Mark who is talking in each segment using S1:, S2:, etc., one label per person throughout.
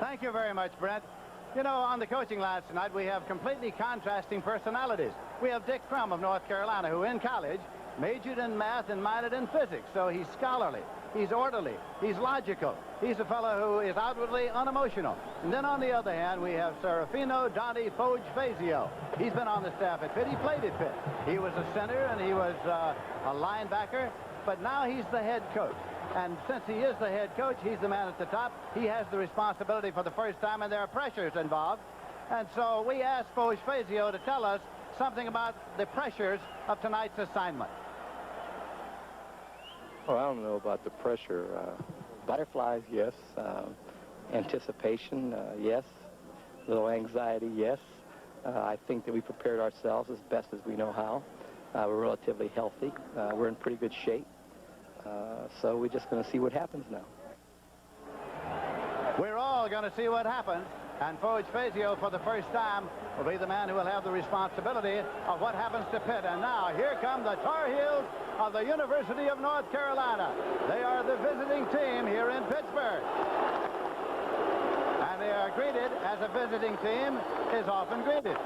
S1: Thank you very much, Brent. You know, on the coaching lines tonight, we have completely contrasting personalities. We have Dick Crum of North Carolina, who in college majored in math and minored in physics. So he's scholarly, he's orderly, he's logical. He's a fellow who is outwardly unemotional. And then on the other hand, we have Serafino Donnie Foge Fazio. He's been on the staff at Pitt. He played at Pitt. He was a center and he was a linebacker, but now he's the head coach. And since he is the head coach, he's the man at the top. He has the responsibility for the first time, and there are pressures involved. And so we asked Foge Fazio to tell us something about the pressures of tonight's assignment.
S2: Well, I don't know about the pressure. Butterflies, yes. Anticipation, yes. A little anxiety, yes. I think that we prepared ourselves as best as we know how. We're relatively healthy. We're in pretty good shape. So we're just going to see what happens now.
S1: We're all going to see what happens. And Foge Fazio, for the first time, will be the man who will have the responsibility of what happens to Pitt. And now, here come the Tar Heels of the University of North Carolina. They are the visiting team here in Pittsburgh. And they are greeted as a visiting team is often greeted.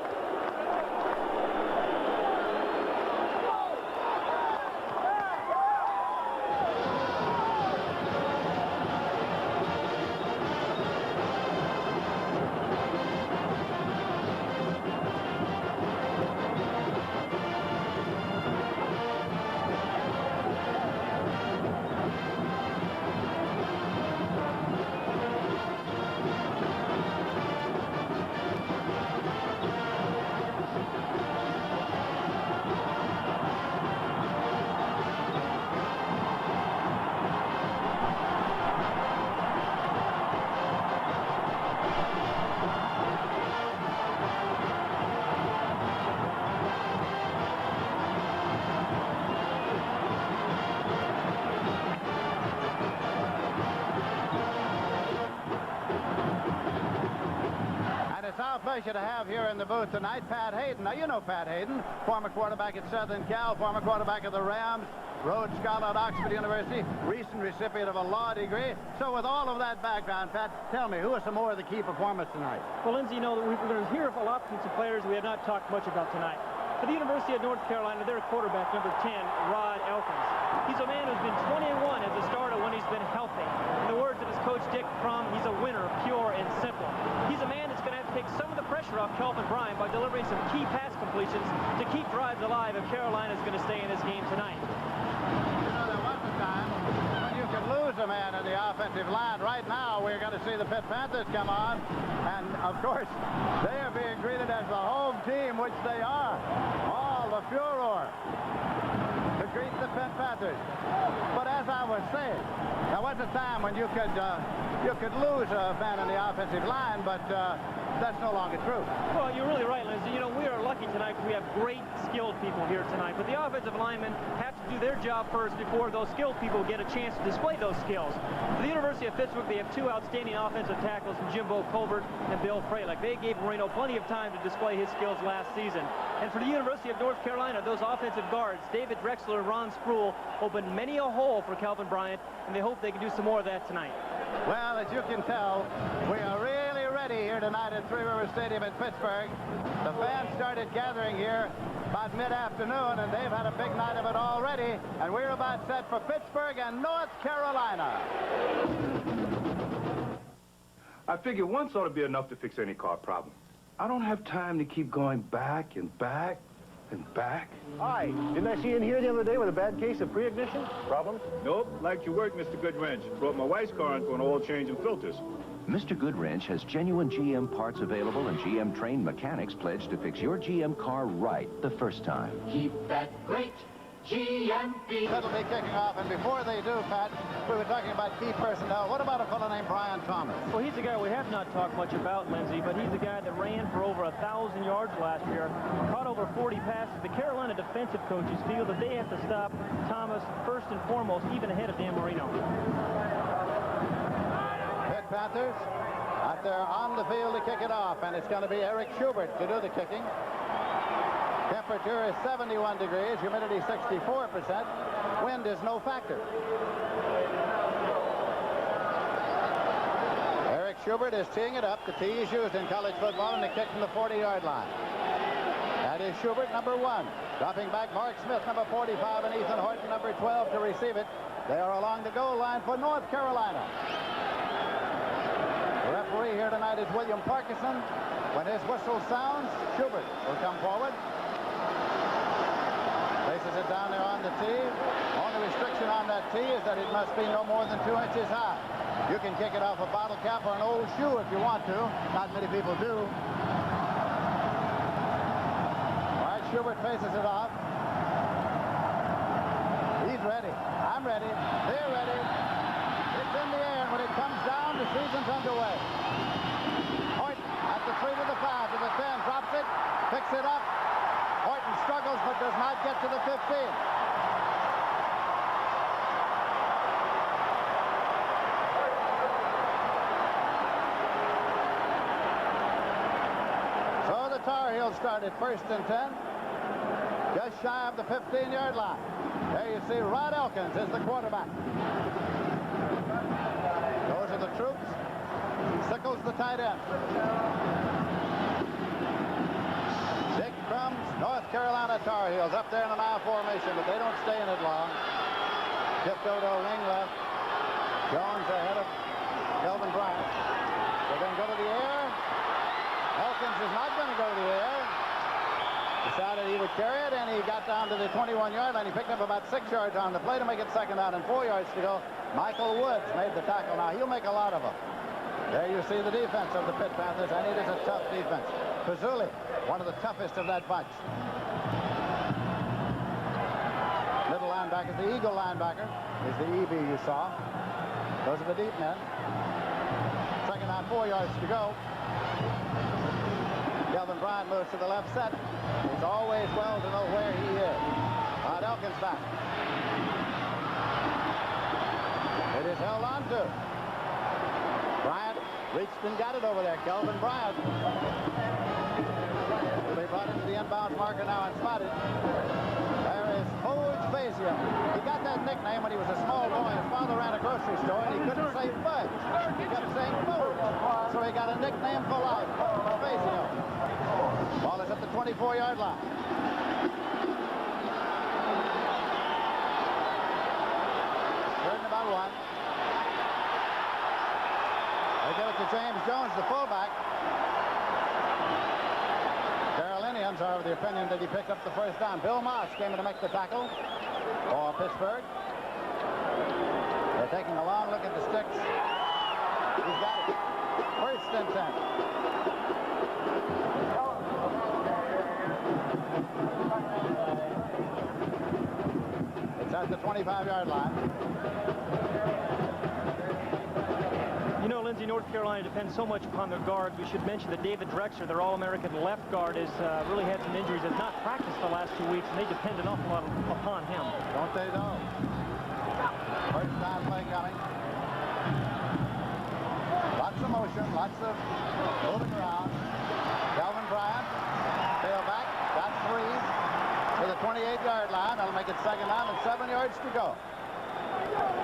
S1: Pleasure to have here in the booth tonight Pat Hayden. Now, you know Pat Hayden, former quarterback at Southern Cal, former quarterback of the Rams, Rhodes Scholar at Oxford University, recent recipient of a law degree. So with all of that background, Pat, tell me, who are some more of the key performers tonight?
S3: Well, Lindsay, you know, we're going to hear a lot from some players we have not talked much about tonight. For the University of North Carolina, their quarterback, number 10, Rod Elkins. He's a man who's been 21 as a starter when he's been healthy. In the words of his coach, Dick Crum, he's a winner, pure and simple. He's a man that's going to have to take some of the pressure off Kelvin Bryant by delivering some key pass completions to keep drives alive if Carolina's going to stay in this game tonight.
S1: You know, there was a time when you could lose a man in the offensive line. Right now, we're going to see the Pitt Panthers come on. And, of course, they are being greeted as the home team, which they are. All the furor to greet the Pitt Panthers. But as I was saying, there was a time when you could lose a man in the offensive line, but that's no longer true.
S3: Well, you're really right, Lindsay. You know, we are lucky tonight because we have great skilled people here tonight. But the offensive linemen have to do their job first before those skilled people get a chance to display those skills. For the University of Pittsburgh, they have two outstanding offensive tackles, Jimbo Colbert and Bill Fralick. They gave Marino plenty of time to display his skills last season. And for the University of North Carolina, those offensive guards, David Drexler and Ron Spruill, opened many a hole for Kelvin Bryant, and they hope they can do some more of that tonight.
S1: Well, as you can tell, we are really ready here tonight at Three River Stadium in Pittsburgh. The fans started gathering here about mid-afternoon, and they've had a big night of it already. And we're about set for Pittsburgh and North Carolina.
S4: I figure once ought to be enough to fix any car problem. I don't have time to keep going back and back and back.
S5: Hi, didn't I see you in here the other day with a bad case of pre-ignition? Problem?
S4: Nope, liked your work, Mr. Goodwrench. Brought my wife's car in for an oil change and filters.
S6: Mr. Goodwrench has genuine GM parts available and GM-trained mechanics pledged to fix your GM car right the first time.
S7: Keep that great GMP.
S1: That'll be kicking off, and before they do, Pat, we were talking about key personnel. What about a fellow named Brian Thomas?
S3: Well, he's a guy we have not talked much about, Lindsay, but he's a guy that ran for over 1,000 yards last year, caught over 40 passes. The Carolina defensive coaches feel that they have to stop Thomas first and foremost, even ahead of Dan Marino.
S1: Pitt Panthers out there on the field to kick it off, and it's going to be Eric Schubert to do the kicking. Temperature is 71 degrees, humidity 64%. Wind is no factor. Eric Schubert is teeing it up. The tee is used in college football and the kick from the 40-yard line. That is Schubert, number 1. Dropping back, Mark Smith, number 45, and Ethan Horton, number 12, to receive it. They are along the goal line for North Carolina. The referee here tonight is William Parkinson. When his whistle sounds, Schubert will come forward. Places it down there on the tee. Only restriction on that tee is that it must be no more than 2 inches high. You can kick it off a bottle cap or an old shoe if you want to. Not many people do. All right, Schubert faces it off. He's ready. I'm ready. They're ready. It's in the air, and when it comes down, the season's underway. Horton at the 3 to the 5 to the 10. Drops it. Picks it up. Horton struggles but does not get to the 15. So the Tar Heels started 1st and 10, just shy of the 15-yard line. There you see Rod Elkins is the quarterback. Those are the troops. Sickles the tight end. Dick Crum's North Carolina Tar Heels up there in an I formation, but they don't stay in it long. Tiptoe to a wing left. Jones ahead of Kelvin Bryant. They're going to go to the air. Elkins is not going to go to the air. Decided he would carry it, and he got down to the 21-yard line. He picked up about 6 yards on the play to make it 2nd down and 4 yards to go. Michael Woods made the tackle. Now, he'll make a lot of them. There you see the defense of the Pitt Panthers, and it is a tough defense. Pizzulli, one of the toughest of that bunch. Middle linebacker, the Eagle linebacker, is the EB you saw. Those are the deep men. 2nd down, 4 yards to go. Kelvin Bryant moves to the left set. It's always well to know where he is. Rod Elkins back. It is held on to. Bryant reached and got it over there. Kelvin Bryant will be brought into the inbound marker now and spotted. There is Fudge Fazio. He got that nickname when he was a small boy. His father ran a grocery store and he couldn't say Fudge. He kept saying Fudge. So he got a nickname for life. Fazio. Ball is at the 24-yard line. Third and about 1. They give it to James Jones, the fullback. Carolinians are of the opinion that he picked up the 1st down. Bill Moss came in to make the tackle for Pittsburgh. They're taking a long look at the sticks. He's got it. 1st and 10. It's at the 25-yard line.
S3: You know, Lindsey, North Carolina depends so much upon their guards. We should mention that David Drexler, their All-American left guard, has really had some injuries, has not practiced the last 2 weeks, and they depend an awful lot upon him.
S1: Don't they, though? 1st down play coming. Lots of motion, lots of moving around. Kelvin Bryant, tailback, got 3 to the 28-yard line. That'll make it 2nd down and 7 yards to go.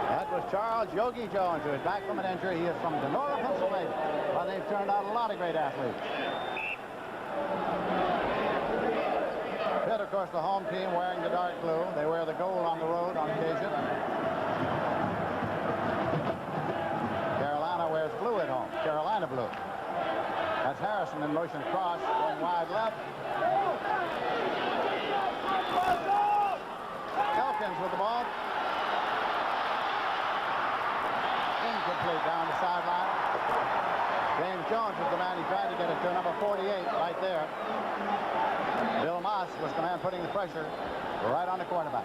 S1: That was Charles Yogi Jones, who is back from an injury. He is from Denora, Pennsylvania. Well, they've turned out a lot of great athletes. Pitt, of course, the home team wearing the dark blue. They wear the gold on the road on occasion. Carolina wears blue at home. Carolina blue. That's Harrison in motion across, going wide left. Elkins with the ball. Incomplete down the sideline. James Jones was the man he tried to get it to, number 48, right there. Bill Moss was the man putting the pressure right on the quarterback.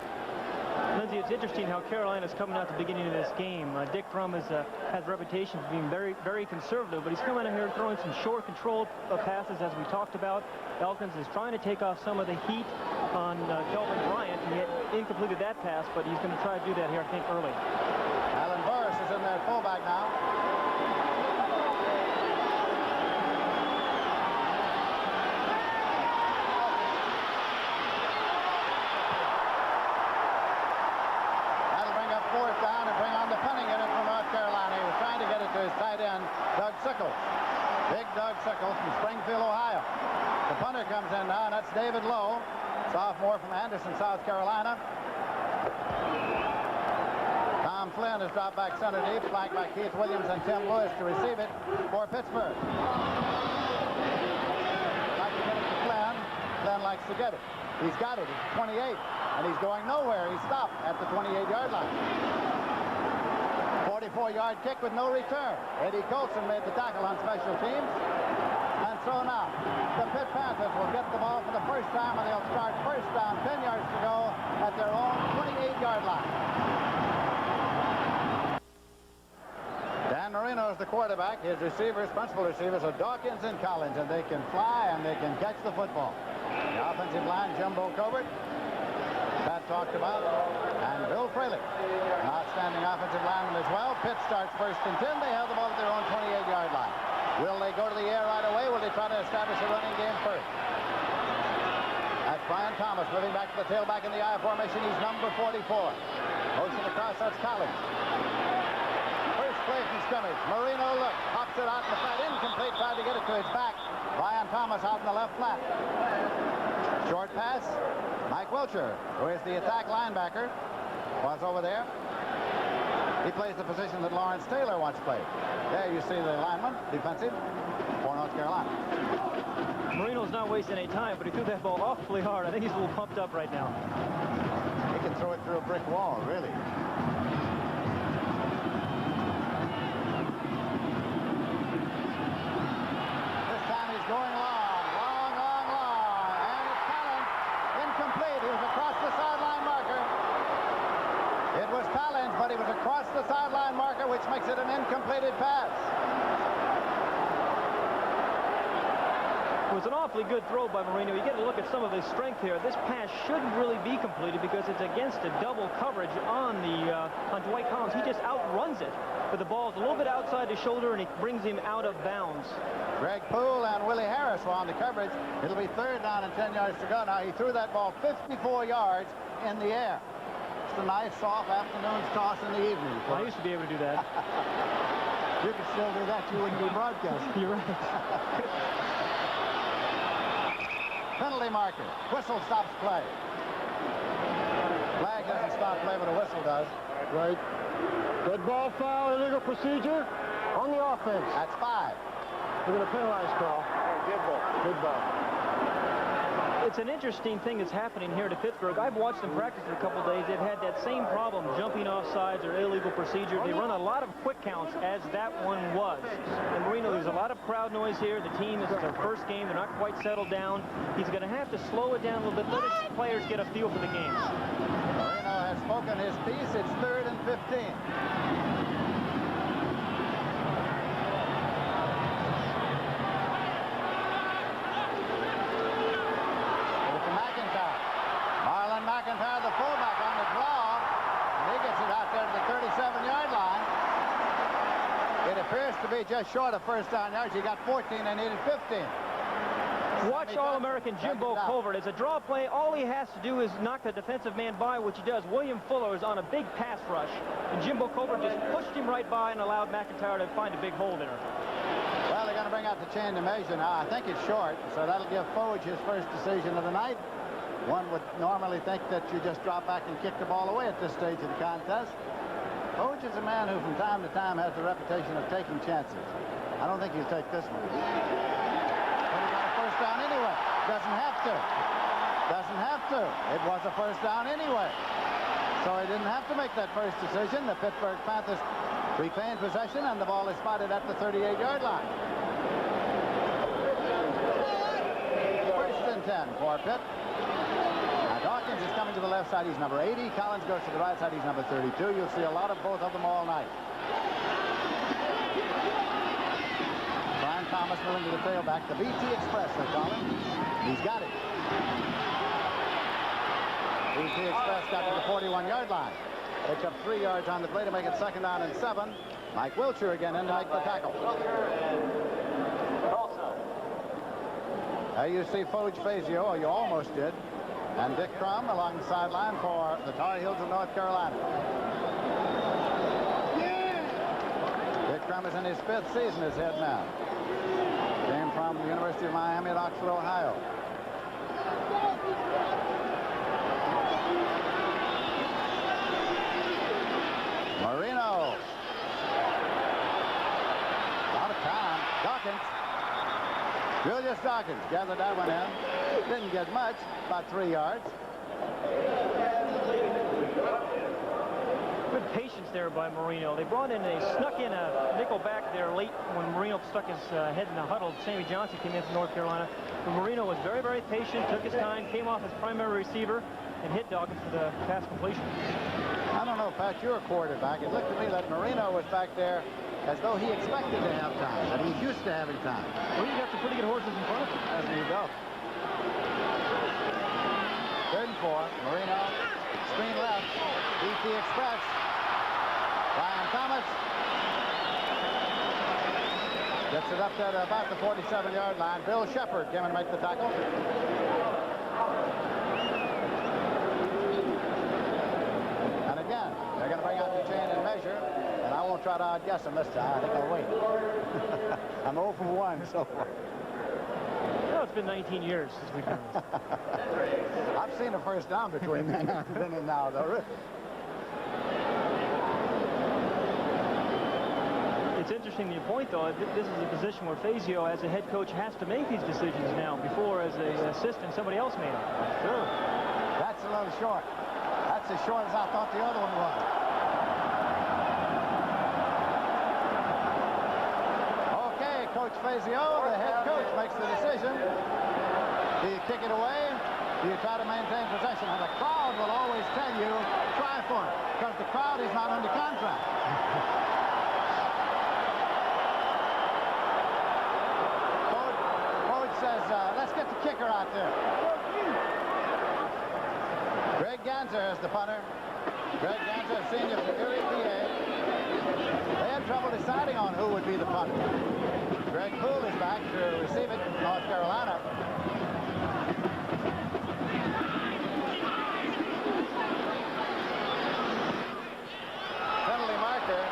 S3: Lindsey, it's interesting how Carolina's coming out at the beginning of this game. Dick Crum has a reputation for being very, very conservative, but he's coming out here throwing some short, controlled passes, as we talked about. Elkins is trying to take off some of the heat on Kelvin Bryant, and he incompleted that pass, but he's going to try to do that here, I think, early.
S1: Alan Burris is in there, fullback now. That'll bring up 4th down and bring on the punting unit from North Carolina. He was trying to get it to his tight end, Doug Sickles. Big Doug Sickles from Springfield, Ohio. The punter comes in now, and that's David Lowe, sophomore from Anderson, South Carolina. Tom Flynn has dropped back center deep, flanked by Keith Williams and Tim Lewis to receive it for Pittsburgh. Like to get it to Flynn. Flynn likes to get it. He's got it. It's 28, and he's going nowhere. He stopped at the 28-yard line. 44-yard kick with no return. Eddie Colson made the tackle on special teams. And so now, the Pitt Panthers will get the ball for the first time, and they'll start first down, 10 yards to go at their own 28-yard line. Dan Marino is the quarterback. His receivers, principal receivers, are Dawkins and Collins, and they can fly and they can catch the football. The offensive line, Jimbo Covert, Pat talked about, and Bill Fralick, an outstanding offensive lineman as well. Pitt starts first and 10. They have the ball at their own 28-yard line. Will they go to the air right away? Will they try to establish a running game first? That's Brian Thomas moving back to the tailback in the I formation. He's number 44. Motion across, that's Collins. First play from scrimmage. Marino looks, pops it out in the flat, incomplete, tried to get it to his back. Brian Thomas out in the left flat. Short pass. Mike Wilcher, who is the attack linebacker, was over there. He plays the position that Lawrence Taylor once played. There you see the lineman, defensive, for North Carolina.
S3: Marino's not wasting any time, but he threw that ball awfully hard. I think he's a little pumped up right now.
S1: He can throw it through a brick wall, really. This time he's going long, long, long, long. And it's Collins, incomplete. He was across the sideline marker. It was Collins, but he was across the sideline marker, which makes it an incompleted pass.
S3: It was an awfully good throw by Marino. You get a look at some of his strength here. This pass shouldn't really be completed because it's against a double coverage on Dwight Collins. He just outruns it. But the ball's a little bit outside the shoulder, and he brings him out of bounds.
S1: Greg Poole and Willie Harris were on the coverage. It'll be third down and 10 yards to go. Now, he threw that ball 54 yards in the air. It's a nice, soft afternoon's toss in the evening.
S3: I used to be able to do that.
S1: You could still do that. You wouldn't be broadcasting.
S3: You're right.
S1: Penalty marker. Whistle stops play. Flag doesn't stop play, but a whistle does.
S5: Right. Red ball foul, illegal procedure on the offense.
S1: That's 5.
S5: We're going to penalize call. Good ball. Good ball.
S3: It's an interesting thing that's happening here to Pittsburgh. I've watched them practice for a couple days. They've had that same problem, jumping off sides or illegal procedure. They run a lot of quick counts, as that one was. And Marino, there's a lot of crowd noise here. The team, this is their first game. They're not quite settled down. He's going to have to slow it down a little bit, let his players get a feel for the game.
S1: Marino has spoken his piece. It's 3rd and 15. McIntyre, the fullback, on the draw, and he gets it out there to the 37-yard line. It appears to be just short of first down yards. He got 14 and needed 15.
S3: Watch All-American Jimbo Covert. It's a draw play. All he has to do is knock the defensive man by, which he does. William Fuller is on a big pass rush, and Jimbo Covert just pushed him right by and allowed McIntyre to find a big hole there.
S1: Well, they're going to bring out the chain to measure now. I think it's short, so that'll give Foge his first decision of the night. One would normally think that you just drop back and kick the ball away at this stage of the contest. Foge is a man who from time to time has the reputation of taking chances. I don't think he'll take this one. But he got a first down anyway. Doesn't have to. Doesn't have to. It was a first down anyway. So he didn't have to make that first decision. The Pittsburgh Panthers retain possession, and the ball is spotted at the 38-yard line. First and 10 for Pitt. Dawkins is coming to the left side. He's number 80. Collins goes to the right side. He's number 32. You'll see a lot of both of them all night. Brian Thomas moving to the tailback. The BT Express, they call him. He's got it. BT Express got to the 41-yard line. Picks up 3 yards on the play to make it 2nd down and 7. Mike Wilcher again in to make the tackle. There you see Foge Fazio, or you almost did. And Dick Crum along the sideline for the Tar Heels of North Carolina. Dick Crum is in his 5th season as head man. University of Miami at Oxford, Ohio. Marino. Out of time. Dawkins. Julius Dawkins gathered that one in. Didn't get much, about 3 yards.
S3: Good patience there by Marino. They snuck in a nickel back there late when Marino stuck his head in the huddle. Sammy Johnson came in from North Carolina. But Marino was very, very patient, took his time, came off his primary receiver, and hit Dawkins for the pass completion.
S1: I don't know, Pat, you're a quarterback. It looked to me like Marino was back there as though he expected to have time, that he's used to having time.
S3: Well, he's got some pretty good horses in front of him.
S1: There you go. 3rd and 4. Marino, screen left. DT Express. Ryan Thomas gets it up there to about the 47-yard line. Bill Shepard came and make the tackle. And again, they're going to bring out the chain and measure. And I won't try to outguess them this time. I think I'll wait. I'm 0 for 1 so far.
S3: Well, it's been 19 years since we've done this.
S1: I've seen a first down between then and now, though.
S3: It's interesting you point, though. This is a position where Fazio, as a head coach, has to make these decisions now. Before, as an assistant, somebody else made them.
S1: Sure. That's a little short. That's as short as I thought the other one was. Okay, Coach Fazio, the head coach, makes the decision. Do you kick it away? Do you try to maintain possession? And the crowd will always tell you, try for it, because the crowd is not under contract. Says, let's get the kicker out there. Greg Ganser is the punter. Greg Ganser, senior for Erie, PA. They had trouble deciding on who would be the punter. Greg Poole is back to receive it from North Carolina. Penalty marker.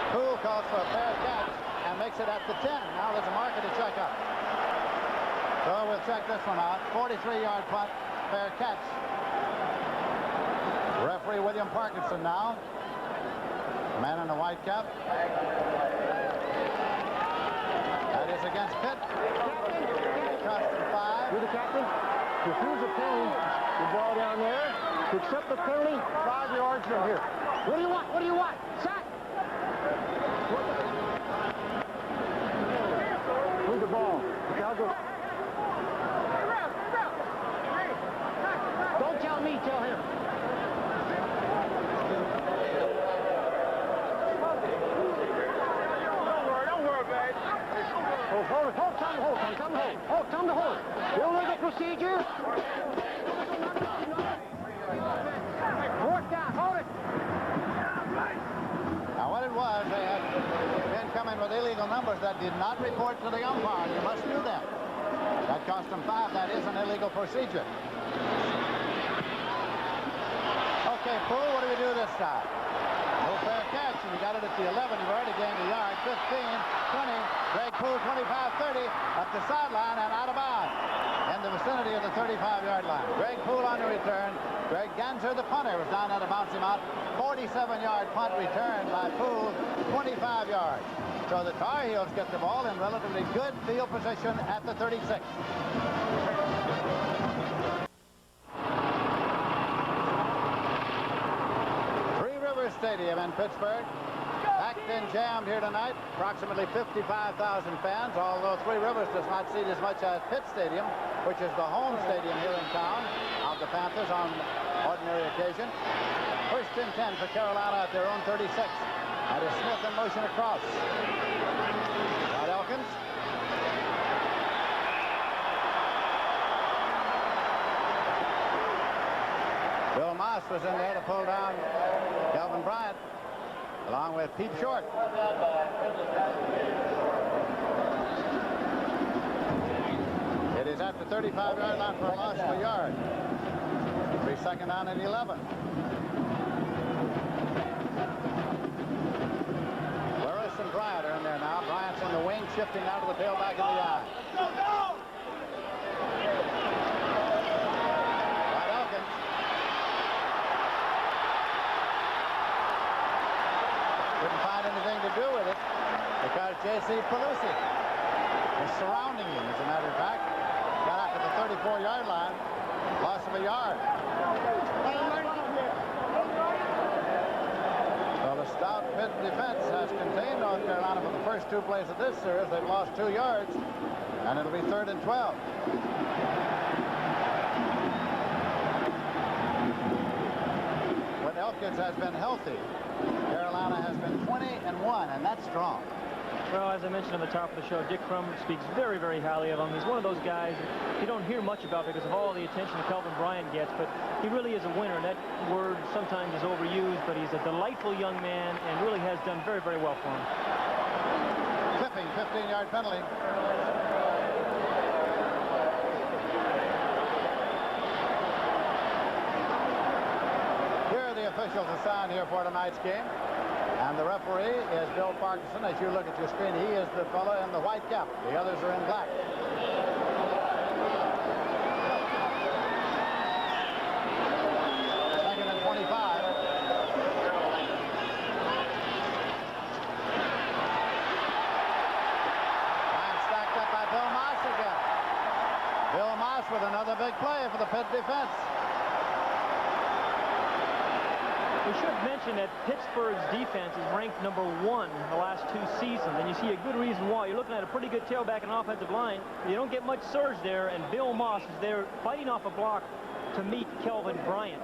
S1: Poole calls for a fair catch and makes it at the 10. Now there's a marker to check up. So we'll check this one out. 43-yard punt, fair catch. Referee William Parkinson now. The man in the white cap. That is against Pitt. Cost him 5.
S5: You're the captain. Refuse a penalty. The ball down there. To accept the penalty, 5 yards from here. What do you want? What do you want? Sack! Move the ball. I'll go. Don't tell me, tell him. Don't worry, babe. Hold it. Hold, time to hold. Time to hold. Hold, time to hold. You'll know the procedure. Work down. Hold it.
S1: Now, what it was, they had been coming with illegal numbers that did not report to the umpire. You must do that. That cost them 5. That is an illegal procedure. Okay, Poole, what do we do this time? No fair catch, and we got it at the 11. You've already gained a yard. 15, 20. Greg Poole, 25, 30. Up the sideline and out of bounds. In the vicinity of the 35-yard line. Greg Poole on the return. Greg Ganser, the punter, was down there to bounce him out. 47-yard punt return by Poole, 25 yards. So the Tar Heels get the ball in relatively good field position at the 36. Stadium in Pittsburgh. Packed and jammed here tonight. Approximately 55,000 fans, although Three Rivers does not seat as much as Pitt Stadium, which is the home stadium here in town of the Panthers on ordinary occasion. First and 10 for Carolina at their own 36. That is Smith in motion across. Todd Elkins. Bill Moss was in there to pull down Kelvin Bryant, along with Pete Short. It is at the 35-yard line for a loss of a yard. 3 second down and 11. Burris and Bryant are in there now. Bryant's in the wing, shifting out to the tailback of the eye. J.C. Pelusi was surrounding him, as a matter of fact. Got out to the 34-yard line. Loss of a yard. So the stout Pitt defense has contained North Carolina for the first 2 plays of this series. They've lost 2 yards, and it'll be 3rd and 12. When Elkins has been healthy, Carolina has been 20-1, and that's strong.
S3: Well, as I mentioned on the top of the show, Dick Crum speaks very, very highly of him. He's one of those guys that you don't hear much about because of all the attention Kelvin Bryant gets, but he really is a winner. And that word sometimes is overused, but he's a delightful young man and really has done very, very well for him.
S1: Clipping, 15-yard penalty. Here are the officials assigned here for tonight's game. And the referee is Bill Parkinson. As you look at your screen, he is the fellow in the white cap. The others are in black. Second and 25. And stacked up by Bill Moss again. Bill Moss with another big play for the Pitt defense.
S3: We should mention that Pittsburgh's defense is ranked #1 in the last 2 seasons, and you see a good reason why. You're looking at a pretty good tailback and offensive line. You don't get much surge there, and Bill Moss is there fighting off a block to meet Kelvin Bryant.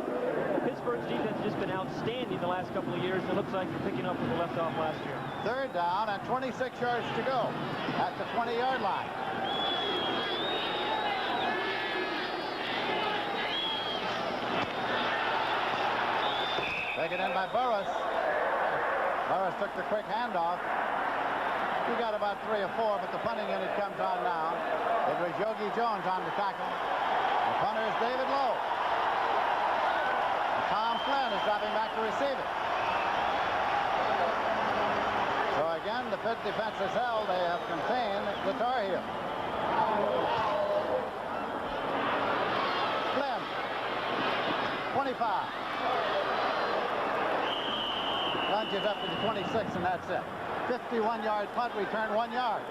S3: Pittsburgh's defense has just been outstanding the last couple of years, and it looks like they're picking up where they left off last year.
S1: 3rd down and 26 yards to go at the 20-yard line. Taken in by Burris. Burris took the quick handoff. He got about 3 or 4, but the punting unit comes on now. It was Yogi Jones on the tackle. The punter is David Lowe. And Tom Flynn is dropping back to receive it. So again, the Pitt defense is held. They have contained the Tar Heel. Flynn. 25. Lunges up to the 26, and that's it. 51-yard punt, return 1 yard.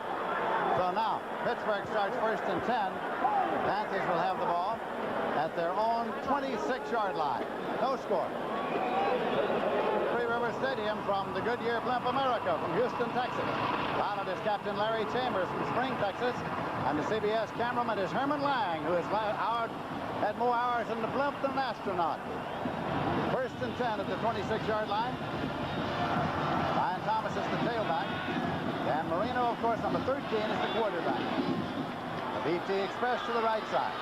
S1: So now, Pittsburgh starts 1st and 10. The Panthers will have the ball at their own 26-yard line. No score. Three River Stadium from the Goodyear Blimp America from Houston, Texas. Pilot is Captain Larry Chambers from Spring, Texas. And the CBS cameraman is Herman Lang, who has had more hours in the blimp than an astronaut. 1st and 10 at the 26-yard line. Ryan Thomas is the tailback. Dan Marino, of course, number 13 is the quarterback. The BT Express to the right side.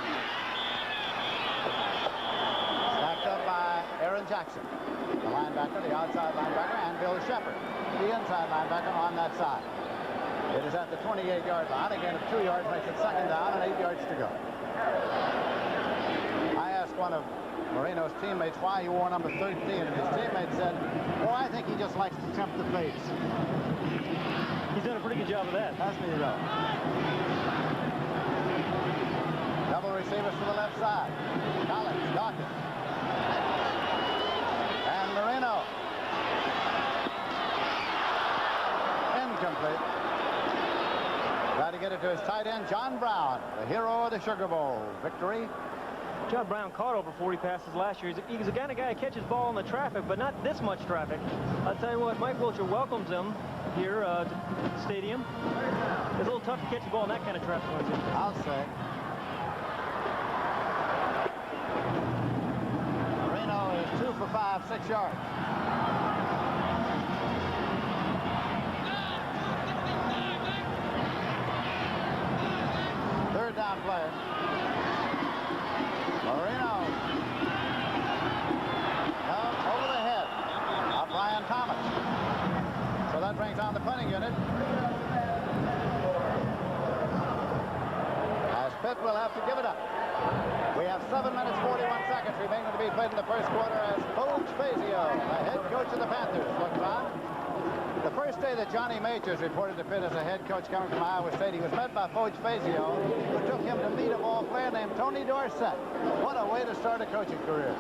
S1: Stacked up by Aaron Jackson, the linebacker, the outside linebacker, and Bill Shepard, the inside linebacker on that side. It is at the 28-yard line. Again, at 2 yards makes it 2nd down and 8 yards to go. I asked one of Marino's teammates why he wore number 13, and his teammate said, "Oh, I think he just likes to tempt the fates."
S3: He's done a pretty good job of that.
S1: That's me, though. Double receivers to the left side. Collins, Dawkins. And Marino. Incomplete. Tried to get it to his tight end, John Brown, the hero of the Sugar Bowl victory.
S3: John Brown caught over 40 passes last year. He's the kind of guy who catches ball in the traffic, but not this much traffic. I'll tell you what, Mike Wiltshire welcomes him here to the stadium. It's a little tough to catch the ball in that kind of traffic.
S1: I'll say. Marino is 2 for 5, 6 yards. Third down play. Marino. Over the head of Brian Thomas. So that brings on the punting unit. As Pitt will have to give it up. We have 7 minutes, 41 seconds remaining to be played in the first quarter as Coach Fazio, the head coach of the Panthers, looks on. The first day that Johnny Majors reported to Pitt as a head coach coming from Iowa State, he was met by Coach Fazio, who took him to meet a ball player named Tony Dorsett. What a way to start a coaching career,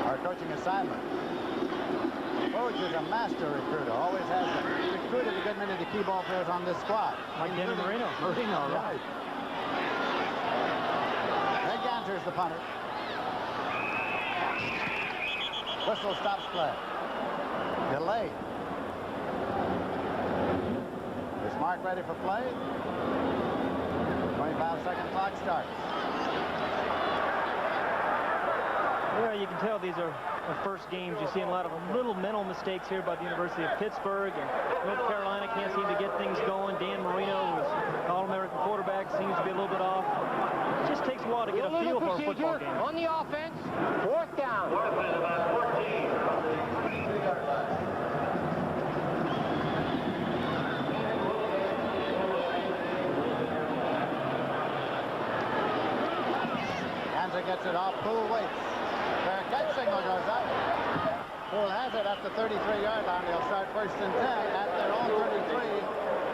S1: or a coaching assignment. Coach is a master recruiter. Always has recruited a good many of the key ball players on this squad.
S3: Like Denver Marino.
S1: Marino, right. Greg Ganter's the punter. Whistle stops play. Delay. Is Mark ready for play? 25-second clock starts.
S3: Yeah, you can tell these are first games. You're seeing a lot of little mental mistakes here by the University of Pittsburgh, and North Carolina can't seem to get things going. Dan Marino, who's All-American quarterback, seems to be a little bit off. It just takes a while to get a feel for a football game.
S5: On the offense, 4th down.
S1: Ganser gets it off. Poole waits. Their catch signal goes up. Poole has it at the 33-yard line. They'll start 1st and 10 at their own 33.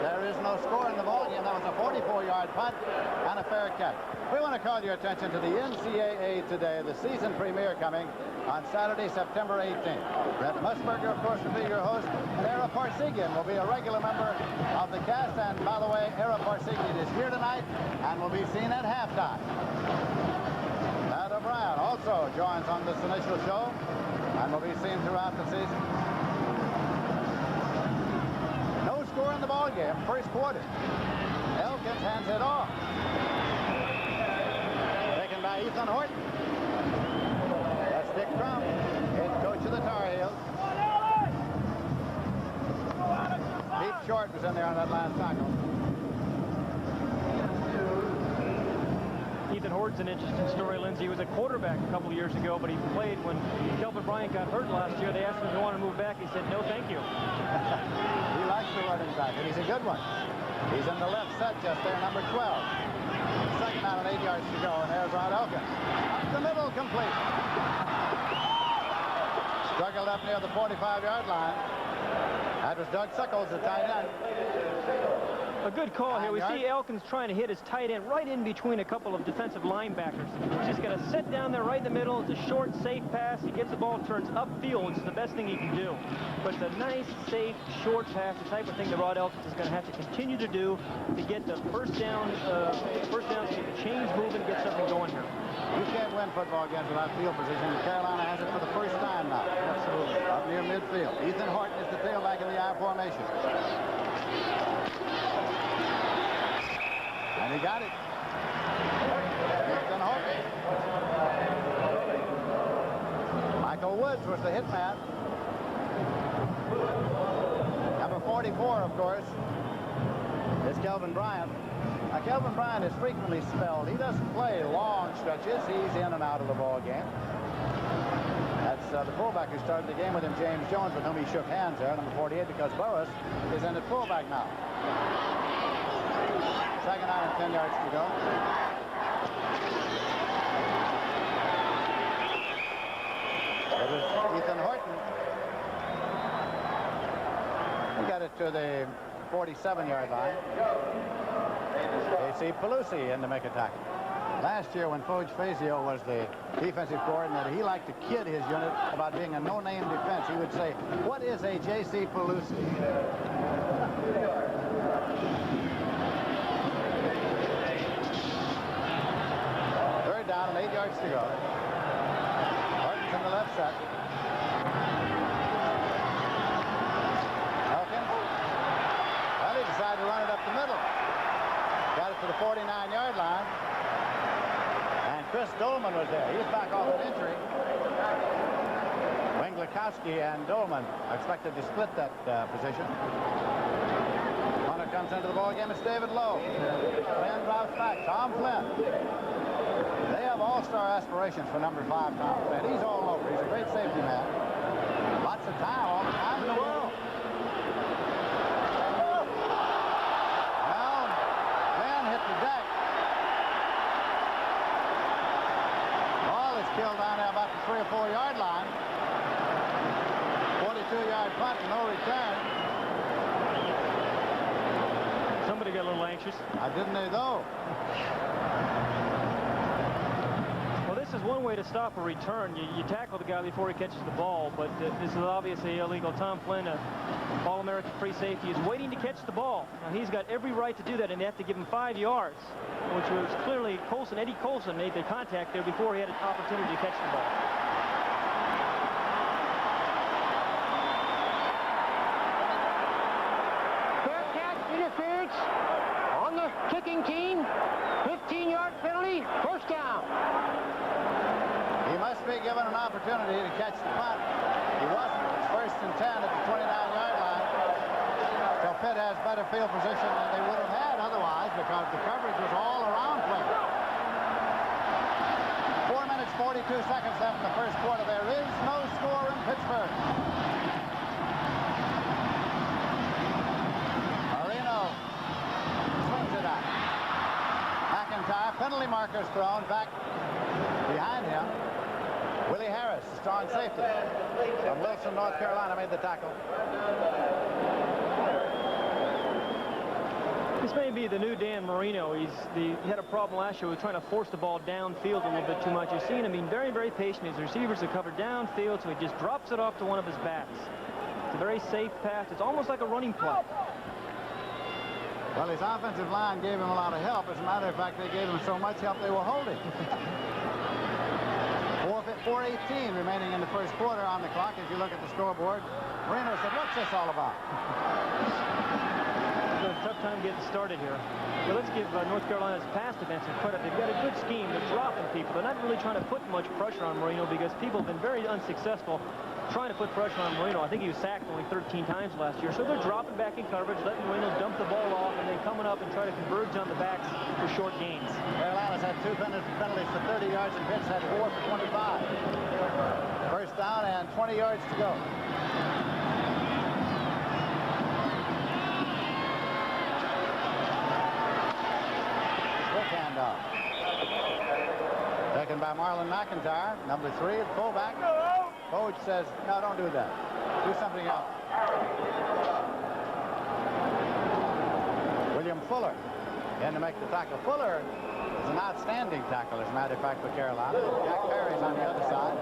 S1: There is no score in the ballgame. That was a 44-yard punt and a fair catch. We want to call your attention to the NCAA Today, the season premiere coming on Saturday, September 18th. Brett Musburger, of course, will be your host, and Ara Parsegian will be a regular member of the cast. And by the way, Ara Parsegian is here tonight and will be seen at halftime. Matt O'Brien also joins on this initial show and will be seen throughout the season. No score in the ball game, first quarter. Elkins hands it off. Taken by Ethan Horton. That's Dick Crum, head coach of the Tar Heels. Pete Short was in there on that last tackle.
S3: Ethan Horton's an interesting story, Lindsay. He was a quarterback a couple of years ago, but he played when Kelvin Bryant got hurt last year. They asked him if he wanted to move back. He said, no, thank you.
S1: He likes the running back, and he's a good one. He's in the left set just there, number 12. Second down and 8 yards to go, and there's Rod Elkins. Up the middle, complete. Struggled up near the 45-yard line. That was Doug Sickles, the tight end.
S3: A good call here. We see Elkins trying to hit his tight end right in between a couple of defensive linebackers. He's just got to sit down there right in the middle. It's a short, safe pass. He gets the ball, turns upfield, which is the best thing he can do. But it's a nice, safe, short pass, the type of thing that Rod Elkins is going to have to continue to do to get the first down, to get the chains moving, get something going here.
S1: You can't win football games without field position. Carolina has it for the first time now. Absolutely. Up near midfield. Ethan Horton is the tailback in the I formation. And he got it. Ethan Horton. Michael Woods was the hit man. Number 44, of course, is Kelvin Bryant. Now, Kelvin Bryant is frequently spelled. He doesn't play long stretches. He's in and out of the ball game. That's the fullback who started the game with him, James Jones, with whom he shook hands there, number 48, because Burris is in at fullback now. Second down and 10 yards to go. It was Ethan Horton. He got it to the 47-yard line. AC Pelusi in to make a tackle. Last year, when Foge Fazio was the defensive coordinator, he liked to kid his unit about being a no-name defense. He would say, what is a J.C. Pelusi? Third down and 8 yards to go. Horton's in the left set. Elkins. Well, he decided to run it up the middle. Got it to the 49-yard line. And Chris Dolman was there. He's back off an injury. Winglikowski and Dolman are expected to split that position. Runner comes into the ball game. It's David Lowe. Flynn drops back. Tom Flynn. They have all-star aspirations for number 5, Tom Flynn. He's all over. He's a great safety man. Lots of time, all the time in the world. Well, Flynn hit the deck. Ball is killed down there about the 3 or 4 yard line. 42-yard punt, no return.
S3: Somebody got a little anxious.
S1: Now, didn't they, though?
S3: Well, this this is one way to stop a return. You tackle the guy before he catches the ball, but this is obviously illegal. Tom Flynn, a All-American free safety, is waiting to catch the ball. Now, he's got every right to do that, and they have to give him 5 yards, which was clearly Eddie Colson made the contact there before he had an opportunity to catch the ball.
S5: Fair catch, interference on the kicking team. 15-yard penalty, first down.
S1: He must be given an opportunity to catch the punt. He wasn't. It's first and 10 at the 29-yard line. So Pitt has better field position than they would have had otherwise because the coverage was all around play. 4 minutes, 42 seconds left in the first quarter. There is no score in Pittsburgh. Marino swings it out. McIntyre, penalty markers thrown back behind him. Willie Harris, strong safety from Wilson, North Carolina, made the tackle.
S3: This may be the new Dan Marino. He had a problem last year with trying to force the ball downfield a little bit too much. You're seeing him being very, very patient. His receivers are covered downfield, so he just drops it off to one of his backs. It's a very safe pass. It's almost like a running play.
S1: Well, his offensive line gave him a lot of help. As a matter of fact, they gave him so much help they were holding. 4:18 remaining in the first quarter on the clock. As you look at the scoreboard, Marino said, "What's this all about?"
S3: It's a tough time getting started here. Well, let's give North Carolina's pass defense some credit. They've got a good scheme. They're dropping people. They're not really trying to put much pressure on Marino because people have been very unsuccessful trying to put pressure on Marino. I think he was sacked only 13 times last year. So they're dropping back in coverage, letting Marino dump the ball off, and then coming up and try to converge on the backs for short gains.
S1: Carolina's had 2 penalties for 30 yards, and Pitt's had 4 for 25. First down and 20 yards to go. Quick handoff. Taken by Marlon McIntyre, number 3 at fullback. Coach says, "No, don't do that. Do something else." William Fuller in to make the tackle. Fuller is an outstanding tackle, as a matter of fact, for Carolina. Jack Perry's on the other side.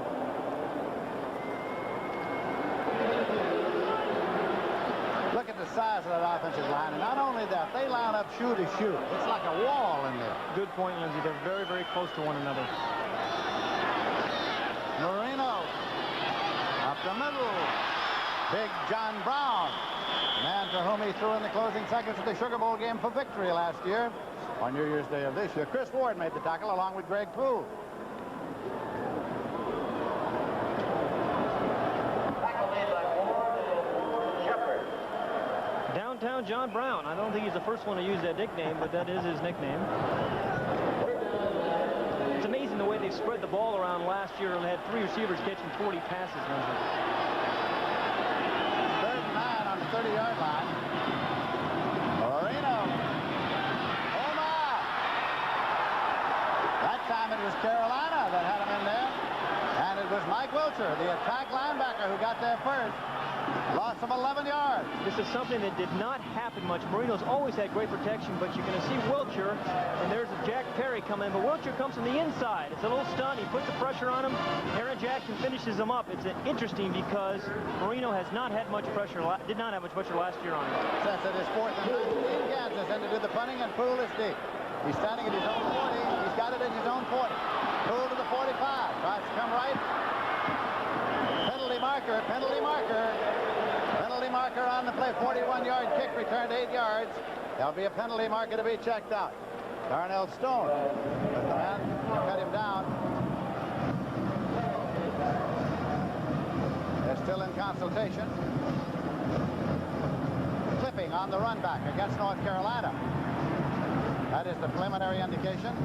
S1: Look at the size of that offensive line. And not only that, they line up shoe to shoe. It's like a wall in there.
S3: Good point, Lindsey. They're very, very close to one another.
S1: Marino up the middle. Big John Brown, man to whom he threw in the closing seconds of the Sugar Bowl game for victory last year. On New Year's Day of this year, Chris Ward made the tackle along with Greg Poole.
S3: Downtown John Brown. I don't think he's the first one to use that nickname, but that is his nickname. It's amazing the way they spread the ball around last year and had 3 receivers catching 40 passes.
S1: 3rd and 9 on the 30-yard line. Marino. Oh, my. That time it was Carolina that had him in there. And it was Mike Wilcher, the attack linebacker, who got there first. Loss of 11 yards.
S3: This is something that did not happen much. Marino's always had great protection, but you're going to see Wilcher, and there's a Jack Perry coming in, but Wilcher comes from the inside. It's a little stunt. He puts the pressure on him. Aaron Jackson finishes him up. It's interesting because Marino has not had much pressure, did not have much pressure last year on him.
S1: Sets it is 4th and 19. Kansas in to do the punting, and Poole is deep. He's standing at his own 40. He's got it in his own 40. Poole to the 45. Tries to come right. Penalty marker, penalty marker. Penalty marker on the play. 41-yard kick returned 8 yards. There'll be a penalty marker to be checked out. Darnell Stone, but the man cut him down. They're still in consultation. Clipping on the run back against North Carolina. That is the preliminary indication.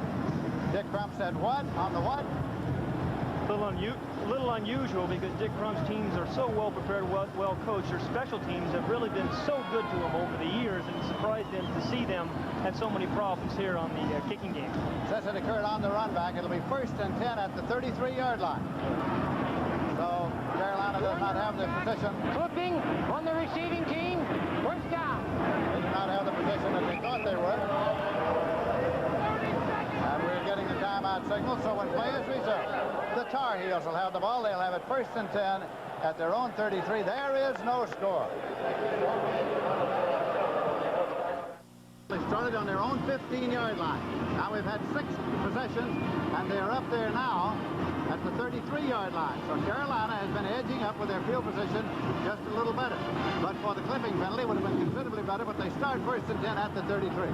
S1: Dick Crump said what on the what?
S3: A little unusual because Dick Crump's teams are so well prepared, well coached. Their special teams have really been so good to them over the years, and it surprised them to see them have so many problems here on the kicking game.
S1: Says it occurred on the run back. It'll be 1st and 10 at the 33-yard line. So Carolina does not have the position.
S5: Flipping on the receiving team. First down.
S1: They do not have the position that they thought they would. And we're getting the timeout timeout signal, so when play is resumed, the Tar Heels will have the ball. They'll have it 1st and 10 at their own 33. There is no score. They started on their own 15-yard line. Now we've had 6 possessions, and they're up there now at the 33-yard line. So Carolina has been edging up with their field position just a little better. But for the clipping penalty, it would have been considerably better, but they start 1st and 10 at the 33.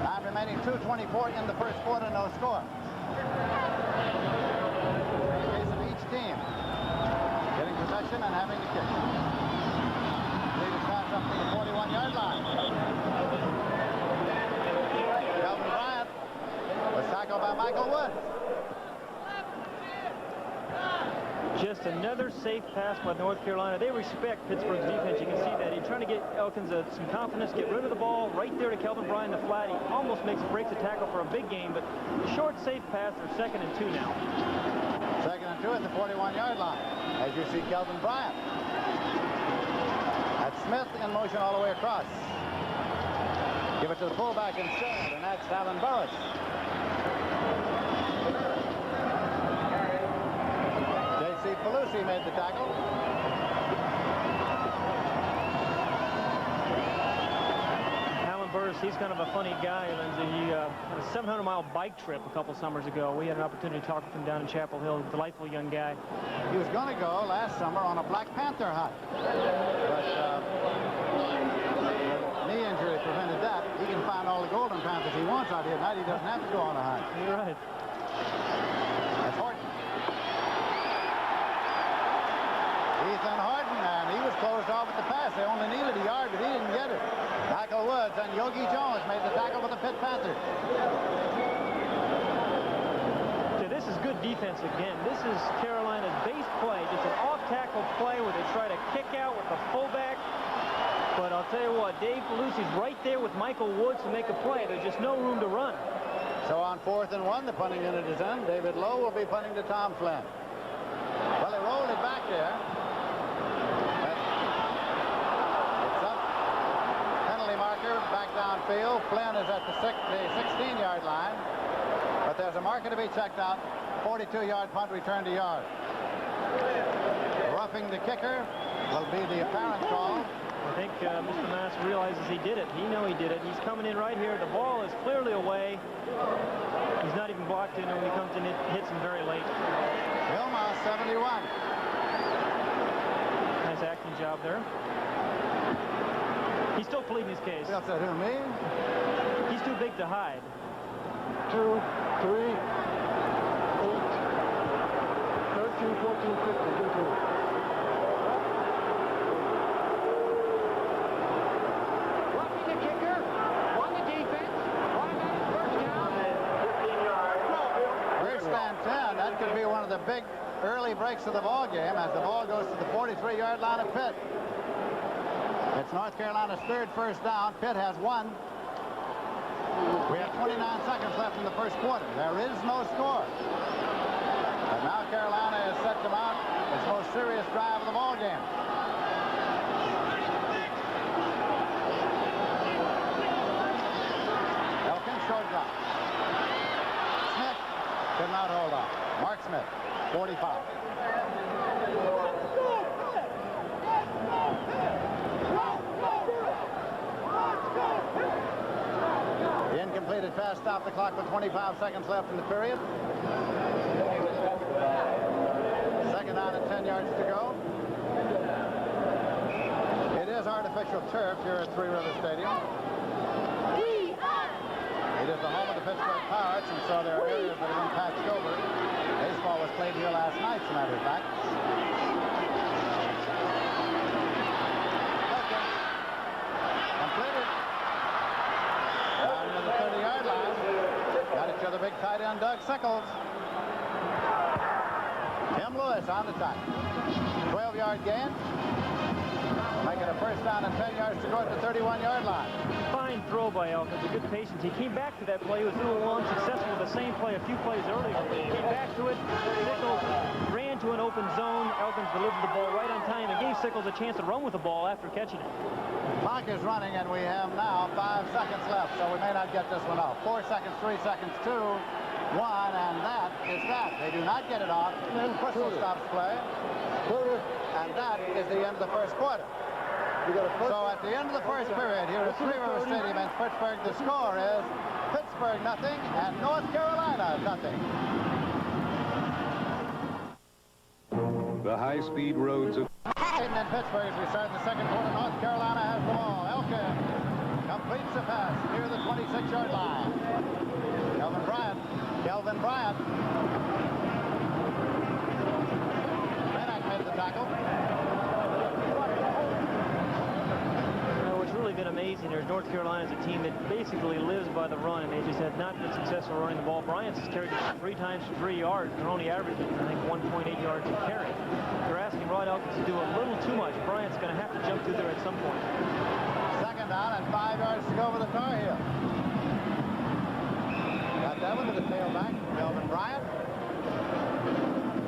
S1: Time remaining 2:24 in the first quarter, no score. In the case of each team, getting possession and having to kick. Leading pass up to the 41-yard line. Kelvin Bryant was tackled by Michael Woods.
S3: Just another safe pass by North Carolina. They respect Pittsburgh's defense. You can see that. He's trying to get Elkins some confidence, get rid of the ball right there to Kelvin Bryant in the flat. He almost breaks a tackle for a big game, but a short, safe pass. They're 2nd and 2 now.
S1: 2nd and 2 at the 41-yard line. As you see Kelvin Bryant. That's Smith in motion all the way across. Give it to the fullback instead, and that's Alan Burris. J.C. Pelusi made the tackle.
S3: Alan Burris, he's kind of a funny guy, Lindsay. He had a 700-mile bike trip a couple summers ago. We had an opportunity to talk with him down in Chapel Hill. Delightful young guy.
S1: He was going to go last summer on a Black Panther hunt, but knee injury prevented that. He can find all the golden panthers he wants out here tonight. He doesn't have to go on a hunt.
S3: You're right.
S1: That's Horton. Ethan Horton, and he was closed off at the pass. They only needed a yard, but he didn't get it. Michael Woods and Yogi Jones made the tackle for the Pitt Panthers.
S3: So this is good defense again. This is Carolina's base play. Just an off-tackle play where they try to kick out with the fullback. But I'll tell you what, Dave Pelusi's right there with Michael Woods to make a play. There's just no room to run.
S1: So on 4th and 1, the punting unit is in. David Lowe will be punting to Tom Flynn. Well, they rolled it back there. It's up. Penalty marker back downfield. Flynn is at the 16-yard line. But there's a marker to be checked out. 42-yard punt return to yard. Roughing the kicker will be the apparent call.
S3: I think Mr. Mass realizes he did it. He knows he did it. He's coming in right here. The ball is clearly away. He's not even blocked in, and when he comes in, it hits him very late.
S1: Wilma, 71.
S3: Nice acting job there. He's still pleading his case.
S1: That's who, me?
S3: He's too big to hide.
S5: 2, 3, 8, 13, 14, 15, 15.
S1: That could be one of the big early breaks of the ball game as the ball goes to the 43-yard line of Pitt. It's North Carolina's 3rd first down. Pitt has 1. We have 29 seconds left in the first quarter. There is no score. And now Carolina has set them out its most serious drive of the ball game. Elkins short drop. Smith could not hold on. Mark Smith, 45. The incompleted pass stopped the clock with 25 seconds left in the period. 2nd down and 10 yards to go. It is artificial turf here at Three River Stadium. It is the home of the Pittsburgh Pirates, and so there are areas that have been patched over. Baseball was played here last night, as a matter of fact. Completed. Down near the 30-yard line. Got it to the big tight end, Doug Sickles. Tim Lewis on the tackle. 12-yard gain. Making a first down and 10 yards to go at the 31-yard line.
S3: Fine throw by Elkins, a good patience. He came back to that play. He was a little unsuccessful with the same play a few plays earlier. He came back to it. Sickles ran to an open zone. Elkins delivered the ball right on time and gave Sickles a chance to run with the ball after catching it.
S1: Clock is running, and we have now 5 seconds left, so we may not get this one off. 4 seconds, 3 seconds, 2. one, and that is that. They do not get it off. Whistle stops play. And that is the end of the first quarter. So at the end of the first period here at Three River Stadium in Pittsburgh, the score is Pittsburgh nothing and North Carolina nothing.
S8: The high-speed roads of
S1: In Pittsburgh as we start the second quarter, North Carolina has the ball. Elkin completes the pass near the 26-yard line. Kelvin Bryant. Rennack made the tackle.
S3: What's really been amazing here is North Carolina is a team that basically lives by the run, and they just have not been successful running the ball. Bryant's has carried it 3 times for 3 yards. They're only averaging, I think, 1.8 yards a carry. They're asking Rod Elkins to do a little too much. Bryant's going to have to jump through there at some point.
S1: Second down and 5 yards to go for the Tar Heels. Got that one to the tailback, Kelvin Bryant.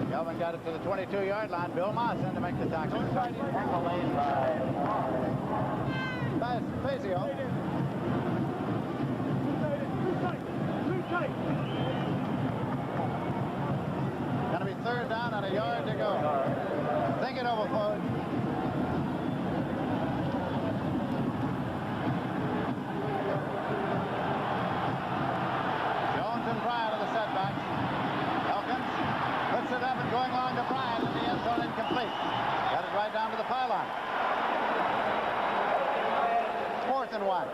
S1: Kelvin got it to the 22-yard line. Bill Moss in to make the tackle. That's Fazio. Going to be third down and a yard to go. Think it over, folks. Jones and Bryant are the setbacks. Elkins puts it up and going long to Bryant in the end zone, incomplete. Got it right down to the pylon. 4th and 1.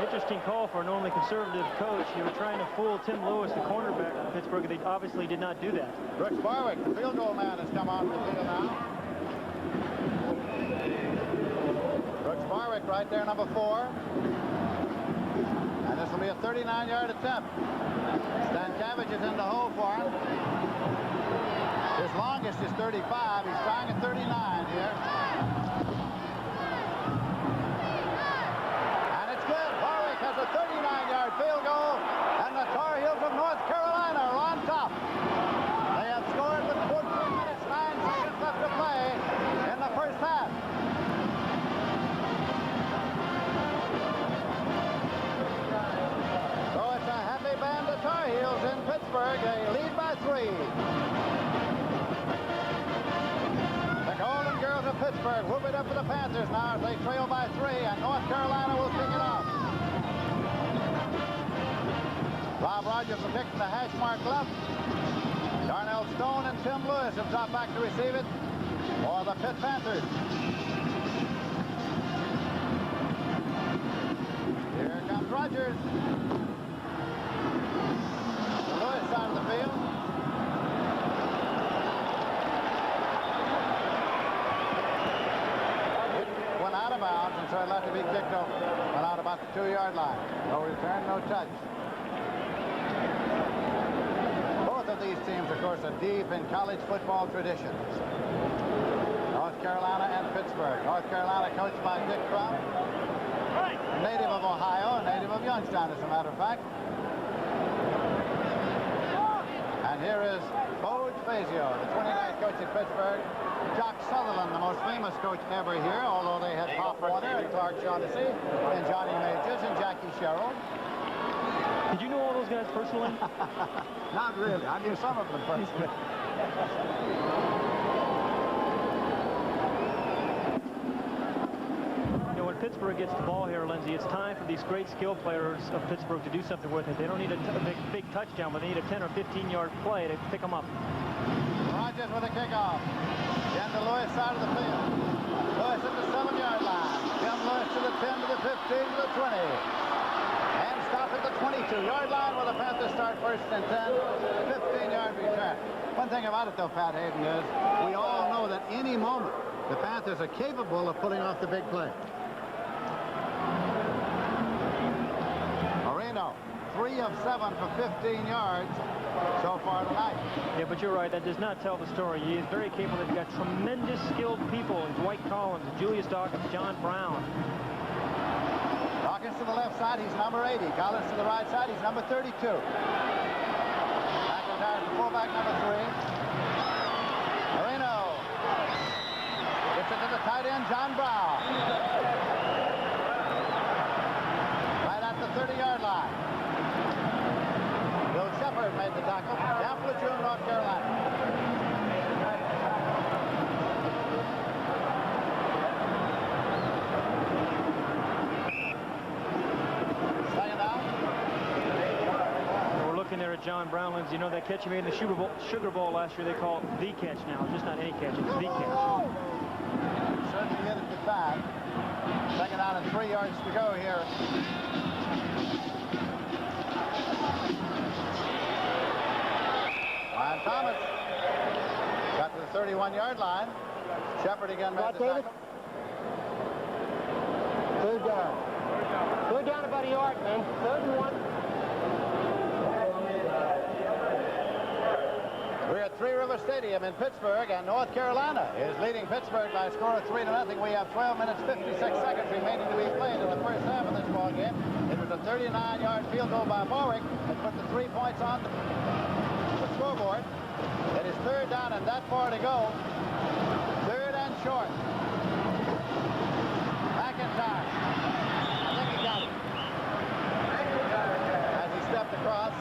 S3: Interesting call for a normally conservative coach. You were trying to fool Tim Lewis, the cornerback of Pittsburgh. They obviously did not do that.
S1: Brooks Barwick, the field goal man, has come on the field now. Brooks Barwick right there, number 4. And this will be a 39-yard attempt. Stankiewicz is in the hole for him. His longest is 35. He's trying at 39 here. And it's good. Barwick has a 39-yard field goal, and the Tar Heels of North Carolina are on top. They have scored with 14 minutes, 9 seconds left to play in the first half. So it's a happy band of Tar Heels in Pittsburgh. They lead by 3. The Golden Girls of Pittsburgh whoop it up for the Panthers now as they trail by 3, and North Carolina will kick it off. Bob Rogers will kick to the hash mark left. Darnell Stone and Tim Lewis have dropped back to receive it for the Pitt Panthers. Here comes Rogers. The Lewis side of the field. Went out of bounds, and so it'll have to be kicked over. Went out about the 2-yard line. No return, no touch. Both of these teams, of course, are deep in college football traditions. North Carolina and Pittsburgh. North Carolina coached by Dick Crum, native of Ohio, native of Youngstown, as a matter of fact. And here is Coach Fazio, the 29th coach at Pittsburgh. Jock Sutherland, the most famous coach ever here, although they had Pop Warner and Clark Shaughnessy and Johnny Majors and Jackie Sherrill.
S3: Did you know all those guys personally?
S1: Not really. I knew some of them personally.
S3: You know, when Pittsburgh gets the ball here, Lindsey, it's time for these great skill players of Pittsburgh to do something with it. They don't need a big touchdown, but they need a 10 or 15-yard play to pick them up.
S1: Rogers with a kickoff. Again, the Lewis side of the field. Lewis at the 7-yard line. Tim Lewis to the 10, to the 15, to the 20. And stop at the 22-yard line where the Panthers start first and 10. 15-yard return. One thing about it, though, Pat Hayden, is we all know that any moment the Panthers are capable of pulling off the big play. Marino, 3 of 7 for 15 yards so far tonight.
S3: Yeah, but you're right. That does not tell the story. He is very capable. They've got tremendous skilled people. Dwight Collins, Julius Dawkins, John Brown.
S1: Dawkins to the left side, he's number 80. Collins to the right side, he's number 32. McIntyre, the fullback, number 3. Marino gets it to the tight end, John Brown. Right at the
S3: John Brownlands. You know that catch he made in the Sugar Bowl last year, they call it the catch now. Just not any catch, it's the catch.
S1: Certainly hit it to bad. Second down and 3 yards to go here. Ryan Thomas got to the 31-yard line. Shepard again made the tackle.
S5: Third down. Third down about a yard, man. 3rd and 1.
S1: We're at Three River Stadium in Pittsburgh, and North Carolina is leading Pittsburgh by a score of 3-0. We have 12 minutes, 56 seconds remaining to be played in the first half of this ball game. It was a 39-yard field goal by Warwick that put the 3 points on the scoreboard. It is 3rd down and that far to go. 3rd and short. McIntyre. I think he got it. As he stepped across.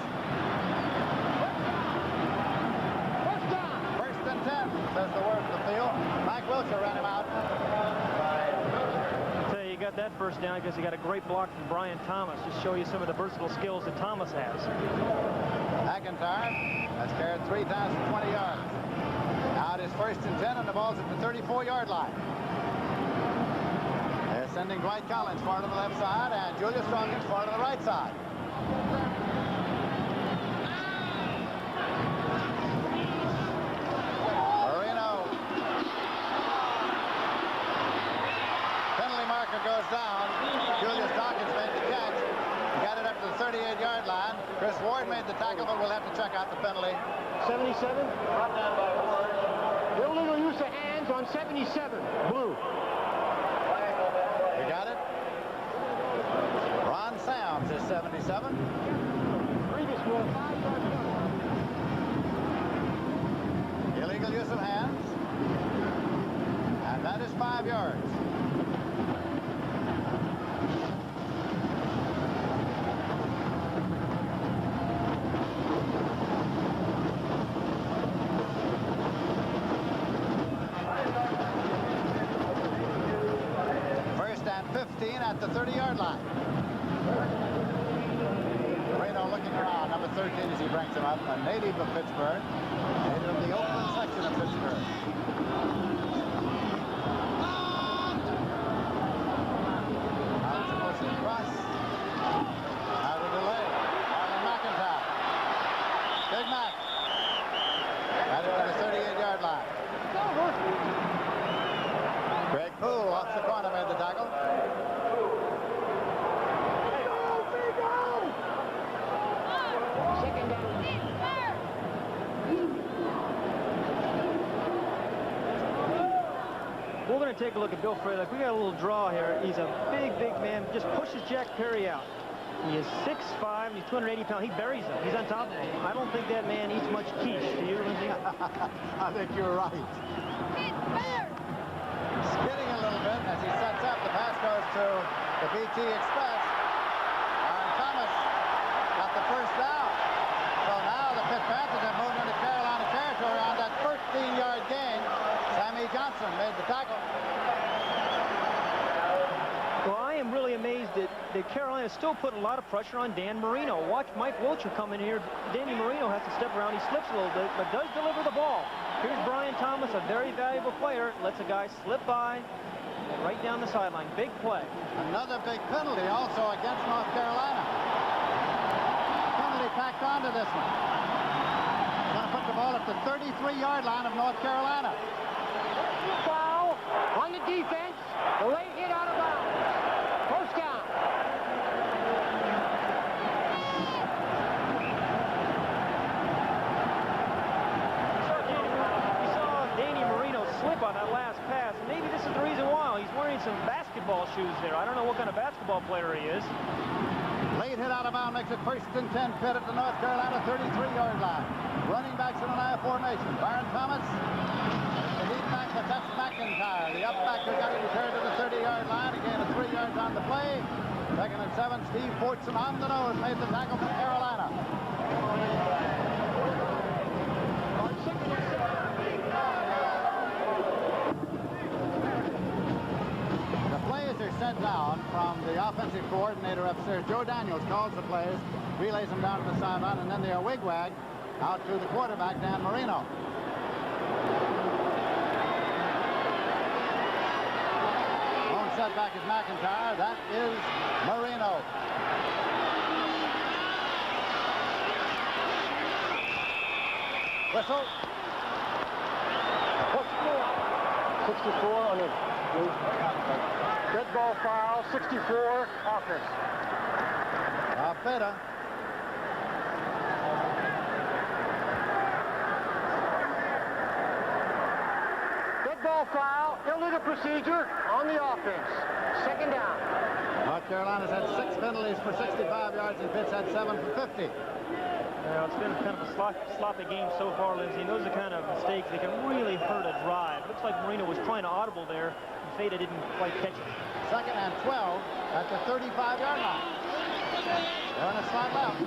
S1: First and 10, says the word for the field. Mike Wilshire ran him out.
S3: I'll tell you, you got that first down because you got a great block from Brian Thomas. Just show you some of the versatile skills that Thomas has.
S1: McIntyre has carried 3 times for 20 yards. Now it is 1st and 10, and the ball's at the 34-yard line. They're sending Dwight Collins far to the left side, and Julius Strawkins far to the right side. Marino. Penalty marker goes down. Julius Strawkins made the catch. Got it up to the 38-yard line. Chris Ward made the tackle, but we'll have to check out the penalty.
S5: 77. Illegal use of hands on 77. Blue.
S1: We got it. Ron Sams is 77.
S5: Previous rule, 5-yard penalty.
S1: Illegal use of hands. And that is 5 yards. At the 30-yard line. Marino looking around, number 13 as he brings him up, a native of Pittsburgh, native of the Oakland section of Pittsburgh. Johnson was across. Now the delay. Marlon McIntyre. Big Mac. Got it to the 38-yard line. Greg Poole off the corner made the tackle.
S3: We're going to take a look at Bill Fralick. We got a little draw here. He's a big, big man. Just pushes Jack Perry out. He is 6'5", and he's 280 pounds. He buries him. He's on top of him. I don't think that man eats much quiche. Do you, Lindsay?
S1: I think you're right. Skidding a little bit as he sets up. The pass goes to the BT Express. Aaron Thomas got the first down. So now the Pitt Panthers have moved into Carolina territory on that 13-yard gain. Sammy Johnson made the tackle.
S3: Well, I am really amazed that Carolina still put a lot of pressure on Dan Marino. Watch Mike Wilshire come in here. Danny Marino has to step around. He slips a little bit, but does deliver the ball. Here's Brian Thomas, a very valuable player. Lets a guy slip by right down the sideline. Big play.
S1: Another big penalty also against North Carolina. Penalty tacked onto this one. Going to put the ball at the 33-yard line of North Carolina.
S5: Foul on the defense. The late hit out of bounds. First down.
S3: We saw Danny Marino slip on that last pass. Maybe this is the reason why. He's wearing some basketball shoes there. I don't know what kind of basketball player he is.
S1: Late hit out of bounds makes it 1st and 10. Pitt at the North Carolina 33-yard line. Running backs in an I formation. Byron Thomas. The lead back, but that's McIntyre. The up back who got it returned to the 30-yard line. Again, 3 yards on the play. 2nd and 7. Steve Fortson on the nose made the tackle for Carolina. The players are sent down. from the offensive coordinator upstairs. Joe Daniels calls the plays, relays them down to the sideline, and then they are wig-wagged out to the quarterback, Dan Marino. Lone setback is McIntyre. That is Marino. Whistle.
S5: 64 on the dead ball foul, 64 offense.
S1: Alfeda.
S5: Dead ball foul, illegal procedure on the offense. Second down.
S1: North Carolina's had 6 penalties for 65 yards, and Pitt's had 7 for 50.
S3: Well, it's been kind of a sloppy game so far, Lindsey. And those are the kind of mistakes that can really hurt a drive. Looks like Marino was trying to audible there, and Feda didn't quite catch it.
S1: 2nd and 12 at the 35-yard line. They're on a slide left.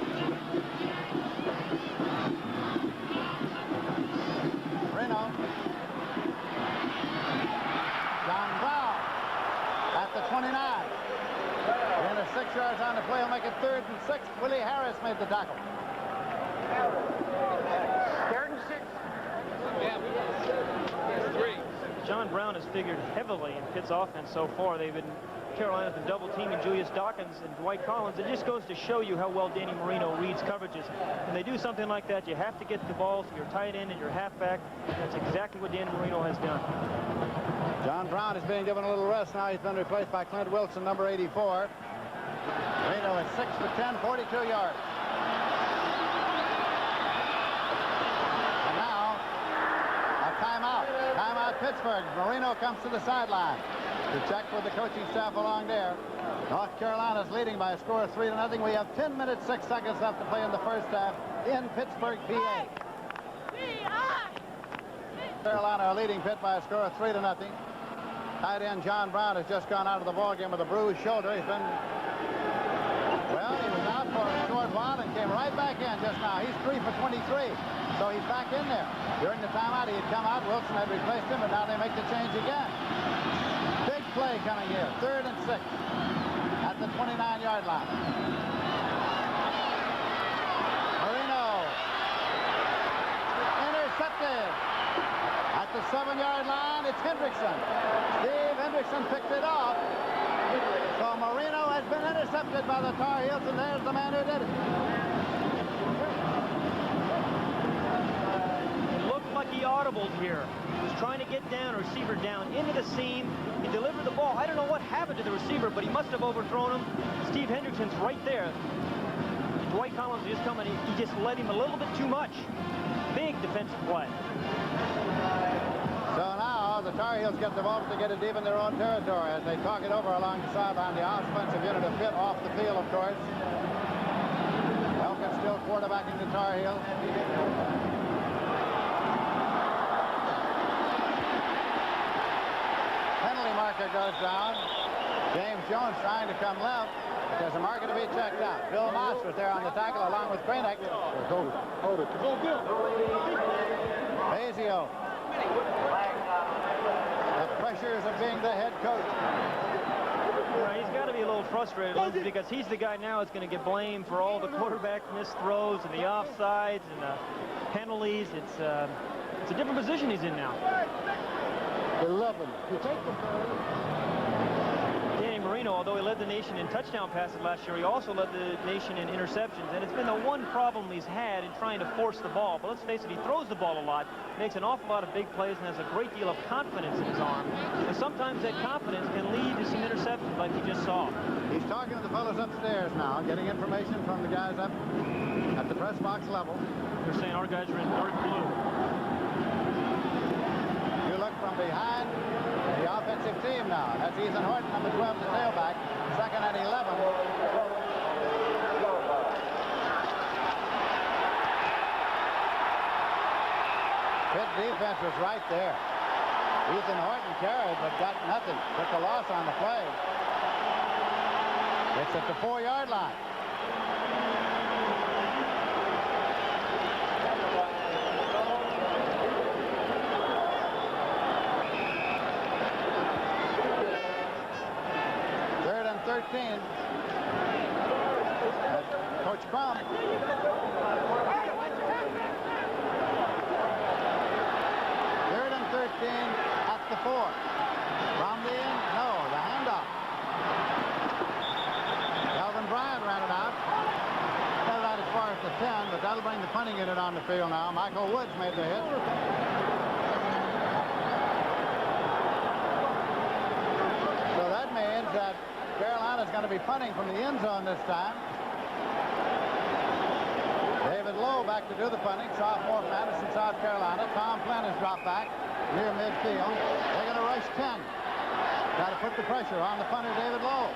S1: Marino. John Brown at the 29. And 6 yards on the play will make it 3rd and 6. Willie Harris made the tackle.
S5: 3rd and 6.
S3: John Brown has figured heavily in Pitt's offense so far. Carolina's been double teaming Julius Dawkins and Dwight Collins. It just goes to show you how well Danny Marino reads coverages. When they do something like that, you have to get the ball to your tight end and your halfback. That's exactly what Danny Marino has done.
S1: John Brown is being given a little rest now. He's been replaced by Clint Wilson, number 84. Marino is 6 for 10, 42 yards. And now, a timeout. Timeout Pittsburgh. Marino comes to the sideline to check with the coaching staff along there. North Carolina's leading by a score of 3-0. We have 10 minutes, 6 seconds left to play in the first half in Pittsburgh, PA. Carolina are leading Pitt by a score of 3-0. Tight end John Brown has just gone out of the ballgame with a bruised shoulder. He was out for a short while and came right back in just now. He's 3 for 23, so he's back in there. During the timeout, he had come out. Wilson had replaced him, but now they make the change again. Big play coming here. 3rd and 6 at the 29-yard line. Marino intercepted. At the 7-yard line, it's Hendrickson. Steve Hendrickson picked it off. So Marino has been intercepted by the Tar Heels, and there's the man who did it.
S3: It looked like he audibled here. He was trying to get down, a receiver down into the seam. He delivered the ball. I don't know what happened to the receiver, but he must have overthrown him. Steve Hendrickson's right there. Dwight Collins just coming. He just led him a little bit too much. Big defensive play.
S1: So now the Tar Heels get the ball, but they get it deep in their own territory as they talk it over along the sideline. The offensive unit of Pitt off the field, of course. Elkins still quarterbacking the Tar Heels. Penalty marker goes down. James Jones trying to come left. There's a marker to be checked out. Bill Moss was there on the tackle along with Cranick.
S5: Hold it. Go, Bill.
S1: Fazio. The pressures of being the head coach.
S3: Right, he's got to be a little frustrated, Lindsey, because he's the guy now that's going to get blamed for all the quarterback missed throws and the offsides and the penalties. It's a different position he's in now.
S5: 11. You take the
S3: Danny Marino, although he led the nation in touchdown passes last year, he also led the nation in interceptions, and it's been the one problem he's had in trying to force the ball. But let's face it, he throws the ball a lot, makes an awful lot of big plays, and has a great deal of confidence in his arm. And sometimes that confidence can lead to some interceptions like you just saw.
S1: He's talking to the fellows upstairs now, getting information from the guys up at the press box level.
S3: They're saying our guys are in dark blue.
S1: You look from behind the offensive team now. That's Ethan Horton, number 12, the tailback. 2nd and 11. Pitt defense was right there. Ethan Horton carried, but got nothing. Took a loss on the play. It's at the 4-yard line. 13. Coach Crum. Third and 13 at the 4. From the end, no, the handoff. Calvin Bryant ran it out. Got it out as far as the 10, but that'll bring the punting unit on the field now. Michael Woods made the hit. So that means that Carolina's going to be punting from the end zone this time. David Lowe back to do the punting, sophomore from Madison, South Carolina. Tom Flynn has dropped back near midfield. They're going to rush 10. Got to put the pressure on the punter, David Lowe.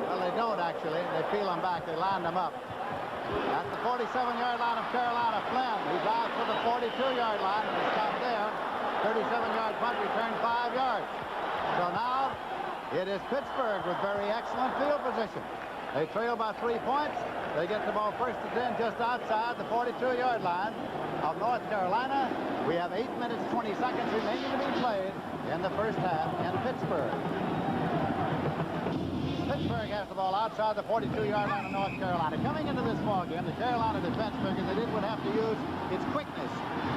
S1: Well, they don't actually. They peel him back. They line them up. At the 47-yard line of Carolina, Flynn. He's out to the 42-yard line, and he's stopped there. 37-yard punt return, 5 yards. So now it is Pittsburgh with very excellent field position. They trail by 3 points. They get the ball first and 10 just outside the 42-yard line of North Carolina. We have 8 minutes, 20 seconds remaining to be played in the first half in Pittsburgh. Pittsburgh has the ball outside the 42-yard line of North Carolina. Coming into this ballgame, the Carolina defense figured that it would have to use its quickness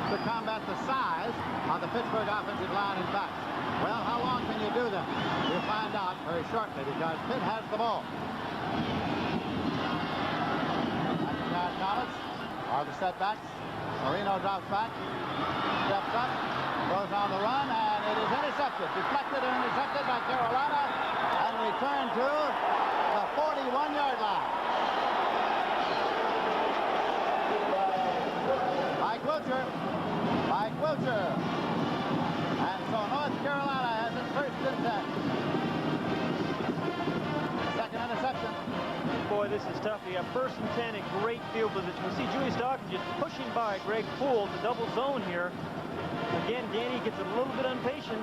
S1: to combat the size of the Pittsburgh offensive line and backs. Well, how long can you do that? We'll find out very shortly because Pitt has the ball. Collins are the setbacks. Marino drops back, steps up, goes on the run, and it is intercepted. Deflected and intercepted by Carolina, and returned to the 41-yard line. Mike Wiltshire. And so North Carolina has its first and 10. Second interception.
S3: Boy, this is tough. You have first and 10 in great field position. We see Julius Dawkins just pushing by Greg Poole to double zone here. Again, Danny gets a little bit impatient,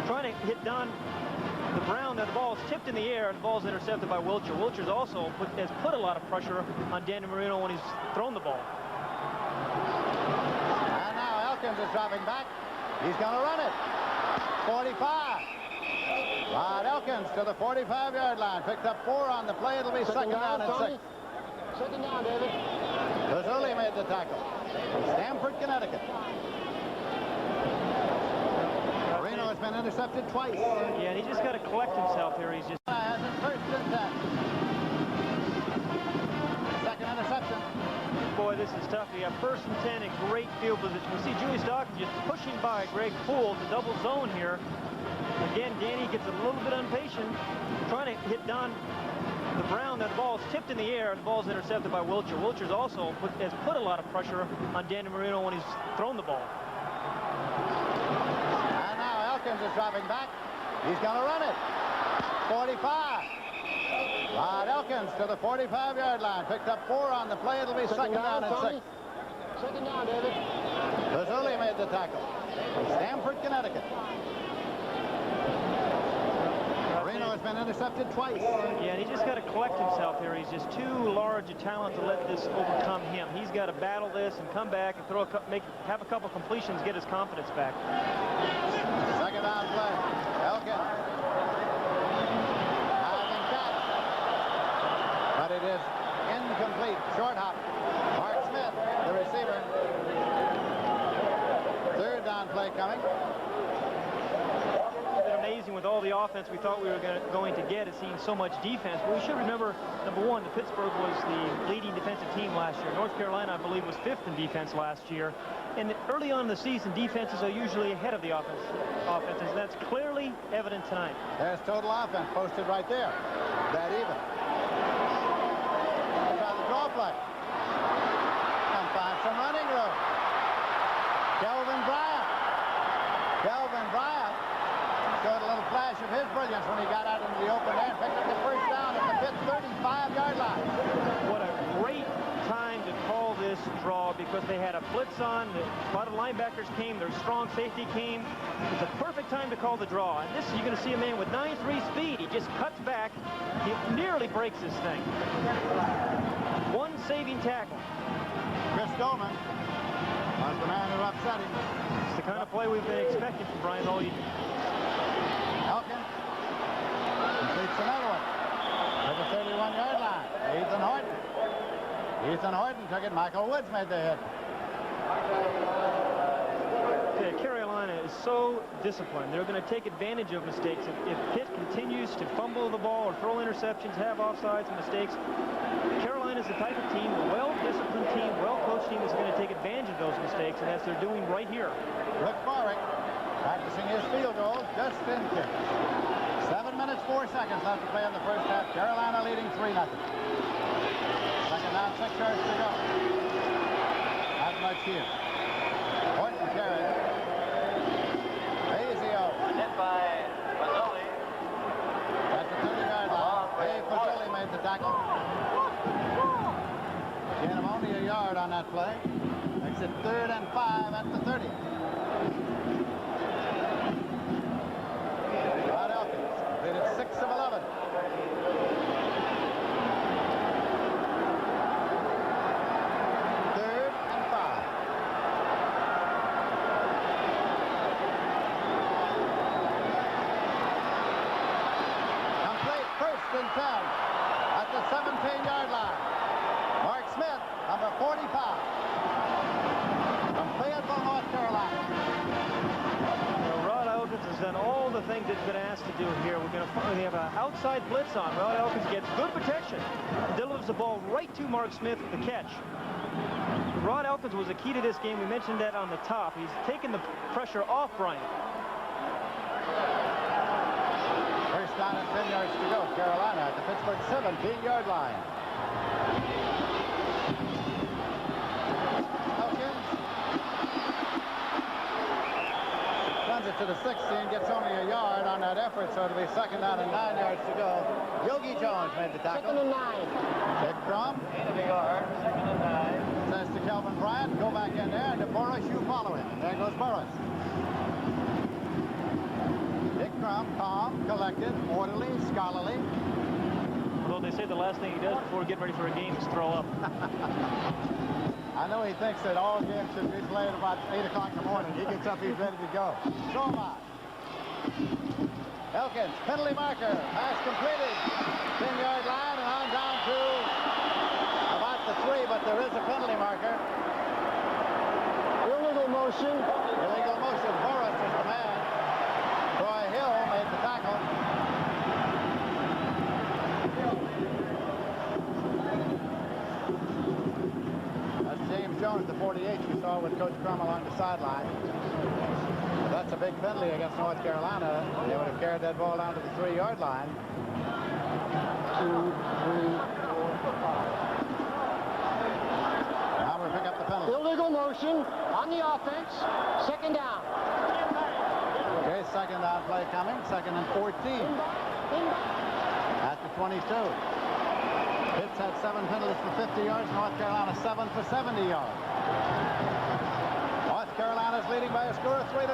S3: trying to hit Don the Brown. Now the ball is tipped in the air, and the ball is intercepted by Wiltshire. Wiltshire's also has put a lot of pressure on Danny Marino when he's thrown the ball.
S1: And now Elkins is dropping back. He's going to run it. 45. Rod Elkins to the 45-yard line. Picked up 4 on the play. It'll be second down and 6.
S5: Second down, David.
S1: Mazzulli made the tackle from Stamford, Connecticut. Marino has been intercepted twice.
S3: Yeah, and he just got to collect himself here. He's just...
S1: Has his first and 10. Second interception.
S3: Boy, this is tough. You have first and 10 in great field position. We see Julius Dawkins just pushing by Greg Poole to double zone here. Again, Danny gets a little bit impatient, trying to hit Don the Brown. Now the ball is tipped in the air, and the ball is intercepted by Wiltshire. Wiltshire's also has put a lot of pressure on Danny Marino when he's thrown the ball.
S1: And now Elkins is dropping back. He's going to run it. 45. Rod Elkins to the 45-yard line. Picked up 4 on the play. It'll be second down and 6.
S5: Second down, David.
S1: Mazzulli made the tackle from Stamford, Connecticut. Marino has been intercepted twice.
S3: Yeah, and he just got to collect himself here. He's just too large a talent to let this overcome him. He's got to battle this and come back and have a couple completions, get his confidence back.
S1: Second down play. Elkins. Diving catch. But it is incomplete. Short hop. Mark Smith, the receiver. Third down play coming.
S3: Amazing with all the offense we thought we were going to get. It seemed so much defense. But we should remember, number one, that Pittsburgh was the leading defensive team last year. North Carolina, I believe, was 5th in defense last year. And early on in the season, defenses are usually ahead of the offenses. And that's clearly evident tonight.
S1: There's total offense posted right there. That even. Try the draw play. And find some running room. Kelvin Bryant showed a little flash of his brilliance when he got out into the open air and picked up the first down at the Pitt 35-yard line.
S3: What a great time to call this draw because they had a blitz on. A lot of linebackers came. Their strong safety came. It's a perfect time to call the draw. And this, you're going to see a man with 9.3 speed. He just cuts back. He nearly breaks this thing. One saving tackle.
S1: Chris Dolman was the man who upset him.
S3: It's the kind of play we've been expecting from Brian all year.
S1: Elkins Completes another one. To the 31-yard line. Ethan Horton took it. Michael Woods made the hit.
S3: Carolina is so disciplined. They're going to take advantage of mistakes. If Pitt continues to fumble the ball or throw interceptions, have offsides and mistakes, Carolina is the type of team, a well-disciplined team, well-coached team that's going to take advantage of those mistakes, and that's they're doing right here.
S1: Rick Barwick practicing his field goal just in kick. 7 minutes, 4 seconds left to play in the first half. Carolina leading 3-0. Second down, 6 yards to go. Not much here. Horton carried. Fazio.
S9: Hit by Mazzoli.
S1: At the 30-yard line. Fazoli made the tackle. Gain of only a yard on that play. Makes it 3rd and 5 at the 30. Rod Elkins completed 6 of 11. And 10 at the 17-yard line. Mark Smith, number 45, from Fayetteville, North Carolina.
S3: Well, Rod Elkins has done all the things that he's been asked to do here. We're going to finally have an outside blitz on. Rod Elkins gets good protection and delivers the ball right to Mark Smith for the catch. Rod Elkins was the key to this game. We mentioned that on the top. He's taken the pressure off Bryant.
S1: First down and 10 yards to go. Carolina at the Pittsburgh 17-yard line. Elkins runs it to the 16, gets only a yard on that effort, so it'll be second down and 9 yards to go. Yogi Jones made the tackle.
S5: 2nd and 9.
S1: Dick Crum.
S9: Gain of a yard. 2nd and 9.
S1: Says to Kelvin Bryant, go back in there, and to Burris, you follow him. And there goes Burris. Calm, collected, orderly, scholarly.
S3: Although they say the last thing he does before getting ready for a game is throw up.
S1: I know he thinks that all games should be played about 8 o'clock in the morning. He gets up, he's ready to go. Throw him out. Elkins, penalty marker, pass completed. 10-yard line and on down to about the 3, but there is a penalty marker.
S5: Illegal motion.
S1: Illegal motion. Boris is the man. Troy Hill made the tackle. That's James Jones, the 48 we saw with Coach Crum along the sideline. That's a big penalty against North Carolina. They would have carried that ball down to the 3-yard line. 2, 3, 4, 5. Now we'll pick up the penalty.
S5: Illegal motion on the offense. 2nd down.
S1: Okay, second down play coming. 2nd and 14. At the 22. Pitts had 7 penalties for 50 yards. North Carolina 7 for 70 yards. North Carolina's leading by a score of 3-0.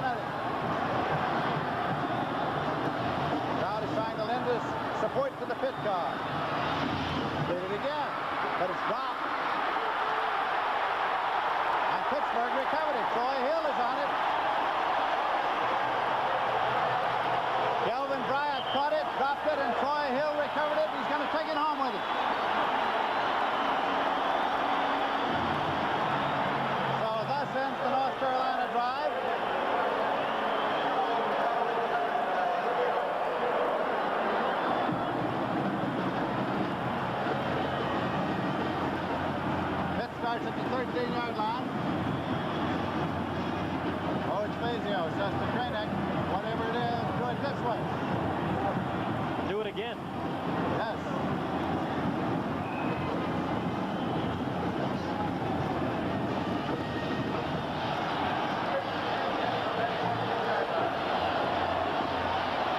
S1: Crowd is trying to lend his support to the Pitt car. Did it again, but it's dropped. And Pittsburgh recovered it. Troy Hill is on it. Kelvin Bryant caught it, dropped it, and Troy Hill recovered it. He's going to take it home with him. So thus ends the North Carolina drive. Pitt starts at the 13-yard line. Coach Fazio says to Kranek, whatever it is, do it this way.
S3: Do it again.
S1: Yes.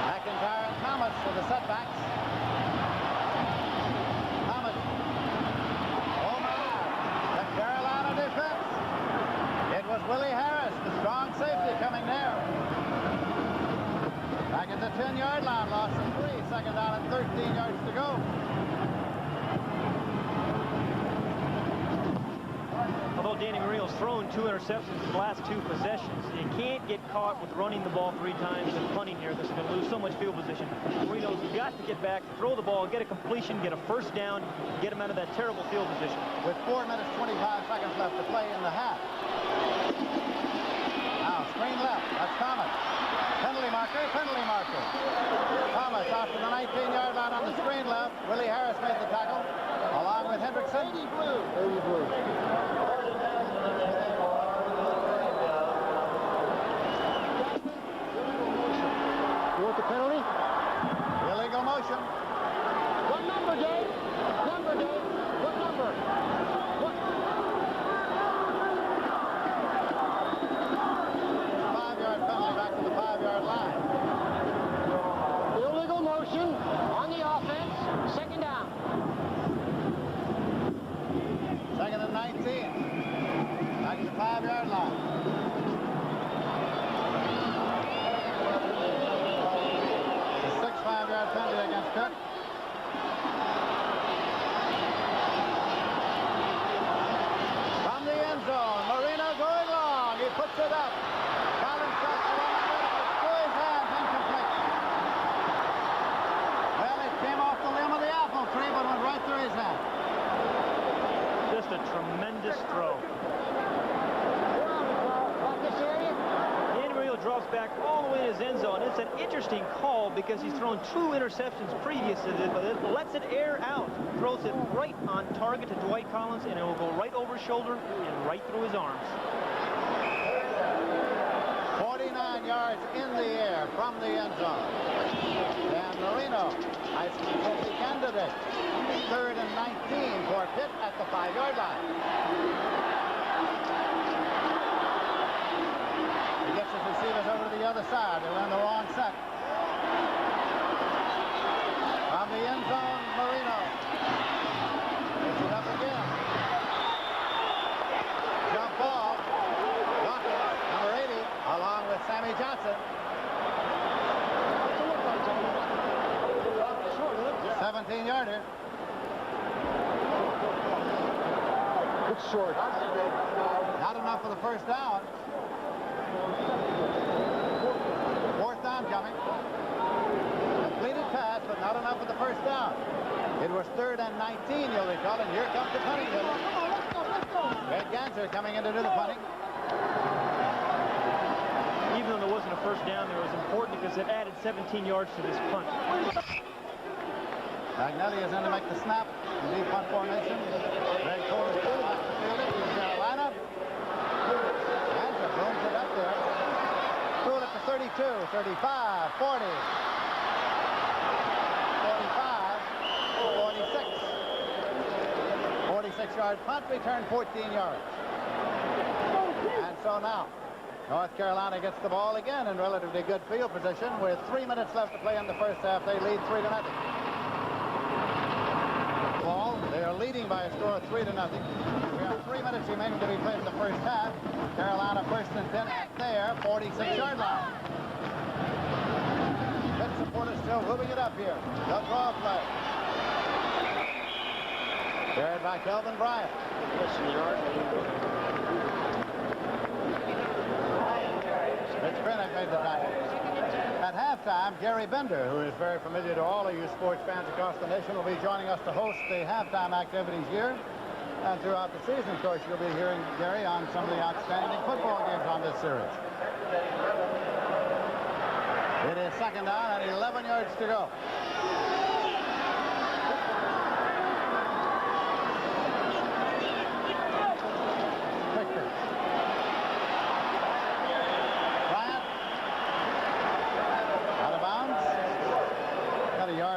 S1: McIntyre and Thomas for the setbacks. Thomas. Oh my. The Carolina defense. It was Willie Harris, the strong safety, coming there. Back at the 10-yard line, loss of 3. Second down and 13 yards to go.
S3: Although Danny Marino's thrown 2 interceptions in the last 2 possessions. You can't get caught with running the ball 3 times and punting here. This is going to lose so much field position. Marino's got to get back, throw the ball, get a completion, get a first down, get him out of that terrible field position.
S1: With 4 minutes, 25 seconds left to play in the half. Now, screen left. That's Thomas. Penalty marker, penalty marker. Thomas out to the 19-yard line on the screen left. Willie Harris made the tackle, along with Hendrickson.
S5: Baby blue. You want the penalty?
S1: Illegal motion.
S5: What number, Dave? Number, Dave. What number? What?
S1: 5-yard penalty back to the 5-yard line.
S5: Illegal motion on the offense. Second down.
S1: Second and 19. Back to the 5-yard line. The 6 5-yard penalty against Cook. From the end zone, Marino going long. He puts it up. Collins cuts the long through his hands, incomplete. Well, it came off the limb of the apple tree, but went right through his hand.
S3: Just a tremendous throw.
S5: This area?
S3: Dan Marino drops back all the way in his end zone. It's an interesting call because he's thrown 2 interceptions previous to this, but it lets it air out. Throws it right on target to Dwight Collins, and it will go right over his shoulder and right through his arms.
S1: 49 yards in the air from the end zone. Dan Marino, Heisman Trophy candidate. 3rd and 19 for Pitt at the 5-yard line. He gets his receivers over to the other side. They're on the wrong set. From the end zone, Marino. Puts it up again. Jump ball. Dawkins, number 80, along with Sammy Johnson. 17-yarder.
S5: It's short.
S1: Not enough for the first down. 4th down coming. Completed pass, but not enough for the first down. It was 3rd and 19, you'll recall, and here comes the punting hitter. Red Ganser coming in to do the punting.
S3: Even though there wasn't a first down, it was important because it added 17 yards to this punt.
S1: Magnelli is in to make the snap. In deep punt formation. Greg Cole is still back to field it. He's Carolina. Ganser booms it up there. Threw it at the 32, 35, 40. 45, 46. 46-yard punt return, 14 yards. And so now, North Carolina gets the ball again in relatively good field position. With 3 minutes left to play in the first half, they lead 3-0. Ball, they are leading by a score of 3-0. We have 3 minutes remaining to be played in the first half. Carolina 1st and 10 at their 46-yard line. Pitt supporters still moving it up here. The draw play. Carried by Kelvin Bryant. Rich Krennick made the tackle. At halftime, Gary Bender, who is very familiar to all of you sports fans across the nation, will be joining us to host the halftime activities here. And throughout the season, of course, you'll be hearing Gary on some of the outstanding football games on this series. It is 2nd down and 11 yards to go.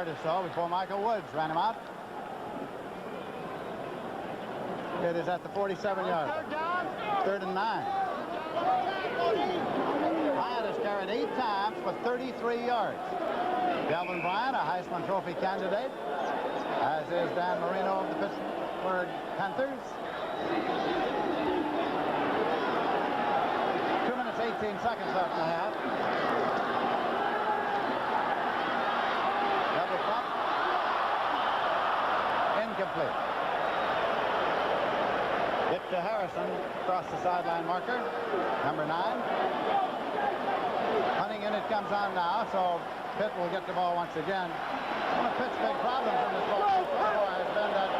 S1: Or so before Michael Woods ran him out. It is at the 47-yard. 3rd and 9. Bryant has carried 8 times for 33 yards. Kelvin Bryant, a Heisman Trophy candidate, as is Dan Marino of the Pittsburgh Panthers. 2 minutes, 18 seconds left in the half. Incomplete. It to Harrison across the sideline marker. Number 9. Punting unit comes on now, so Pitt will get the ball once again. One of Pitt's big problems in this ball has been that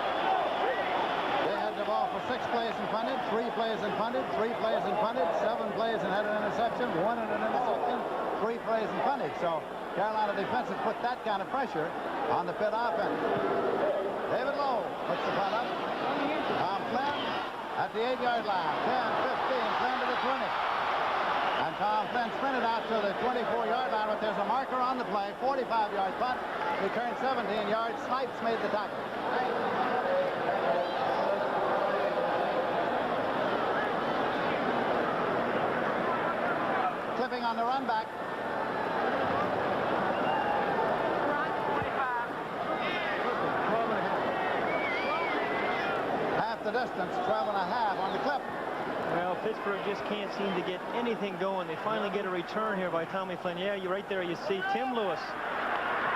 S1: they had the ball for 6 plays and punted, 3 plays and punted, 3 plays and punted, 7 plays and had an interception, 1 and an interception, 3 plays and punted. So Carolina defense has put that kind of pressure on the Pitt offense. David Lowe puts the punt up. Tom Flynn at the 8-yard line. 10, 15, Flynn to the 20. And Tom Flynn sprinted out to the 24-yard line, but there's a marker on the play. 45-yard punt. Returned 17 yards. Snipes made the tackle. Clipping on the run back. Half the distance, 12 and a half on the clip.
S3: Well, Pittsburgh just can't seem to get anything going. They finally get a return here by Tommy Flynn. Yeah, you're right there. You see Tim Lewis.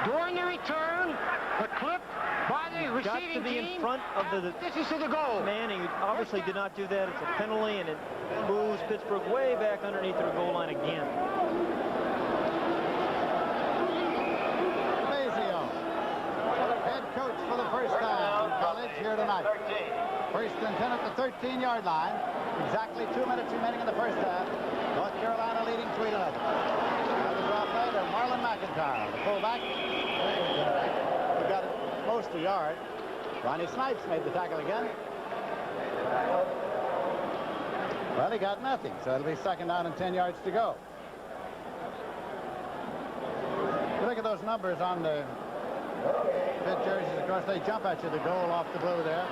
S5: During the return, the clip by the receiving
S3: got to be
S5: team
S3: in front of the
S5: distance to the goal.
S3: Man, he obviously did not do that. It's a penalty, and it moves Pittsburgh way back underneath their goal line again.
S1: Mazio, head coach for the first time in college here tonight. First and 10 at the 13-yard line. Exactly 2 minutes remaining in the first half. North Carolina leading 3-0. Another draw play to Marlon McIntyre, the fullback. He got it close to yard. Ronnie Snipes made the tackle again. Well, he got nothing, so it'll be 2nd down and 10 yards to go. Look at those numbers on the Pitt jerseys. Of course, they jump at you, the goal off the blue there.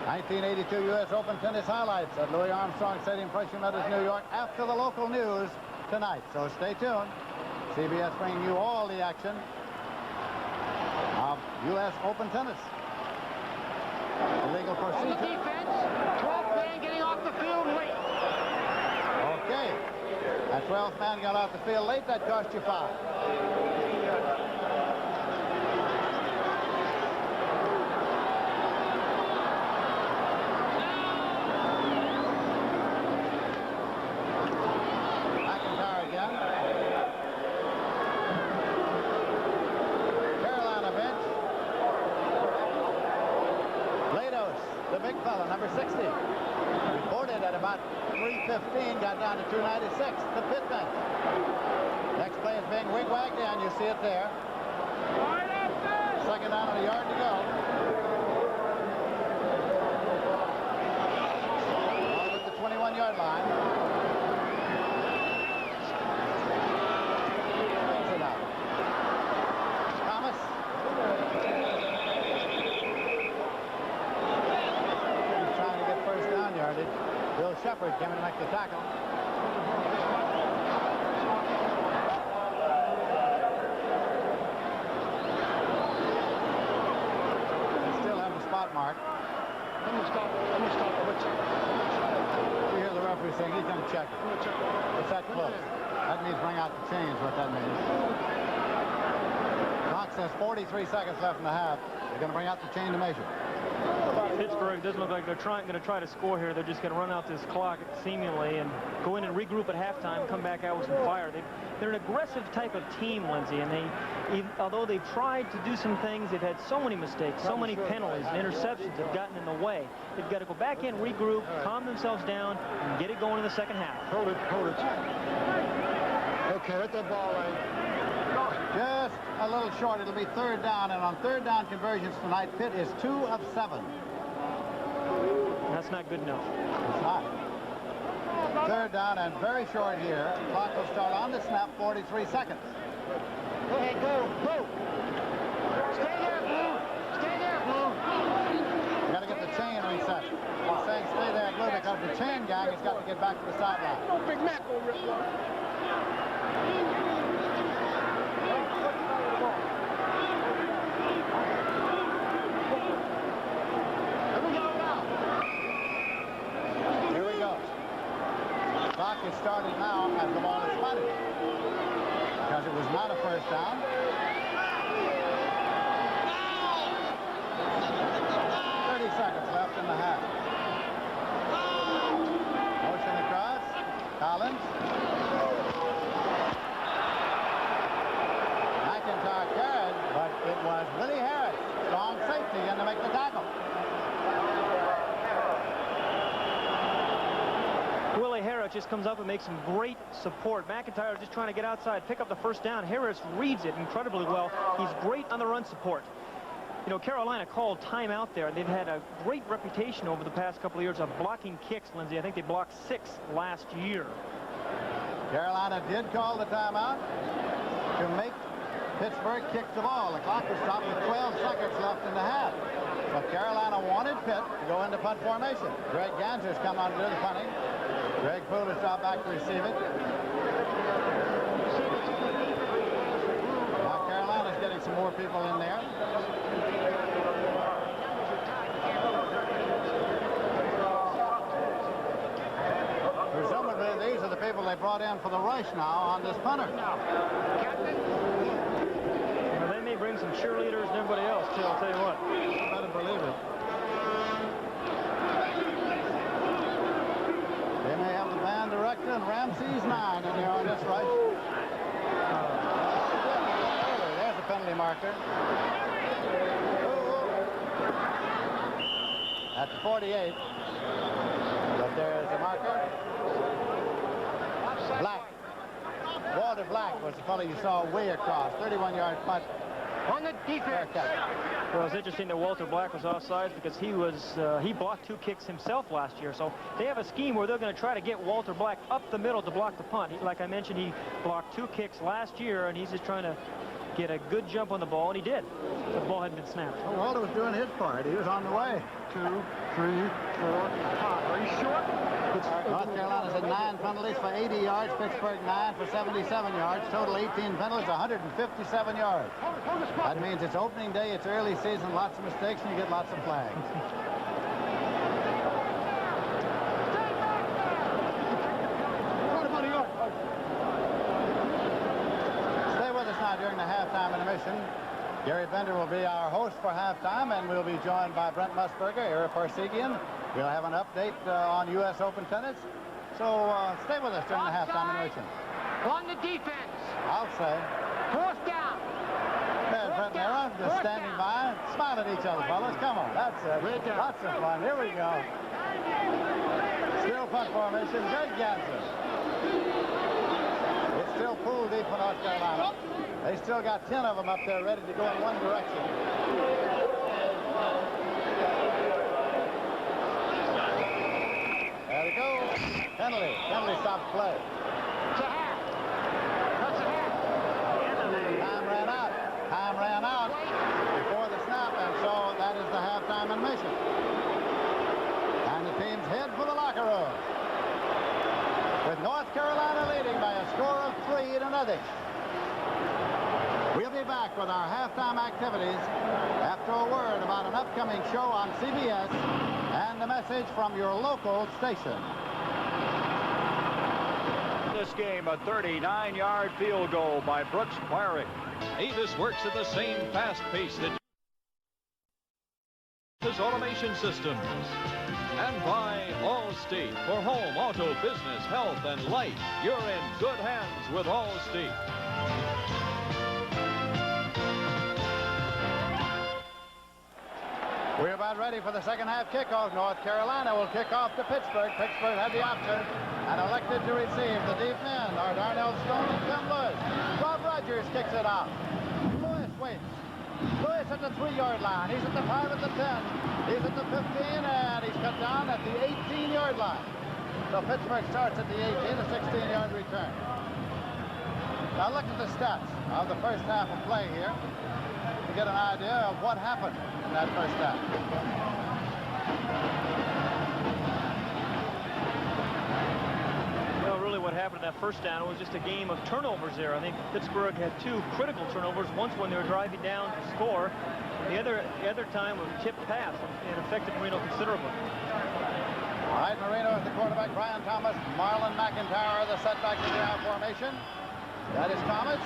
S1: 1982 U.S. Open tennis highlights at Louis Armstrong Stadium, Freshman Meadows, New York, after the local news tonight. So stay tuned. CBS bringing you all the action of U.S. Open tennis. Illegal procedure.
S5: On the defense, 12th man getting off the field late.
S1: Okay. That 12th man got off the field late. That cost you 5. Number 60, reported at about 3:15, got down to 296, the Pitt bench. Next play is being wig-wagged in, you see it there. 2nd down and a yard to go. Ball at the 21-yard line. Brings it out. Thomas. Bill Shepard came in to make the tackle. They still have the spot mark.
S5: I'm going to stop.
S1: You hear the referee saying he's going to check it. It's that close. That means bring out the chain is what that means. Clock says 43 seconds left in the half. They're going to bring out the chain to measure.
S3: Pittsburgh doesn't look like they're going to try to score here. They're just going to run out this clock seemingly and go in and regroup at halftime, come back out with some fire. They're an aggressive type of team, Lindsey, and although they've tried to do some things, they've had so many mistakes, so many penalties, and interceptions have gotten in the way. They've got to go back in, regroup, calm themselves down, and get it going in the second half.
S5: Hold it. Okay, let that ball lay.
S1: Just a little short. It'll be 3rd down, and on 3rd down conversions tonight, Pitt is 2 of 7.
S3: That's not good enough.
S1: It's not. 3rd down and very short here. Clock will start on the snap, 43 seconds.
S5: Go ahead, go. Stay there, Blue.
S1: You got to get the chain reset. He's saying stay there, Blue, because the chain gang has got to get back to the sideline.
S5: No, Big Mac will rip one.
S1: Clock is started now as the ball is spotted because it was not a 1st down. 30 seconds left in the half.
S3: Harris just comes up and makes some great support. McIntyre just trying to get outside, pick up the first down. Harris reads it incredibly well. He's great on the run support. You know, Carolina called timeout there. They've had a great reputation over the past couple of years of blocking kicks, Lindsay. I think they blocked 6 last year.
S1: Carolina did call the timeout to make Pittsburgh kick the ball. The clock was stopped with 12 seconds left in the half. But Carolina wanted Pitt to go into punt formation. Greg Ganser's come on to do the punting. Greg Poole has dropped back to receive it. Now Carolina's getting some more people in there. Presumably these are the people they brought in for the rush now on this punter.
S3: Well, they may bring some cheerleaders and everybody else, too, I'll tell you what.
S1: I better believe it. They may have the band director and Ramses 9 in there on this rush. There's a penalty marker. At the 48. But there's a marker. Black. Walter Black was the fellow you saw way across. 31-yard punt.
S5: On the defense.
S3: Well, it's interesting that Walter Black was offsides because he blocked 2 kicks himself last year. So they have a scheme where they're going to try to get Walter Black up the middle to block the punt. Like I mentioned, he blocked 2 kicks last year, and he's just trying to get a good jump on the ball, and he did. The ball hadn't been snapped.
S1: Well, Walter was doing his part. He was on the way.
S5: 2, 3, 4, 5. Are you sure?
S1: North Carolina's had 9 penalties for 80 yards. Pittsburgh 9 for 77 yards. Total 18 penalties, 157 yards. That means it's opening day, it's early season, lots of mistakes, and you get lots of flags. Stay with us now during the halftime intermission. Gary Bender will be our host for halftime, and we'll be joined by Brent Musburger, Ira Parsegian. We'll have an update on U.S. Open tennis. So stay with us during the halftime intermission.
S5: On the defense.
S1: I'll say.
S5: 4th down.
S1: There's Brent and Ira just standing by. Smile at each other, fellas. Come on. That's it. Lots of fun. Here we go. Still punt formation. Greg Ganser. It's still pool deep for North Carolina. They still got 10 of them up there ready to go in one direction. There they go. Penalty. Penalty stops play.
S5: It's a half. That's a half.
S1: Time ran out. Time ran out before the snap, and so that is the halftime intermission. And the teams head for the locker room, with North Carolina leading by a score of 3-0. We'll be back with our halftime activities after a word about an upcoming show on CBS and a message from your local station.
S10: This game, a 39-yard field goal by Brooks Query.
S11: Avis works at the same fast pace that his automation systems. And by Allstate. For home, auto, business, health, and life, you're in good hands with Allstate.
S1: We're about ready for the second half kickoff. North Carolina will kick off to Pittsburgh. Pittsburgh had the option and elected to receive. The deep men are Darnell Stone and Tim Lewis. Bob Rogers kicks it out. Lewis waits. Lewis at the 3-yard line. He's at the 5, at the 10. He's at the 15, and he's cut down at the 18-yard line. So Pittsburgh starts at the 18, a 16-yard return. Now look at the stats of the first half of play here to get an idea of what happened in that first half.
S3: Well, really what happened in that first down, it was just a game of turnovers there. I think Pittsburgh had 2 critical turnovers, once when they were driving down to score, and the other time was a tipped pass and affected Marino considerably.
S1: Hyde Marino is the quarterback. Brian Thomas, Marlon McIntyre are the setbacks in the I formation. That is Thomas.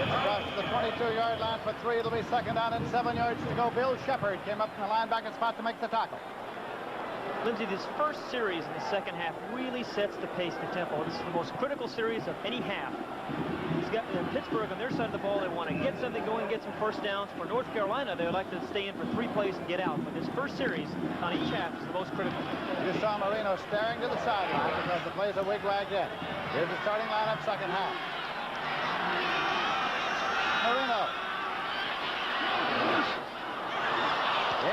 S1: It's across the 22-yard line for 3. It'll be second down and 7 yards to go. Bill Shepard came up from the linebacker spot to make the tackle.
S3: Lindsay, this first series in the second half really sets the pace and the tempo. This is the most critical series of any half. It's Pittsburgh on their side of the ball, they want to get something going, get some first downs. For North Carolina, they would like to stay in for 3 plays and get out. But this first series on each half is the most critical.
S1: You saw Marino staring to the sideline because the plays are wig-wagged in. Here's the starting lineup, second half. Marino.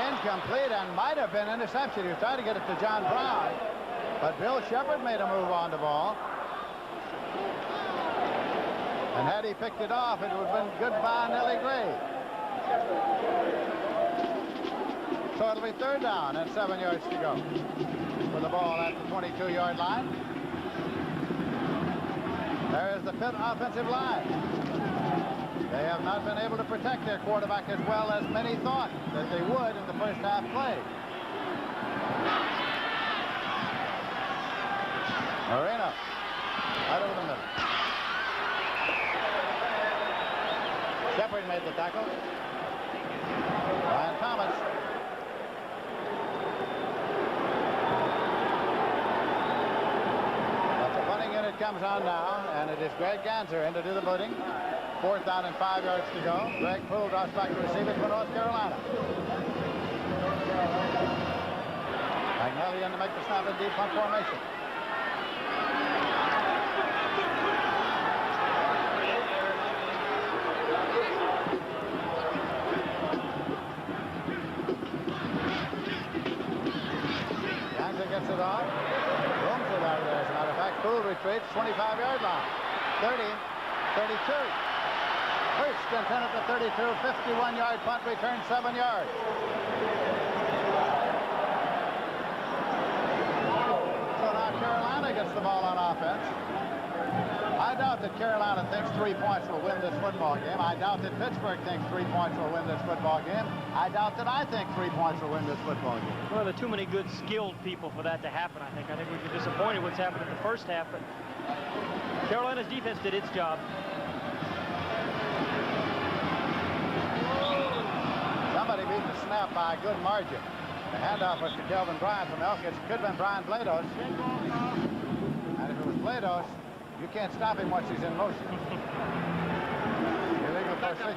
S1: Incomplete and might have been interception. He was trying to get it to John Brown, but Bill Shepard made a move on the ball. And had he picked it off, it would have been goodbye Nellie Gray. So it'll be third down and 7 yards to go. With the ball at the 22-yard line. There is the Pitt offensive line. They have not been able to protect their quarterback as well as many thought that they would in the first half play. Marino, right over the middle. Shepard made the tackle. Ryan Thomas. But the punting unit comes on now, and it is Greg Ganser in to do the booting. 4th down and 5 yards to go. Greg Poole drops back to receive it for North Carolina. McNally in to make the snap in deep punt formation. Gets it on. Rooms it out of there, as a matter of fact. Poole retreats, 25-yard line. 30, 32. First intended to 32, 51-yard punt return, 7 yards. So now Carolina gets the ball on offense. I doubt that Carolina thinks 3 points will win this football game. I doubt that Pittsburgh thinks 3 points will win this football game. I doubt that I think 3 points will win this football game.
S3: Well, there are too many good, skilled people for that to happen, I think. I think we'd be disappointed what's happened in the first half, but Carolina's defense did its job.
S1: Somebody beat the snap by a good margin. The handoff was to Kelvin Bryant from Elkins. It could have been Brian Blados. And if it was Blados, you can't stop him once he's in motion. Illegal for 6.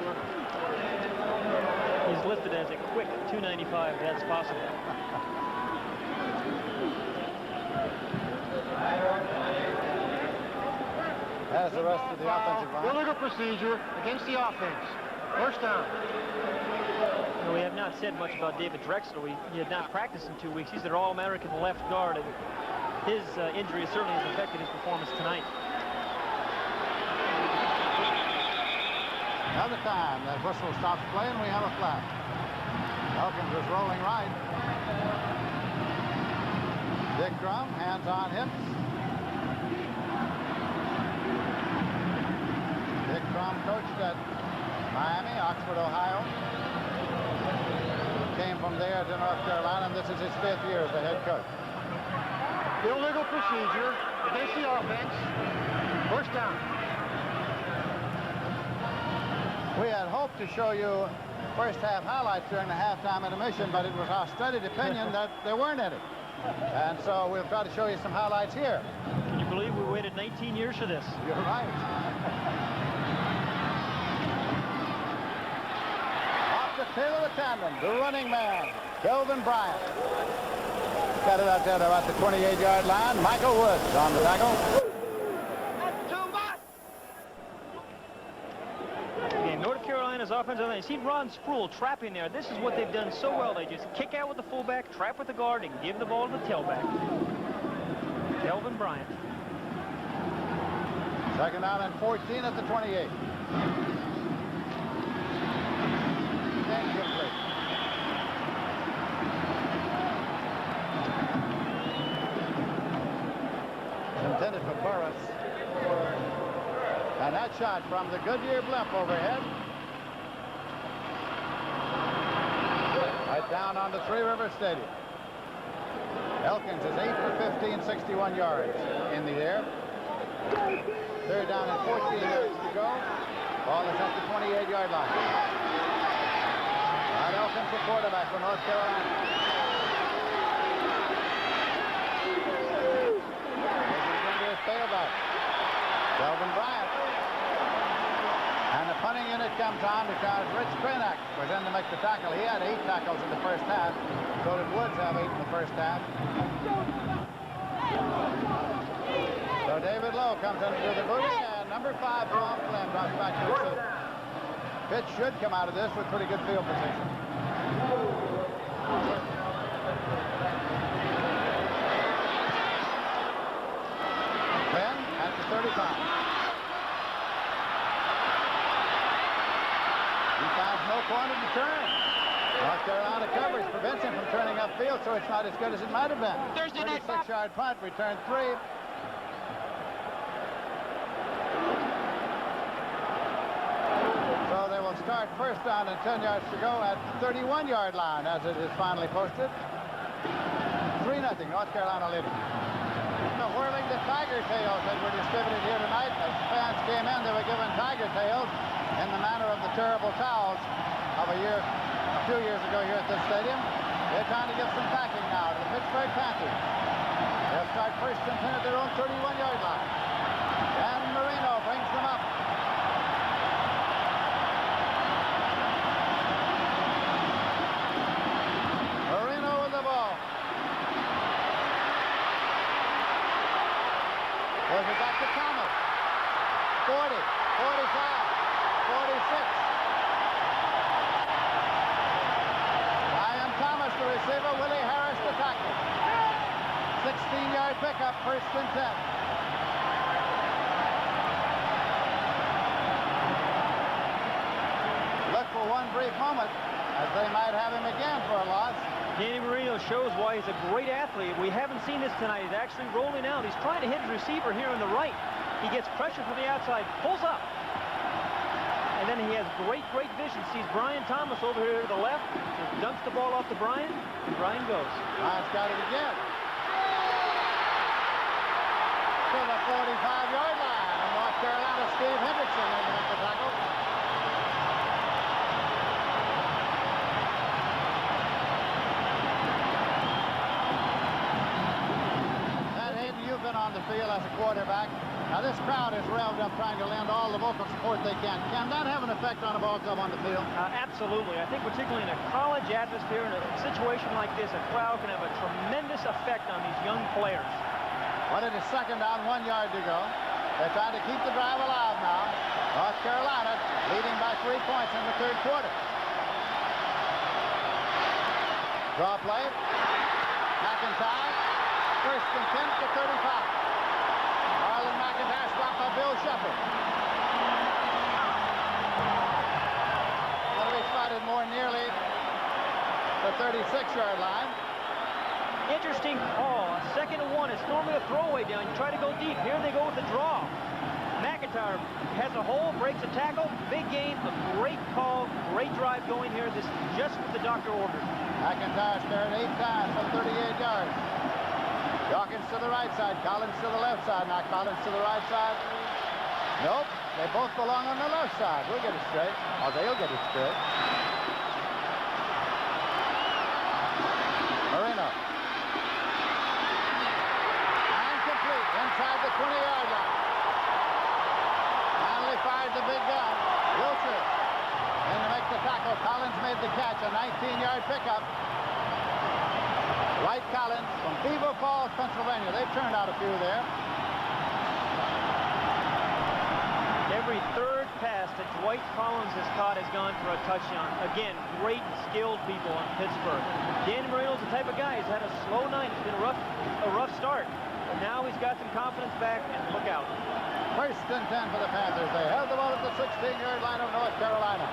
S3: He's listed as a quick 295. That's possible.
S1: As the rest of the offensive line.
S5: Illegal procedure against the offense. First down.
S3: We have not said much about David Drexler. He had not practiced in 2 weeks. He's their All-American left guard, and his injury certainly has affected his performance tonight.
S1: Another time that whistle stops play and we have a flag. Elkins was rolling right. Dick Crum, hands on hips. Dick Crum coached at Miami, Oxford, Ohio. Came from there to North Carolina, and this is his 5th year as the head coach.
S5: Illegal procedure against the offense. First down.
S1: We had hoped to show you first half highlights during the halftime intermission, but it was our studied opinion that there weren't any. And so we'll try to show you some highlights here.
S3: Can you believe we waited 19 years for this?
S1: You're right. Off the tail of the tandem, the running man, Kelvin Bryant. Got it out there to about the 28-yard line. Michael Woods on the tackle.
S3: North Carolina's offensive line. You see Ron Sproul trapping there. This is what they've done so well. They just kick out with the fullback, trap with the guard, and give the ball to the tailback. Kelvin Bryant.
S1: Second down and 14 at the 28. Incomplete. Intended for Burris. And that shot from the Goodyear blimp overhead. Right down on the Three Rivers Stadium. Elkins is 8 for 15, 61 yards in the air. Third down and 14 yards to go. Ball is at the 28-yard line. Rod Elkins, the quarterback for North Carolina. This is his tailback. Kelvin Bryant. comes on because Rich Krenak was in to make the tackle. He had 8 tackles in the first half. So did Woods have 8 in the first half. So David Lowe comes in to do the booting, and number 5, Tom Flynn, drops back to his seat. Pitts should come out of this with pretty good field position. Flynn at the 35. He finds no corner to turn. North Carolina coverage prevents him from turning upfield, so it's not as good as it might have been. 36-yard punt, return 3. So they will start first down and 10 yards to go at the 31-yard line as it is finally posted. 3-0, North Carolina leading. So whirling the tiger tails that were distributed here tonight. As fans came in, they were given tiger tails in the manner of the terrible towels of a few years ago here at this stadium. They're trying to give some backing now to the Pittsburgh Panthers. They'll start first and 10 at their own 31-yard line. And Marino brings them up. Marino with the ball. Goes it back to Thomas. 40, 45, 46. Thomas, the receiver, Willie Harris, the tackle. 16-yard pickup, first and 10. Look for one brief moment as they might have him again for a loss.
S3: Danny Marino shows why he's a great athlete. We haven't seen this tonight. He's actually rolling out. He's trying to hit his receiver here on the right. He gets pressure from the outside, pulls up. And then he has great vision. Sees Brian Thomas over here to the left. Just dumps the ball off to Brian, and Brian goes.
S1: Brian's got it again. To the 45-yard line. And North Carolina, Steve Hendrickson in to make the tackle. And Hayden, you've been on the field as a quarterback. Now, this crowd is revved up trying to lend all the vocal support they can. Can that have an effect on a ball club on the field?
S3: Absolutely. I think particularly in a college atmosphere, in a situation like this, a crowd can have a tremendous effect on these young players.
S1: Well, it is second down, 1 yard to go. They're trying to keep the drive alive now. North Carolina leading by 3 points in the third quarter. Draw play. McIntyre. First and 10 to 35. Arlen McIntyre stopped by Bill Shepard. That'll be spotted more nearly the 36-yard line.
S3: Interesting call. 2nd and 1. It's normally a throwaway down. You try to go deep. Here they go with the draw. McIntyre has a hole, breaks a tackle. Big gain. A great call. Great drive going here. This is just what the doctor ordered.
S1: McIntyre started 8 times from 38 yards. Dawkins to the right side, Collins to the left side. Now Collins to the right side. Nope, they both belong on the left side. We'll get it straight. Or they'll get it straight. Marino. And complete inside the 20-yard line. Finally fired the big gun. Wiltshire. And to make the tackle, Collins made the catch. A 19-yard pickup. Dwight Collins from Beaver Falls, Pennsylvania. They've turned out a few there.
S3: Every third pass that Dwight Collins has caught has gone for a touchdown. Again, great skilled people in Pittsburgh. Danny Marino's the type of guy. He's had a slow night. It's been a rough start. But now he's got some confidence back, and look out.
S1: First and 10 for the Panthers. They have the ball at the 16-yard line of North Carolina.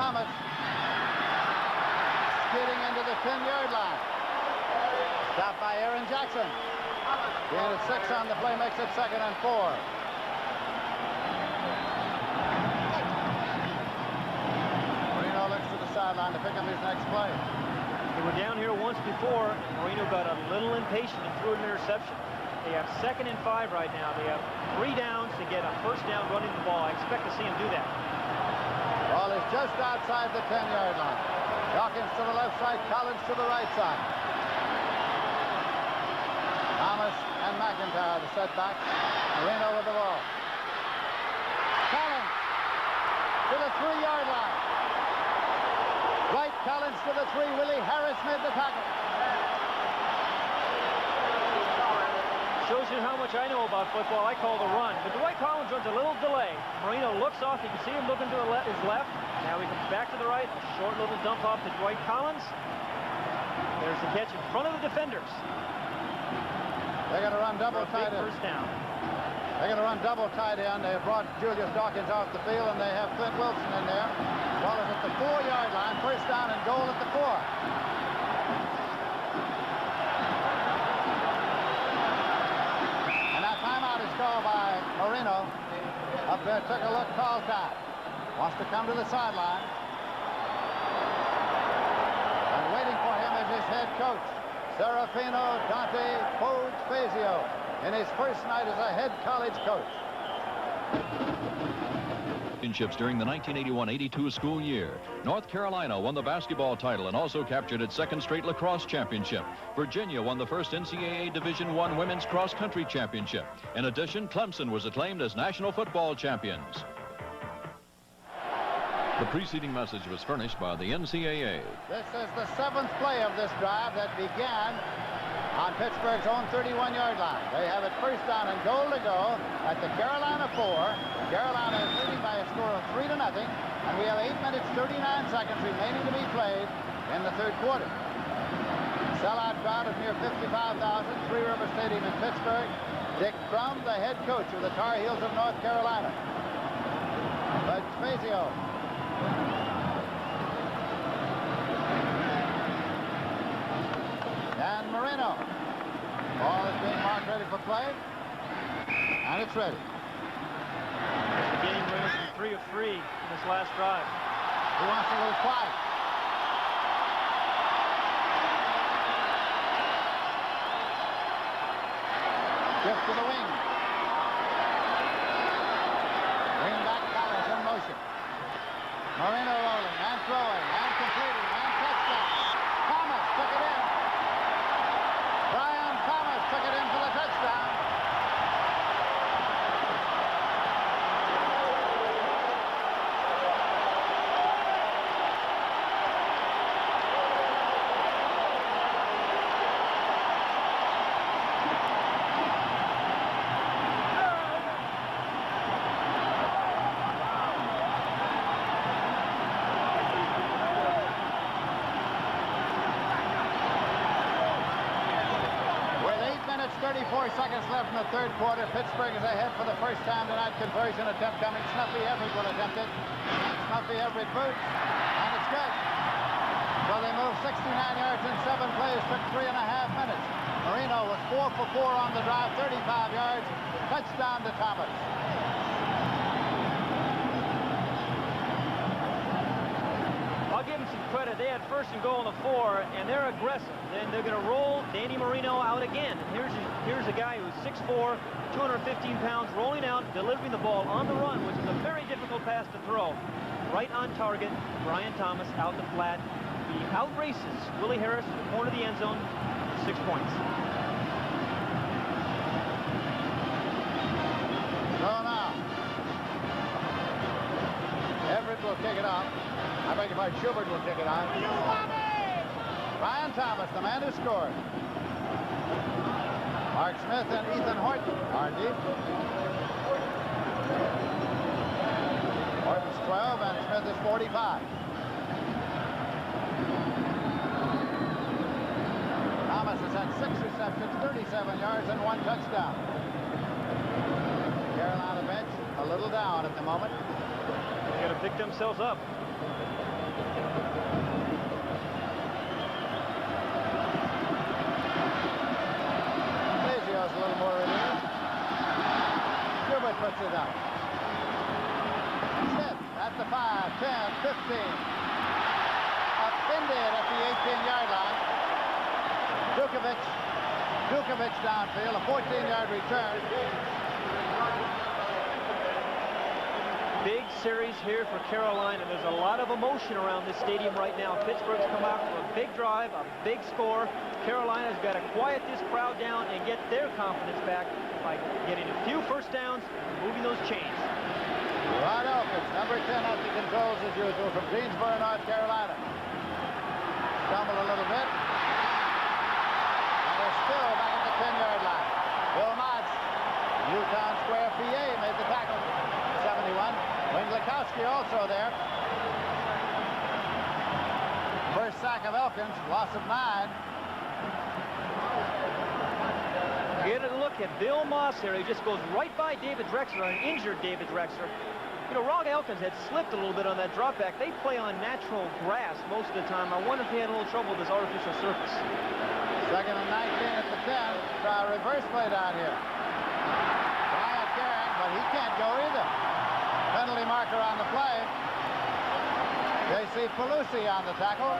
S1: Thomas skidding into the 10-yard line. Stopped by Aaron Jackson. Gain of 6 on the play makes it 2nd and 4. Marino looks to the sideline to pick up his next play.
S3: They were down here once before. Marino got a little impatient and threw an interception. They have 2nd and 5 right now. They have 3 downs to get a first down running the ball. I expect to see him do that.
S1: Ball is just outside the 10-yard line. Dawkins to the left side, Collins to the right side. Thomas And McIntyre, the setback. Marino with the ball. Collins to the 3-yard line. Right, Collins to the 3. Willie Harris made the tackle.
S3: Shows you how much I know about football. I call the run. But Dwight Collins runs a little delay. Marino looks off. You can see him looking to his left. Now he comes back to the right. A short little dump off to Dwight Collins. There's the catch in front of the defenders.
S1: They're going to run double tight end.
S3: First down.
S1: They're going to run double tight end. They have brought Julius Dawkins off the field, and they have Clint Wilson in there. Ball is at the 4-yard line. First down and goal at the 4. Called by Marino. Up there, took a look, call time. Wants to come to the sideline. And waiting for him is his head coach, Serafino Dante Fazio, in his first night as a head college coach.
S11: Championships during the 1981-82 school year. North Carolina won the basketball title and also captured its second straight lacrosse championship. Virginia won the first NCAA Division I women's cross-country championship. In addition, Clemson was acclaimed as national football champions. The preceding message was furnished by the NCAA.
S1: This is the 7th play of this drive that began on Pittsburgh's own 31-yard line. They have it first down and goal to go at the Carolina 4. Carolina is leading by a score of 3-0, and we have 8 minutes 39 seconds remaining to be played in the third quarter. Sellout crowd of near 55,000, Three River Stadium in Pittsburgh. Dick Crum, the head coach of the Tar Heels of North Carolina. But Fazio. And Marino. Ball is being marked ready for play. And it's ready.
S3: The game runs from 3 of 3 in this last drive.
S1: He wants a little quiet. Shift to the wing. Bring back Collins in motion. Marino rolling and throwing and completing and touchdown. Thomas took it in. Brian Thomas took it in for the touchdown. With 8 minutes, 34 seconds left in the third quarter. Pittsburgh is ahead for the first time tonight. Conversion attempt coming. Snuffy Everett will attempt it. Snuffy Everett boots, and it's good. So they moved 69 yards in 7 plays, took 3.5 minutes. Marino was 4 for 4 on the drive, 35 yards. Touchdown to Thomas.
S3: I'll give them some credit. They had first and goal on the 4, and they're aggressive. Then they're going to roll Danny Marino out again. And here's a guy who's 6'4", 215 pounds, rolling out, delivering the ball on the run, which is a very difficult pass to throw. Right on target, Brian Thomas out the flat. He outraces Willie Harris to the corner of the end zone, 6 points.
S1: So now, Everett will kick it off. I beg your pardon, Schubert will kick it on. Brian Thomas, the man who scored. Mark Smith and Ethan Horton are deep. Horton's 12 and Smith is 45. Thomas has had 6 receptions, 37 yards, and 1 touchdown. Carolina bench a little down at the moment.
S3: They're going to pick themselves up.
S1: Fazio's a little more relieved. Schubert puts it up. Smith at the 5, 10, 15. Upended at the 18-yard line. Dukovic downfield, a 14-yard return.
S3: Big series here for Carolina. There's a lot of emotion around this stadium right now. Pittsburgh's come out for a big drive, a big score. Carolina's got to quiet this crowd down and get their confidence back by getting a few first downs and moving those chains.
S1: Rod Elkins, number 10 at the controls as usual from Greensboro, North Carolina. Stumbled a little bit. And they're still back at the 10-yard line. Bill Motts, Newtown Square, PA, made the tackle. 71. Wayne Lekowski also there. First sack of Elkins, loss of 9.
S3: Get a look at Bill Moss here. He just goes right by David Drexler, an injured David Drexler. You know, Rod Elkins had slipped a little bit on that drop back. They play on natural grass most of the time. I wonder if he had a little trouble with this artificial surface.
S1: Second and 19 at the 10. Try a reverse play down here. Bryant carrying, but he can't go either. Penalty marker on the play. J.C. Pelusi on the tackle.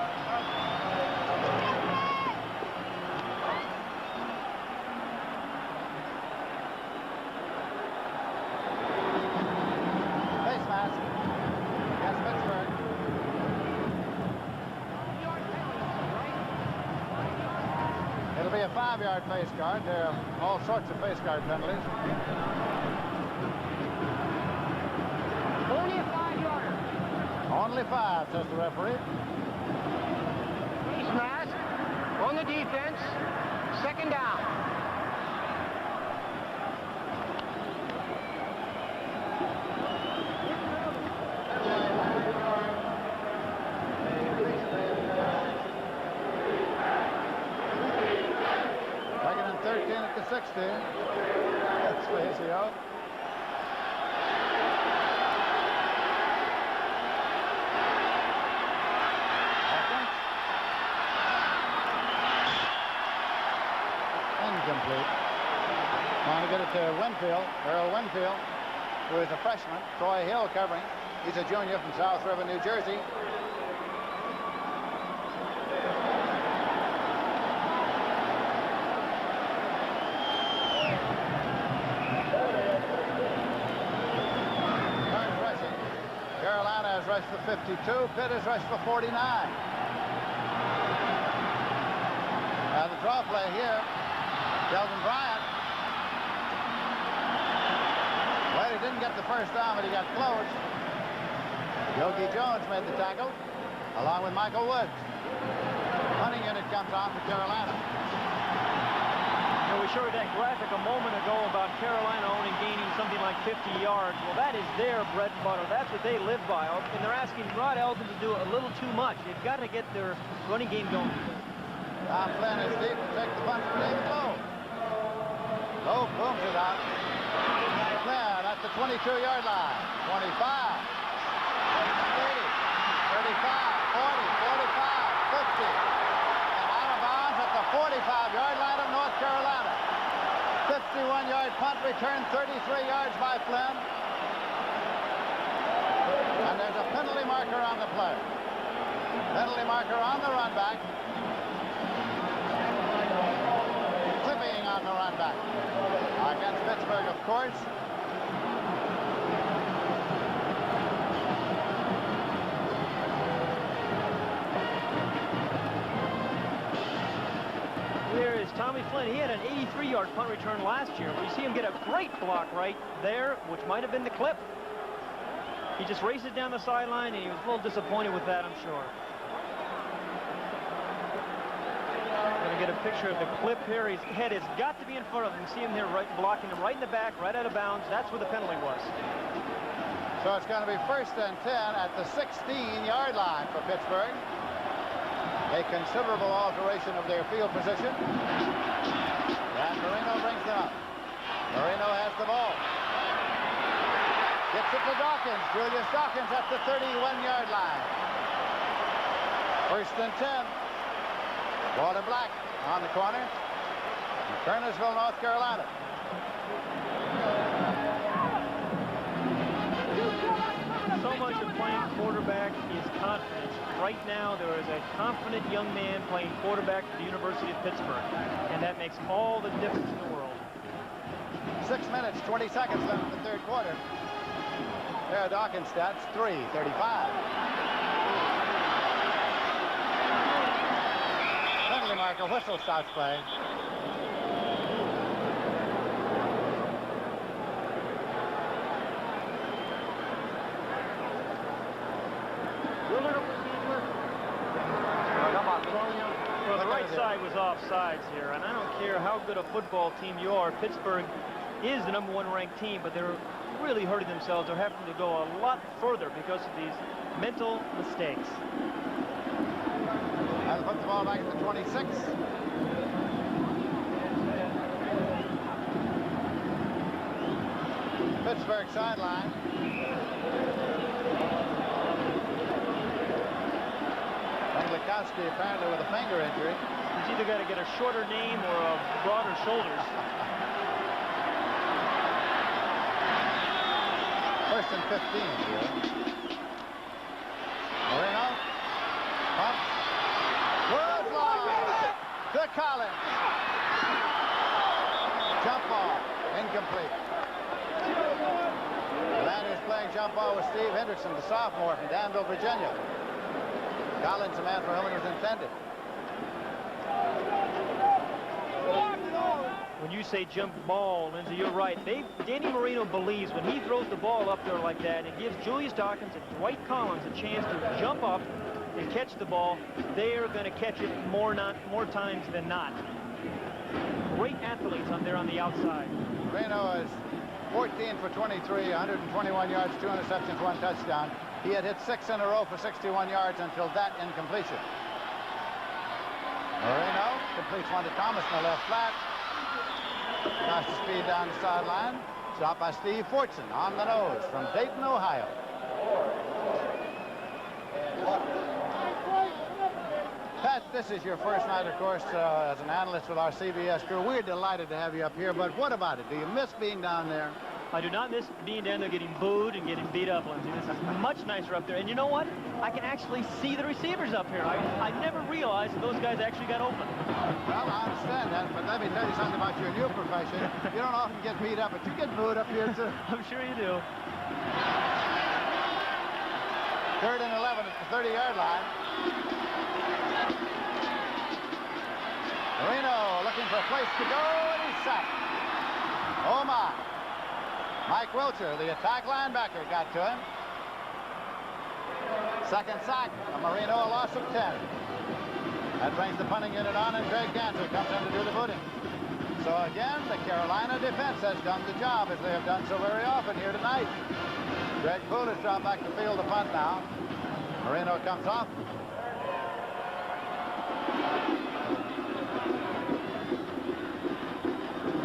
S1: Face mask against Pittsburgh. It'll be a 5-yard face guard. There are all sorts of face guard penalties.
S5: Only a 5-yarder.
S1: Only 5, says the referee.
S5: Face mask on the defense. Second down.
S1: Second and 13 at the 60. That's Spacey out. Incomplete. Trying to get it to Winfield, Earl Winfield, who is a freshman. Troy Hill covering. He's a junior from South River, New Jersey. Turns rushing. Carolina has rushed for 52. Pitt has rushed for 49. Now the draw play here. Delvin Bryant. Well, he didn't get the first down, but he got close. Yogi Jones made the tackle, along with Michael Woods. Hunting unit comes on for Carolina.
S3: You know, we showed that graphic a moment ago about Carolina only gaining something like 50 yards. Well, that is their bread and butter. That's what they live by. And they're asking Rod Elkins to do a little too much. They've got to get their running game going.
S1: Tom Flynn is deep to take the punt from David Lowe. Lowe booms it out. Flynn at the 22-yard line. 25. 30. 35. 40. 45. 50. And out of bounds at the 45-yard line of North Carolina. 51-yard punt return, 33 yards by Flynn. And there's a penalty marker on the play. Penalty marker on the run back. Clipping on the run back. Against Pittsburgh, of course.
S3: There is Tommy Flynn. He had an 83-yard punt return last year. But you see him get a great block right there, which might have been the clip. He just races down the sideline, and he was a little disappointed with that, I'm sure. Going to get a picture of the clip here. His head has got to be in front of him. You see him here right, blocking him right in the back, right out of bounds. That's where the penalty was.
S1: So it's going to be first and 10 at the 16-yard line for Pittsburgh. A considerable alteration of their field position. And Marino brings them up. Marino has the ball. Gets it to Dawkins. Julius Dawkins at the 31-yard line. First and 10. Walter Black on the corner. Kernersville, North Carolina.
S3: So much of playing quarterback is confidence. Right now, there is a confident young man playing quarterback at the University of Pittsburgh. And that makes all the difference in the world.
S1: 6 minutes, 20 seconds left in the third quarter. There are Dawkins stats, 3:35. Penalty marker, whistle stops play.
S3: Well, the right side was offsides here, and I don't care how good a football team you are. Pittsburgh is the #1 ranked team, but they're really hurting themselves. They're having to go a lot further because of these mental mistakes.
S1: I'll put the ball back at the 26. Pittsburgh sideline. Lekowski apparently with a finger injury.
S3: He's either got to get a shorter name or a broader shoulders.
S1: First and 15 here. Marino. Pumps. Good line. To Collins. Jump ball. Incomplete. The man who's playing jump ball was Steve Hendrickson, the sophomore from Danville, Virginia. Collins, the man for whom it was intended.
S3: When you say jump ball, Lindsay, you're right. Danny Marino believes when he throws the ball up there like that, it gives Julius Dawkins and Dwight Collins a chance to jump up and catch the ball. They are going to catch it more times than not. Great athletes on there on the outside.
S1: Marino is 14 for 23, 121 yards, 2 interceptions, 1 touchdown. He had hit 6 in a row for 61 yards until that incompletion. Marino completes one to Thomas in the left flat. Tries to speed down the sideline. Shot by Steve Fortson on the nose from Dayton, Ohio. Pat, this is your first night, of course, as an analyst with our CBS crew. We're delighted to have you up here, but what about it? Do you miss being down there?
S3: I do not miss being down there getting booed and getting beat up, Lindsay. This is much nicer up there. And you know what? I can actually see the receivers up here. I never realized that those guys actually got open.
S1: Well, I understand that, but let me tell you something about your new profession. You don't often get beat up, but you get booed up here, too.
S3: I'm sure you do.
S1: 3rd and 11 at the 30-yard line. Marino looking for a place to go, and he's sacked. Oh, my. Mike Wilcher, the attack linebacker, got to him. Second sack. Marino, a loss of 10. That brings the punting unit on, and Greg Ganser comes in to do the booting. So again, the Carolina defense has done the job, as they have done so very often here tonight. Greg Poole has dropped back to field the punt now. Marino comes off.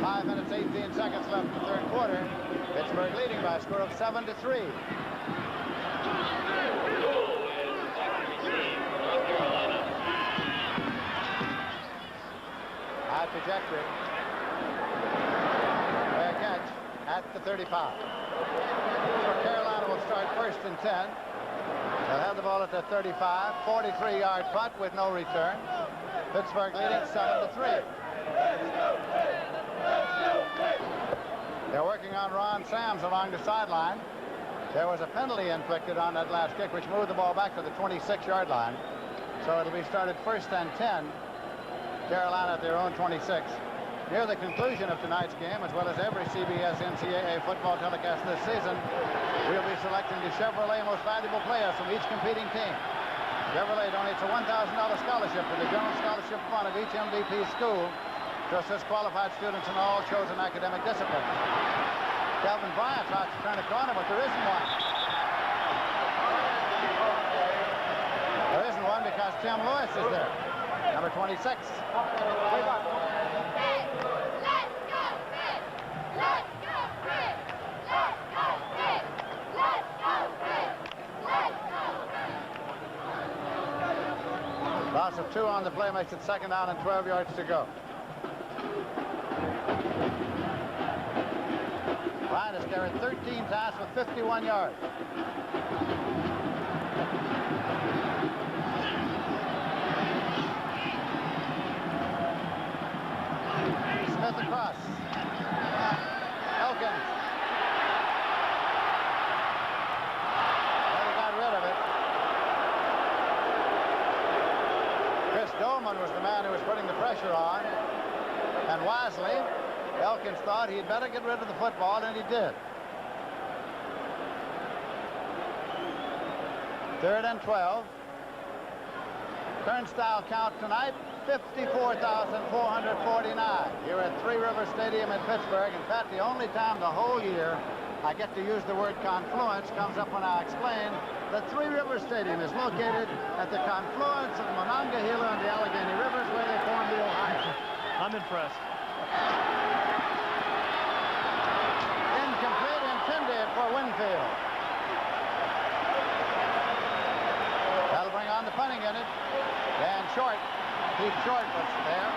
S1: Five minutes, 18 seconds left in the third quarter. Pittsburgh leading by a score of 7-3. High trajectory. Fair catch at the 35. So Carolina will start 1st and 10. They'll have the ball at the 35. 43-yard punt with no return. Pittsburgh leading 7-3. They're working on Ron Sams along the sideline. There was a penalty inflicted on that last kick, which moved the ball back to the 26-yard line. So it'll be started 1st and 10. Carolina at their own 26. Near the conclusion of tonight's game, as well as every CBS NCAA football telecast this season, we'll be selecting the Chevrolet Most Valuable Players from each competing team. Chevrolet donates a $1,000 scholarship to the Jones Scholarship Fund of each MVP school to assist qualified students in all chosen academic disciplines. Calvin Bryant tries to turn a corner, but there isn't one. There isn't one because Tim Lewis is there. Number 26.
S7: Let's go, Pitt! Let's go, Pitt! Let's go, Pitt! Let's go, Pitt! Let's go, Pitt!
S1: Loss of 2 on the play makes it 2nd down and 12 yards to go. Bryant has carried 13 passes with 51 yards. Smith across. Elkins. was the man who was putting the pressure on. And wisely, Elkins thought he'd better get rid of the football, and he did. 3rd and 12. Turnstile count tonight, 54,449 here at Three Rivers Stadium in Pittsburgh. In fact, the only time the whole year I get to use the word confluence comes up when I explain that Three Rivers Stadium is located at the confluence of the Monongahela and the Allegheny Rivers, where they form the Ohio.
S3: I'm impressed.
S1: Incomplete, intended for Winfield. That'll bring on the punting unit. Dan Short. Pete Short was there.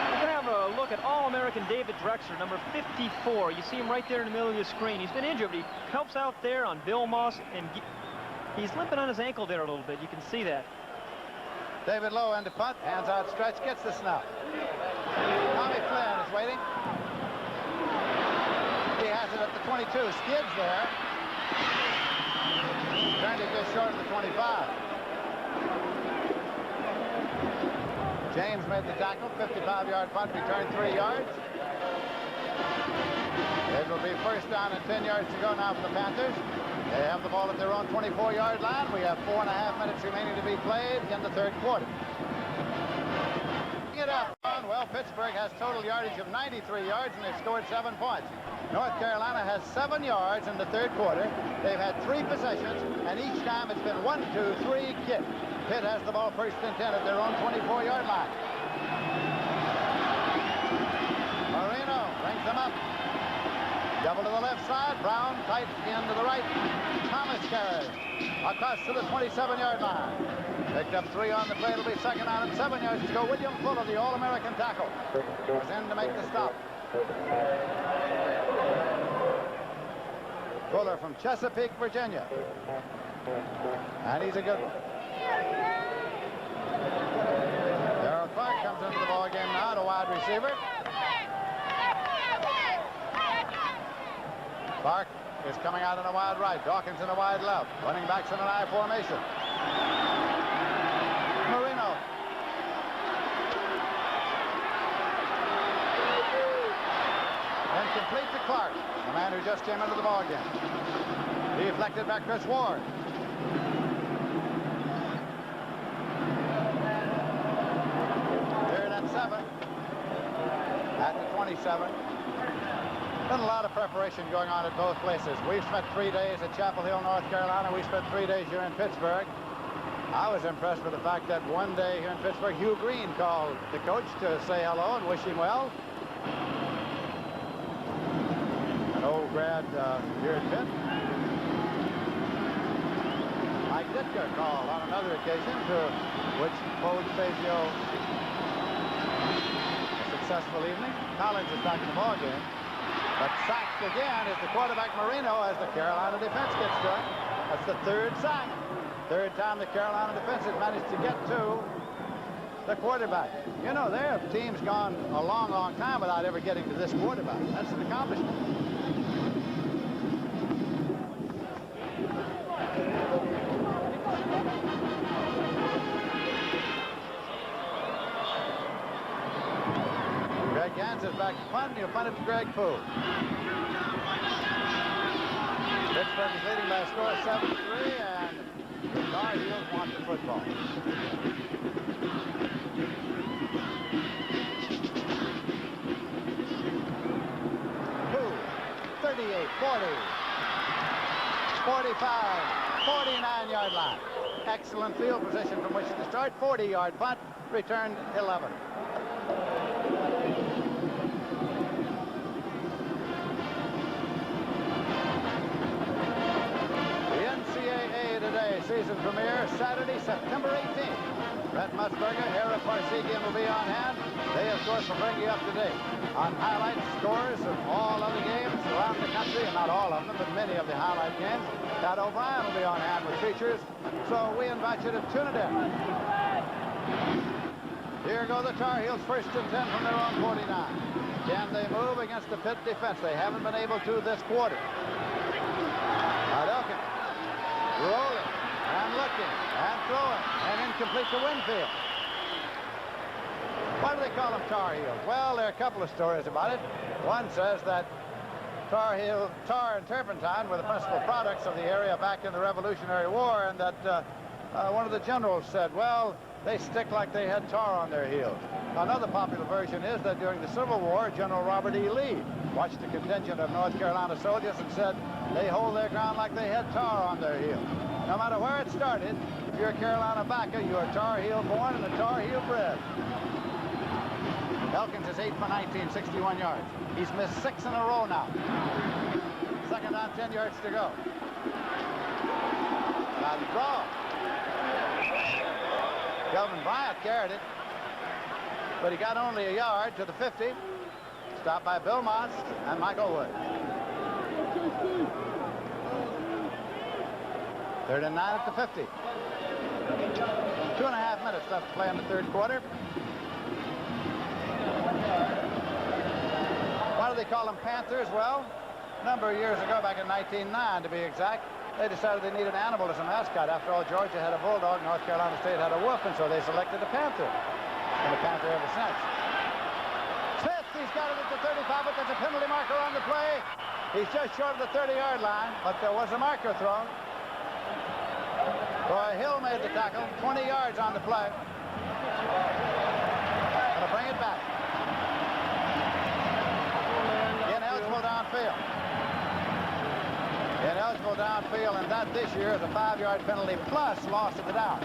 S3: We're going to have a look at All-American David Drexler, number 54. You see him right there in the middle of your screen. He's been injured, but he helps out there on Bill Moss, and he's limping on his ankle there a little bit. You can see that.
S1: David Lowe into punt. Hands outstretched. Gets the snap. Tommy Flynn is waiting. He has it at the 22. Skids there. Turned it just short of the 25. James made the tackle. 55-yard punt. Returned 3 yards. It will be first down and 10 yards to go now for the Panthers. They have the ball at their own 24-yard line. We have 4.5 minutes remaining to be played in the 3rd quarter. It up. Well, Pittsburgh has total yardage of 93 yards, and they've scored 7 points. North Carolina has 7 yards in the 3rd quarter. They've had 3 possessions, and each time it's been 1, 2, 3 kick. Pitt has the ball first and 10 at their own 24-yard line. Marino brings them up. Double to the left side. Brown tight end to the right. Thomas carries across to the 27-yard line. Picked up 3 on the play. It'll be second down and 7 yards to go. William Fuller, the All-American tackle, was in to make the stop. Fuller from Chesapeake, Virginia. And he's a good one. Darrell Clark comes into the ball game now, the wide receiver. Clark is coming out in a wide right. Dawkins in a wide left. Running backs in an I formation. Marino. Incomplete to Clark, the man who just came into the ball game. Deflected back Chris Ward. Third and 7. At the 27. Been a lot of preparation going on at both places. We've spent 3 days at Chapel Hill, North Carolina. We spent 3 days here in Pittsburgh. I was impressed with the fact that one day here in Pittsburgh, Hugh Green called the coach to say hello and wish him well. An old grad here at Pitt. Mike Ditka called on another occasion, to which bode Fazio a successful evening. Collins is back in the ball game. But sacked again is the quarterback Marino as the Carolina defense gets to it. That's the 3rd sack. 3rd time the Carolina defense has managed to get to the quarterback. You know, there have teams gone a long, long time without ever getting to this quarterback. That's an accomplishment. Greg Gans is back to punt, and he'll punt it to Greg Poole. Pittsburgh is leading by a score of 7-3, and the Tar Heels want the football. Poole, 38, 40, 45, 49-yard line. Excellent field position from which to start. 40-yard punt, returned 11. Today, season premiere Saturday, September 18th. Brett Musburger, Eric Parsegian will be on hand. They, of course, will bring you up to date on highlights, scores of all other games around the country, and not all of them, but many of the highlight games. Tad O'Brien will be on hand with features, so we invite you to tune it in. Here go the Tar Heels, first and 10 from their own 49. Can they move against the Pitt defense? They haven't been able to this quarter. Now Elkins rolling and looking and throwing and incomplete to Winfield. Why do they call them Tar Heels? Well, there are a couple of stories about it. One says that tar and turpentine were the principal products of the area back in the Revolutionary War, and that one of the generals said, well, they stick like they had tar on their heels. Another popular version is that during the Civil War, General Robert E. Lee watched a contingent of North Carolina soldiers and said they hold their ground like they had tar on their heels. No matter where it started, if you're a Carolina backer, you are Tar Heel born and a Tar Heel bred. Elkins is 8 for 19, 61 yards. He's missed 6 in a row now. Second down, 10 yards to go. Now the draw. Kelvin Bryant carried it, but he got only a yard to the 50. Stopped by Bill Motz and Michael Wood. 3rd and 9 at the 50. 2.5 minutes left to play in the third quarter. Why do they call them Panthers? Well, a number of years ago, back in 1909 to be exact, they decided they needed an animal as a mascot. After all, Georgia had a bulldog, North Carolina State had a wolf, and so they selected a panther. And the panther ever since. Smith, he's got it at the 35, but there's a penalty marker on the play. He's just short of the 30-yard line, but there was a marker thrown. Roy Hill made the tackle, 20 yards on the play. Gonna bring it back. Ineligible downfield. Ineligible downfield, and that this year is a 5-yard penalty plus loss of the down.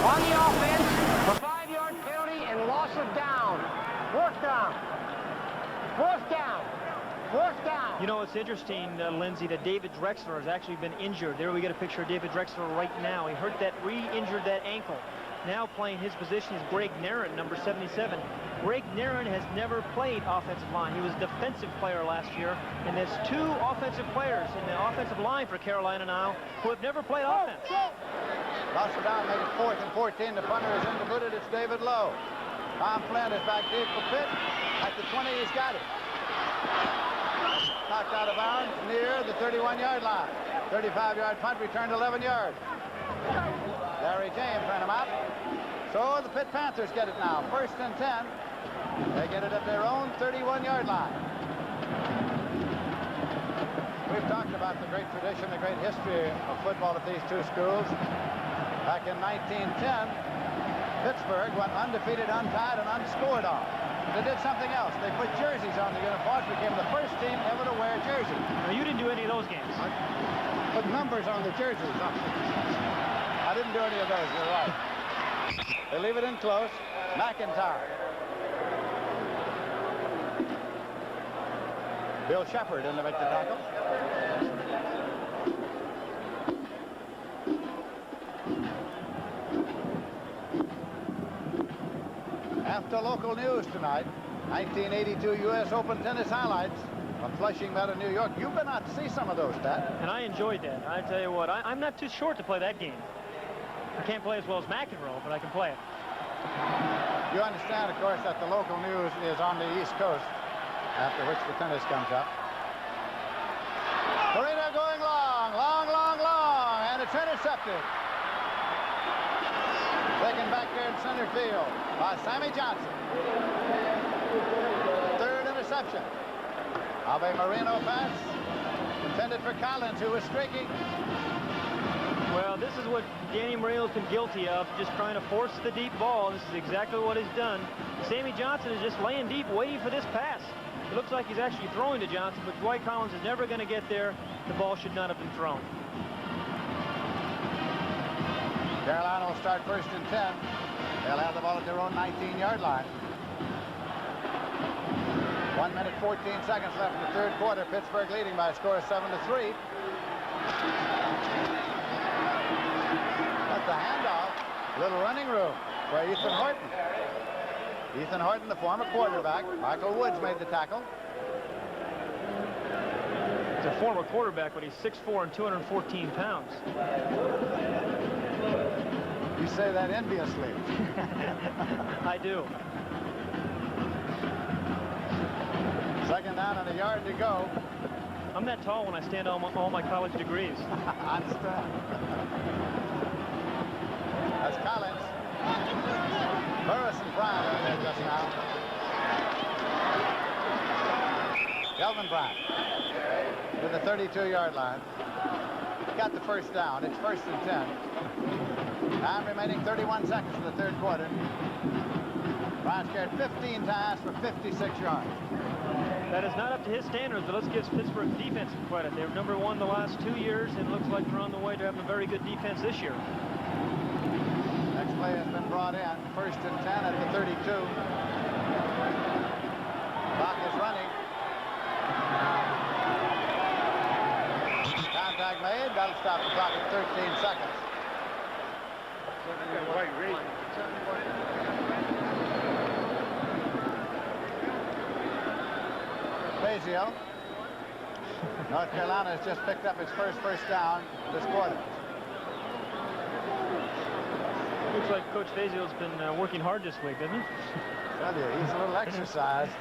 S5: On the offense, a 5-yard penalty and loss of down. Fourth down. Fourth down. Fourth down.
S3: You know, it's interesting, Lindsey, that David Drexler has actually been injured. There we get a picture of David Drexler right now. He hurt that, re-injured that ankle. Now playing his position is Greg Narron, number 77. Greg Narron has never played offensive line. He was a defensive player last year, and there's 2 offensive players in the offensive line for Carolina now who have never played offense.
S1: Loss of down, made it 4th and 14. The punter is in to boot it. It's David Lowe. Tom Flynn is back deep for Pitt. At the 20, he's got it. Knocked out of bounds near the 31-yard line. 35-yard punt, returned 11 yards. Larry James ran him out. So the Pitt Panthers get it now. 1st and 10. They get it at their own 31-yard line. We've talked about the great tradition, the great history of football at these two schools. Back in 1910, Pittsburgh went undefeated, untied, and unscored on. They did something else. They put jerseys on the uniforms, became the first team ever to wear jerseys.
S3: Now, you didn't do any of those games.
S1: Put numbers on the jerseys. I didn't do any of those, you're right. They leave it in close. McIntyre. Bill Shepard in to make the tackle. After local news tonight, 1982 U.S. Open tennis highlights from Flushing Meadow, New York. You've been out to see some of those, Pat.
S3: And I enjoyed that. I tell you what, I'm not too short to play that game. I can't play as well as McEnroe, but I can play it.
S1: You understand, of course, that the local news is on the East Coast, after which the tennis comes up. Torino going long, and it's intercepted. Taken back there in center field by Sammy Johnson. 3rd interception of a Marino pass intended for Collins, who was streaking.
S3: Well, this is what Danny Marino's been guilty of, just trying to force the deep ball. This is exactly what he's done. Sammy Johnson is just laying deep, waiting for this pass. It looks like he's actually throwing to Johnson, but Dwight Collins is never going to get there. The ball should not have been thrown.
S1: Carolina will start 1st and 10. They'll have the ball at their own 19-yard line. 1 minute, 14 seconds left in the third quarter. Pittsburgh leading by a score of 7-3. That's the handoff. Little running room for Ethan Horton. Ethan Horton, the former quarterback. Michael Woods made the tackle.
S3: He's a former quarterback, but he's 6'4" and 214 pounds.
S1: You say that enviously.
S3: I do.
S1: Second down and a yard to go.
S3: I'm that tall when I stand on all my college degrees.
S1: I understand. That's Collins. Burris and Brown are there just now. Kelvin Brown to the 32-yard line. Got the first down. It's 1st and 10. Time remaining 31 seconds in the third quarter. Brown scored 15 times for 56 yards.
S3: That is not up to his standards, but let's give Pittsburgh's defense some credit. They're number one the last 2 years, and it looks like they're on the way to having a very good defense this year.
S1: Next play has been brought in. 1st and 10 at the 32. Clock is running. Contact made. That'll stop the clock at 13 seconds. Fazio. North Carolina has just picked up its first down this quarter.
S3: Looks like Coach Fazio's been working hard this week, doesn't he?
S1: Tell you, he's a little exercised.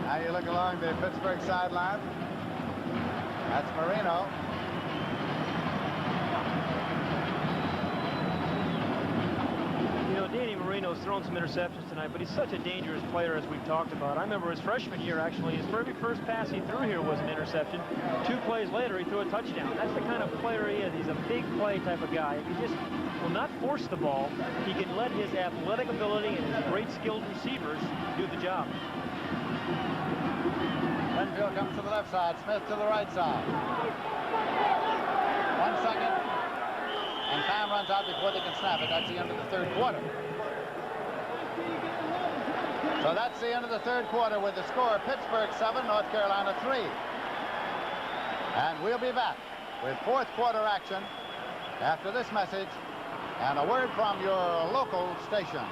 S1: Now you look along the Pittsburgh sideline. That's Marino.
S3: Danny Marino's thrown some interceptions tonight, but he's such a dangerous player, as we've talked about. I remember his freshman year, actually, his very first pass he threw here was an interception. 2 plays later, he threw a touchdown. That's the kind of player he is. He's a big play type of guy. If he just will not force the ball, he can let his athletic ability and his great skilled receivers do the job.
S1: Penfield comes to the left side, Smith to the right side. 1 second. And time runs out before they can snap it. That's the end of the third quarter. So that's the end of the third quarter with the score Pittsburgh 7, North Carolina 3. And we'll be back with fourth quarter action after this message and a word from your local station.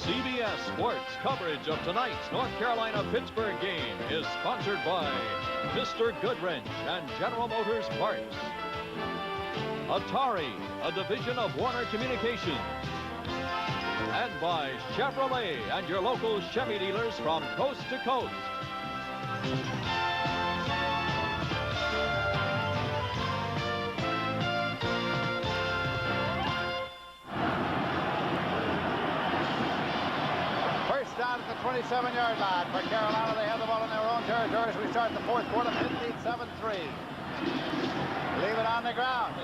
S11: CBS Sports coverage of tonight's North Carolina-Pittsburgh game is sponsored by Mr. Goodwrench and General Motors Parts, Atari, a division of Warner Communications, and by Chevrolet and your local Chevy dealers from coast to coast.
S1: Down at the 27-yard line for Carolina. They have the ball in their own territory as we start the fourth quarter. Pitt leads 7-3. Leave it on the ground.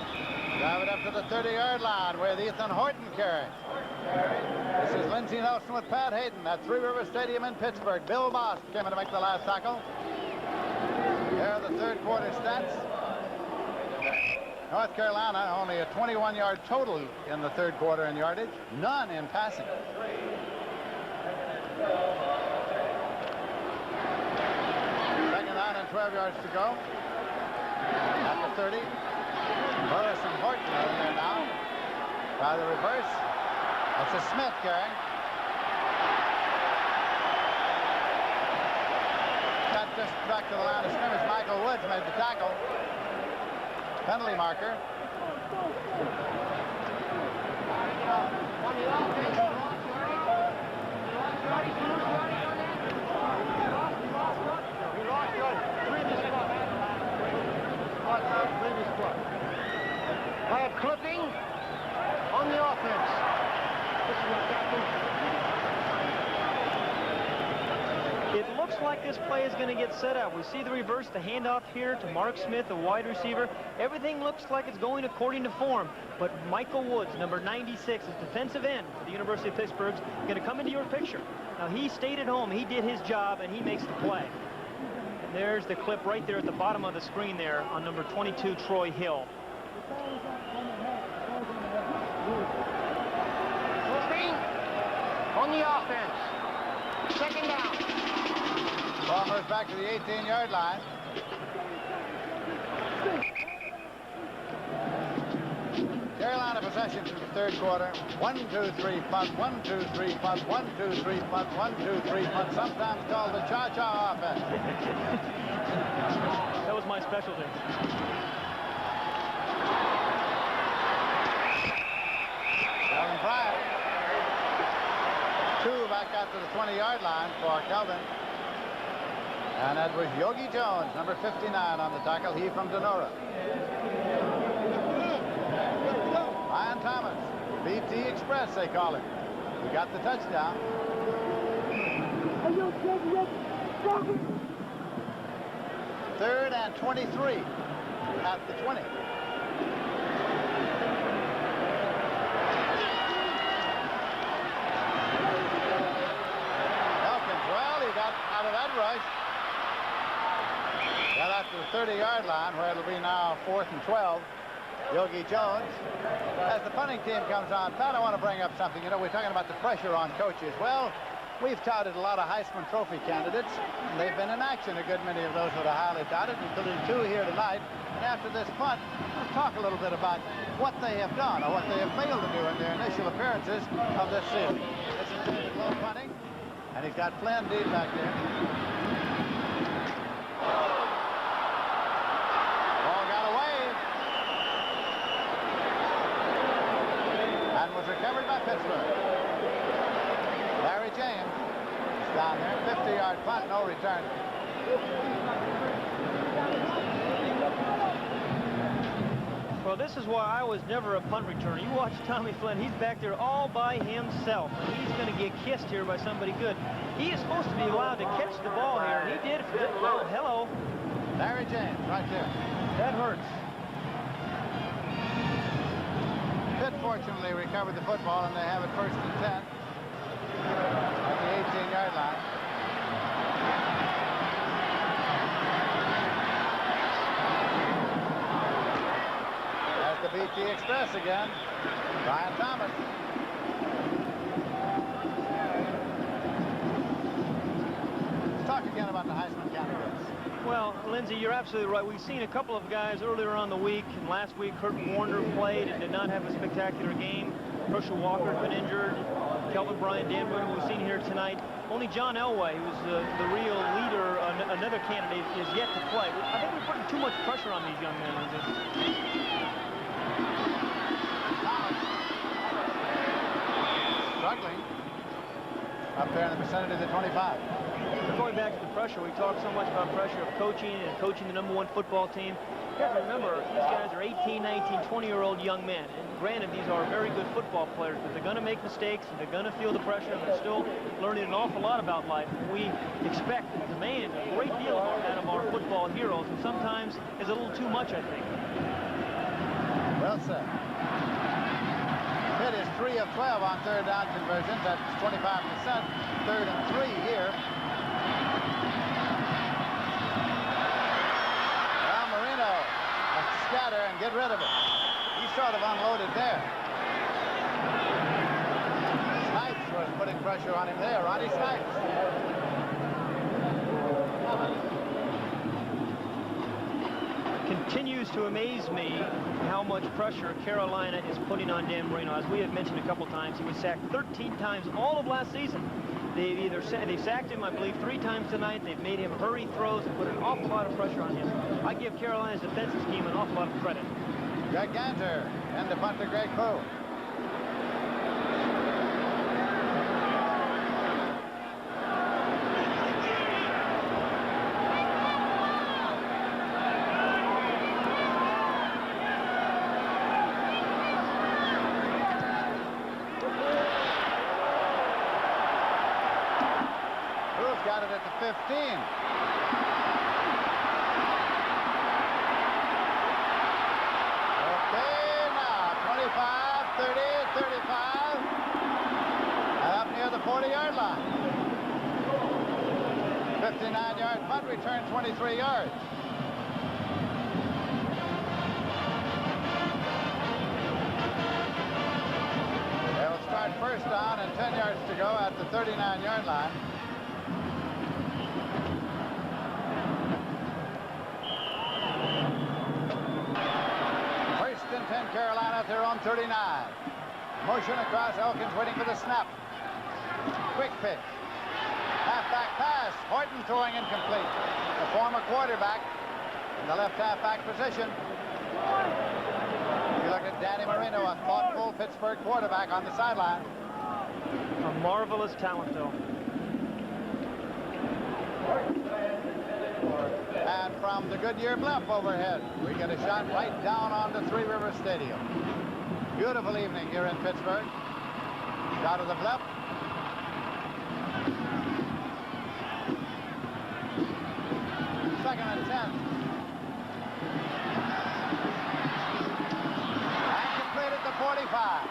S1: Drive it up to the 30-yard line with Ethan Horton carrying. This is Lindsey Nelson with Pat Hayden at Three River Stadium in Pittsburgh. Bill Moss came in to make the last tackle. There are the third quarter stats. North Carolina only a 21-yard total in the third quarter in yardage. None in passing. Second down and 12 yards to go. At the 30. Burris and Horton are in there now. By the reverse. That's a Smith carrying. Got just back to the line of scrimmage. Michael Woods made the tackle. Penalty marker.
S5: By a clipping on the offense.
S3: It looks like this play is going to get set up. We see the reverse, the handoff here to Mark Smith, the wide receiver. Everything looks like it's going according to form. But Michael Woods, number 96, is defensive end for the University of Pittsburgh, going to come into your picture. Now, he stayed at home. He did his job, and he makes the play. And there's the clip right there at the bottom of the screen there on number 22, Troy Hill.
S5: Flipping on the offense. Second down.
S1: Ball moves back to the 18-yard line. Carolina of possession through the third quarter. 1, 2, 3 punt, 1, 2, 3 punt, 1, 2, 3 punt, 1, 2, 3 punt, sometimes called the cha-cha offense.
S3: That was my specialty.
S1: Kelvin Bryant. 2 back out to the 20-yard line for Kelvin. And that was Yogi Jones, number 59 on the tackle. He from Denora. Ryan Thomas, BT Express, they call him. He got the touchdown. Third and 23 at the 20. Elkins, well, he got out of that rush. Got out to the 30-yard line, where it'll be now 4th and 12. Yogi Jones. As the punting team comes on, Pat, I want to bring up something. You know, we're talking about the pressure on coaches. Well, we've touted a lot of Heisman Trophy candidates, and they've been in action, a good many of those that are highly touted, including 2 here tonight. And after this punt, we'll talk a little bit about what they have done or what they have failed to do in their initial appearances of this season. This is David Lowe punting, and he's got Flynn Deed back there. Ball got away. And was recovered by Pittsburgh. Larry James is down there. 50-yard punt, no return.
S3: Well, this is why I was never a punt returner. You watch Tommy Flynn. He's back there all by himself. He's going to get kissed here by somebody good. He is supposed to be allowed to catch the ball here. He did. Oh, hello.
S1: Larry James right there.
S3: That hurts.
S1: Pitt fortunately recovered the football, and they have it 1st and 10 at the 18-yard line. That's the BT Express again. Brian Thomas. Let's talk again about the Heisman candidates.
S3: Well, Lindsey, you're absolutely right. We've seen a couple of guys earlier on the week, and last week Kurt Warner played and did not have a spectacular game. Herschel Walker's been injured. Kelvin Bryant, Dan Boone, who we've seen here tonight. Only John Elway, who's the real leader, another candidate, is yet to play. I think we're putting too much pressure on these young men, Lindsey.
S1: Struggling up there in the vicinity of the 25.
S3: Going back to the pressure, we talk so much about pressure of coaching and coaching the #1 football team. You have to remember, these guys are 18, 19, 20-year-old young men. And granted, these are very good football players, but they're going to make mistakes, and they're going to feel the pressure, and they're still learning an awful lot about life. We expect and demand a great deal out of our football heroes, and sometimes it's a little too much, I think.
S1: Well said. Pitt is 3 of 12 on 3rd down conversions. That's 25%. 3rd and 3 here. Well, Marino has to scatter and get rid of it. He sort of unloaded there. Snipes was putting pressure on him there. Ronnie Snipes.
S3: Continues to amaze me how much pressure Carolina is putting on Dan Marino. As we have mentioned a couple times, he was sacked 13 times all of last season. They've sacked him, I believe, 3 times tonight. They've made him hurry throws and put an awful lot of pressure on him. I give Carolina's defensive scheme an awful lot of credit.
S1: Greg Ganter and the punter Greg Poe. Got it at the 15. Okay, now 25, 30, 35, and up near the 40-yard line. 59-yard punt return, 23 yards. They will start 1st down and 10 yards to go at the 39-yard line. Carolina at their own 39. Motion across. Elkins waiting for the snap. Quick pitch. Halfback pass. Horton throwing incomplete. The former quarterback in the left halfback position. You look at Danny Marino, a thoughtful Pittsburgh quarterback on the sideline.
S3: A marvelous talent, though.
S1: And from the Goodyear bluff overhead, we get a shot right down onto Three Rivers Stadium. Beautiful evening here in Pittsburgh. Shot of the bluff. Second and 10. And completed the 45.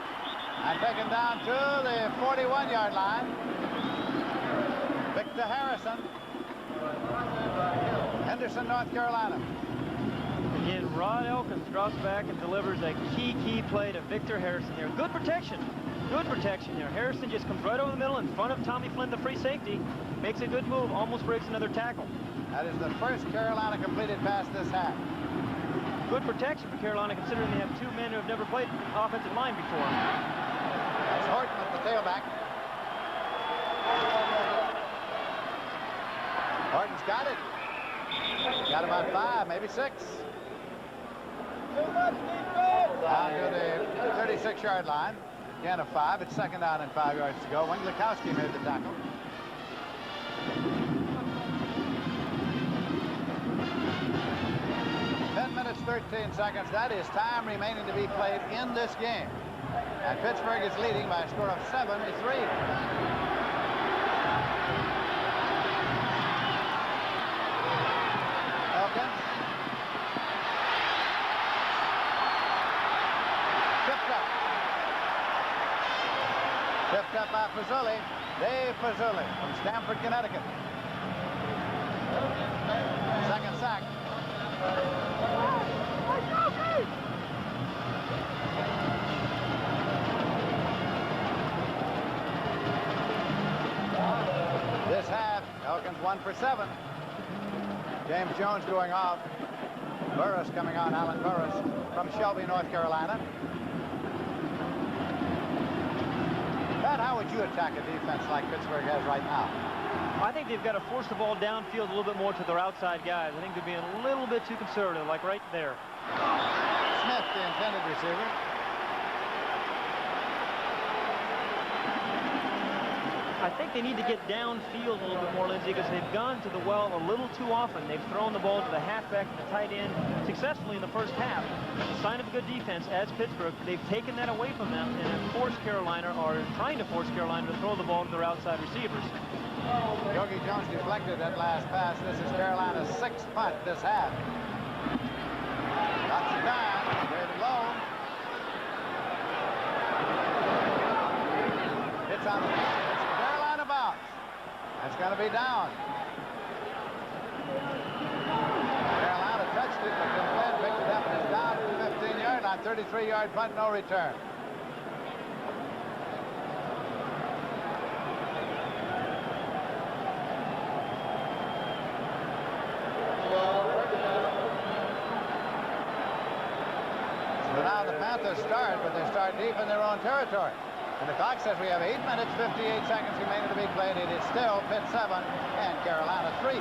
S1: And taken down to the 41-yard line. Victor Harrison. Henderson, North Carolina.
S3: Again, Rod Elkins drops back and delivers a key play to Victor Harrison here. Good protection. Good protection here. Harrison just comes right over the middle in front of Tommy Flynn, the free safety. Makes a good move, almost breaks another tackle.
S1: That is the first Carolina completed pass this half.
S3: Good protection for Carolina, considering they have two men who have never played offensive line before.
S1: That's Horton at the tailback. Horton's got it. Got about 5, maybe 6. Down to the 36-yard line. Again, a 5. It's second down and 5 yards to go. Winglikowski made the tackle. Minutes, 13 seconds. That is time remaining to be played in this game. And Pittsburgh is leading by a score of 7-3. Elkins. Tipped up. Tipped up by Pizzulli. Dave Pizzulli from Stamford, Connecticut. Second sack. This half, Elkins 1 for 7. James Jones going off. Burris coming on, Alan Burris from Shelby, North Carolina. Pat, how would you attack a defense like Pittsburgh has right now?
S3: I think they've got to force the ball downfield a little bit more to their outside guys. I think they're being a little bit too conservative, like right there.
S1: Smith, the intended receiver.
S3: I think they need to get downfield a little bit more, Lindsey, because they've gone to the well a little too often. They've thrown the ball to the halfback and the tight end successfully in the first half. A sign of a good defense as Pittsburgh. They've taken that away from them and have forced Carolina, or trying to force Carolina, to throw the ball to their outside receivers.
S1: Yogi Jones deflected that last pass. This is Carolina's 6th punt this half. Lots of time. David Lowe. It's on the Carolina bounce. That's going to be down. Carolina touched it, but Flynn picked it up and it's down to the 15-yard line. 33-yard punt, no return. Panthers start, but they start deep in their own territory. And the clock says we have 8 minutes, 58 seconds remaining to be played. It is still Pitt 7 and Carolina 3.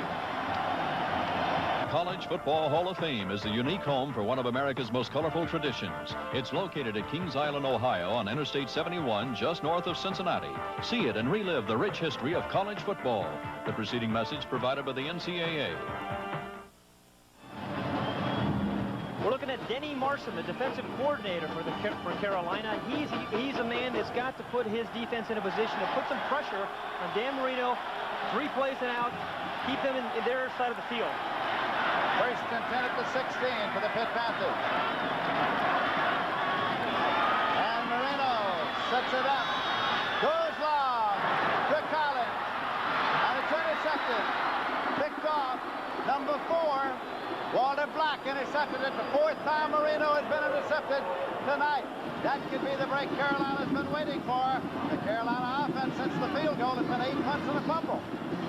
S11: College Football Hall of Fame is the unique home for one of America's most colorful traditions. It's located at Kings Island, Ohio on Interstate 71, just north of Cincinnati. See it and relive the rich history of college football. The preceding message provided by the NCAA.
S3: We're looking at Denny Marson, the defensive coordinator for Carolina. He's a man that's got to put his defense in a position to put some pressure on Dan Marino. 3 plays and out. Keep them in their side of the field.
S1: First and 10 at the 16 for the Pitt Panthers. And Marino sets it up. Goes long to Collins. And it's intercepted. Picked off. Number 4. Walter Black intercepted it. The 4th time Marino has been intercepted tonight. That could be the break Carolina's been waiting for. The Carolina offense since the field goal has been 8 punts and a fumble.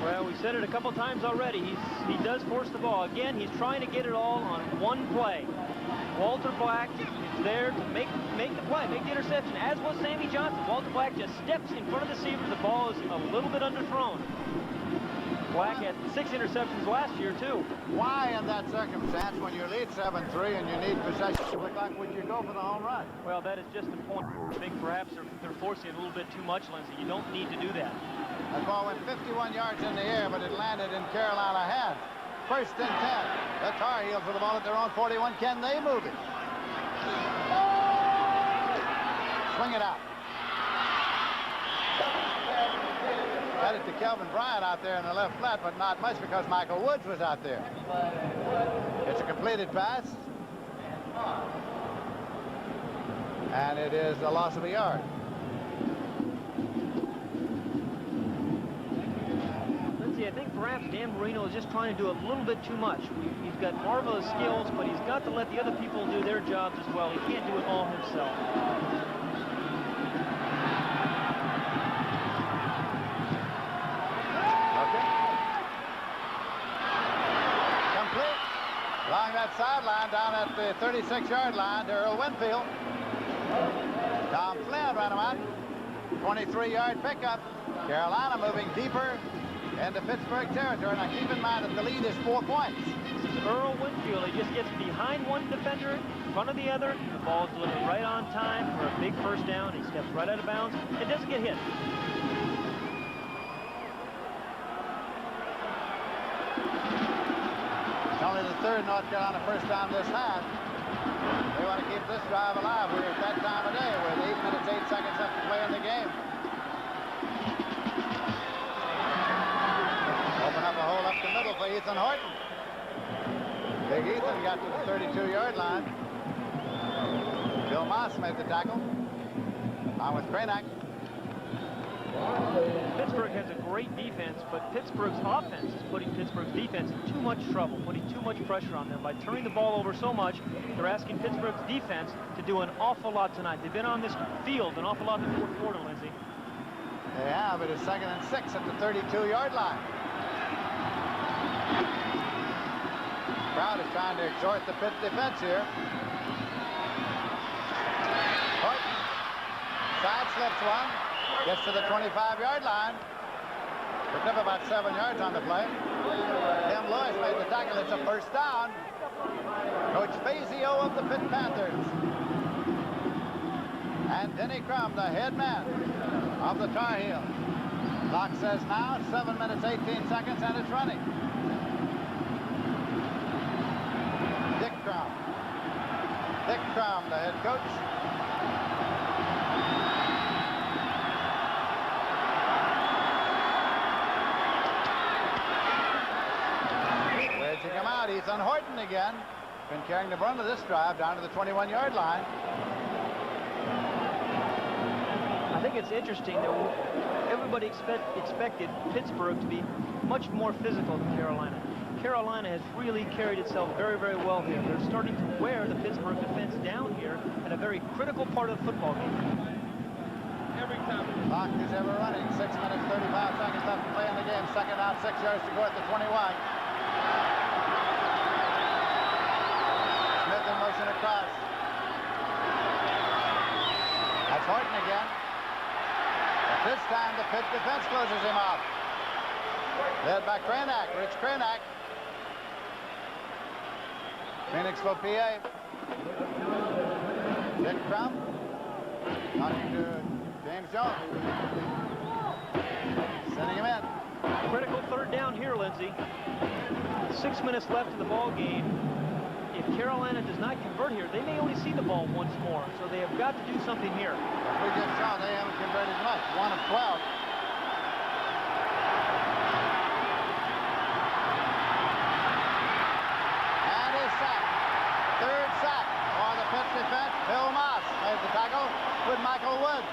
S3: Well, we said it a couple times already. He does force the ball. Again, he's trying to get it all on one play. Walter Black is there to make the play, make the interception, as was Sammy Johnson. Walter Black just steps in front of the receiver. The ball is a little bit underthrown. Black had 6 interceptions last year, too.
S1: Why, in that circumstance, when you lead 7-3 and you need possession, would you go for the home run?
S3: Well, that is just the point. I think perhaps they're forcing it a little bit too much, Lindsey. You don't need to do that.
S1: That ball went 51 yards in the air, but it landed in Carolina hands. First and 10. The Tar Heels with the ball at their own 41. Can they move it? Swing it out. Got it to Kelvin Bryant out there in the left flat, but not much because Michael Woods was out there. It's a completed pass. And it is a loss of a yard.
S3: Lindsey, I think perhaps Dan Marino is just trying to do a little bit too much. He's got marvelous skills, but he's got to let the other people do their jobs as well. He can't do it all himself.
S1: Along that sideline down at the 36-yard line to Earl Winfield. Tom Flynn ran him out. 23-yard pickup. Carolina moving deeper into Pittsburgh territory. Now keep in mind that the lead is 4 points.
S3: This is Earl Winfield. He just gets behind one defender, in front of the other. The ball is delivered right on time for a big first down. He steps right out of bounds. It doesn't get hit.
S1: Only the third North Carolina first down this half. They want to keep this drive alive. We're at that time of day with 8 minutes, 8 seconds left to play in the game. Open up a hole up the middle for Ethan Horton. Big Ethan got to the 32-yard line. Bill Moss made the tackle. On with Cranack.
S3: Pittsburgh has a great defense, but Pittsburgh's offense is putting Pittsburgh's defense in too much trouble, putting too much pressure on them. By turning the ball over so much, they're asking Pittsburgh's defense to do an awful lot tonight. They've been on this field an awful lot in the fourth quarter, Lindsey.
S1: They have. It is 2nd and 6 at the 32-yard line. Crowd is trying to exhort the Pitt defense here. Horton side slips one. Gets to the 25-yard line. Picked up about 7 yards on the play. Tim Lewis made the tackle. It's a first down. Coach Fazio of the Pitt Panthers. And Denny Crum, the head man of the Tar Heels. Clock says now 7 minutes, 18 seconds, and it's running. Dick Crum. Dick Crum, the head coach. To come out, Ethan Horton again. Been carrying the brunt of this drive down to the 21-yard line.
S3: I think it's interesting that everybody expected Pittsburgh to be much more physical than Carolina. Carolina has really carried itself very, very well here. They're starting to wear the Pittsburgh defense down here at a very critical part of the football game.
S1: Every time. Clock is ever running. 6 minutes, 35 seconds left to play in the game. Second out, 6 yards to go at the 21. Smith in motion across. That's Horton again. But this time the Pitt defense closes him out. Led by Cranack, Rich Cranack. Phoenixville, PA. Dick Crum talking to James Jones. Sending him in.
S3: Critical third down here, Lindsey. 6 minutes left in the ball game. If Carolina does not convert here, they may only see the ball once more. So they have got to do something here.
S1: We just saw they haven't converted much. 1 of 12. And his sack. Third sack for the Pitt defense. Bill Moss made the tackle with Michael Wood.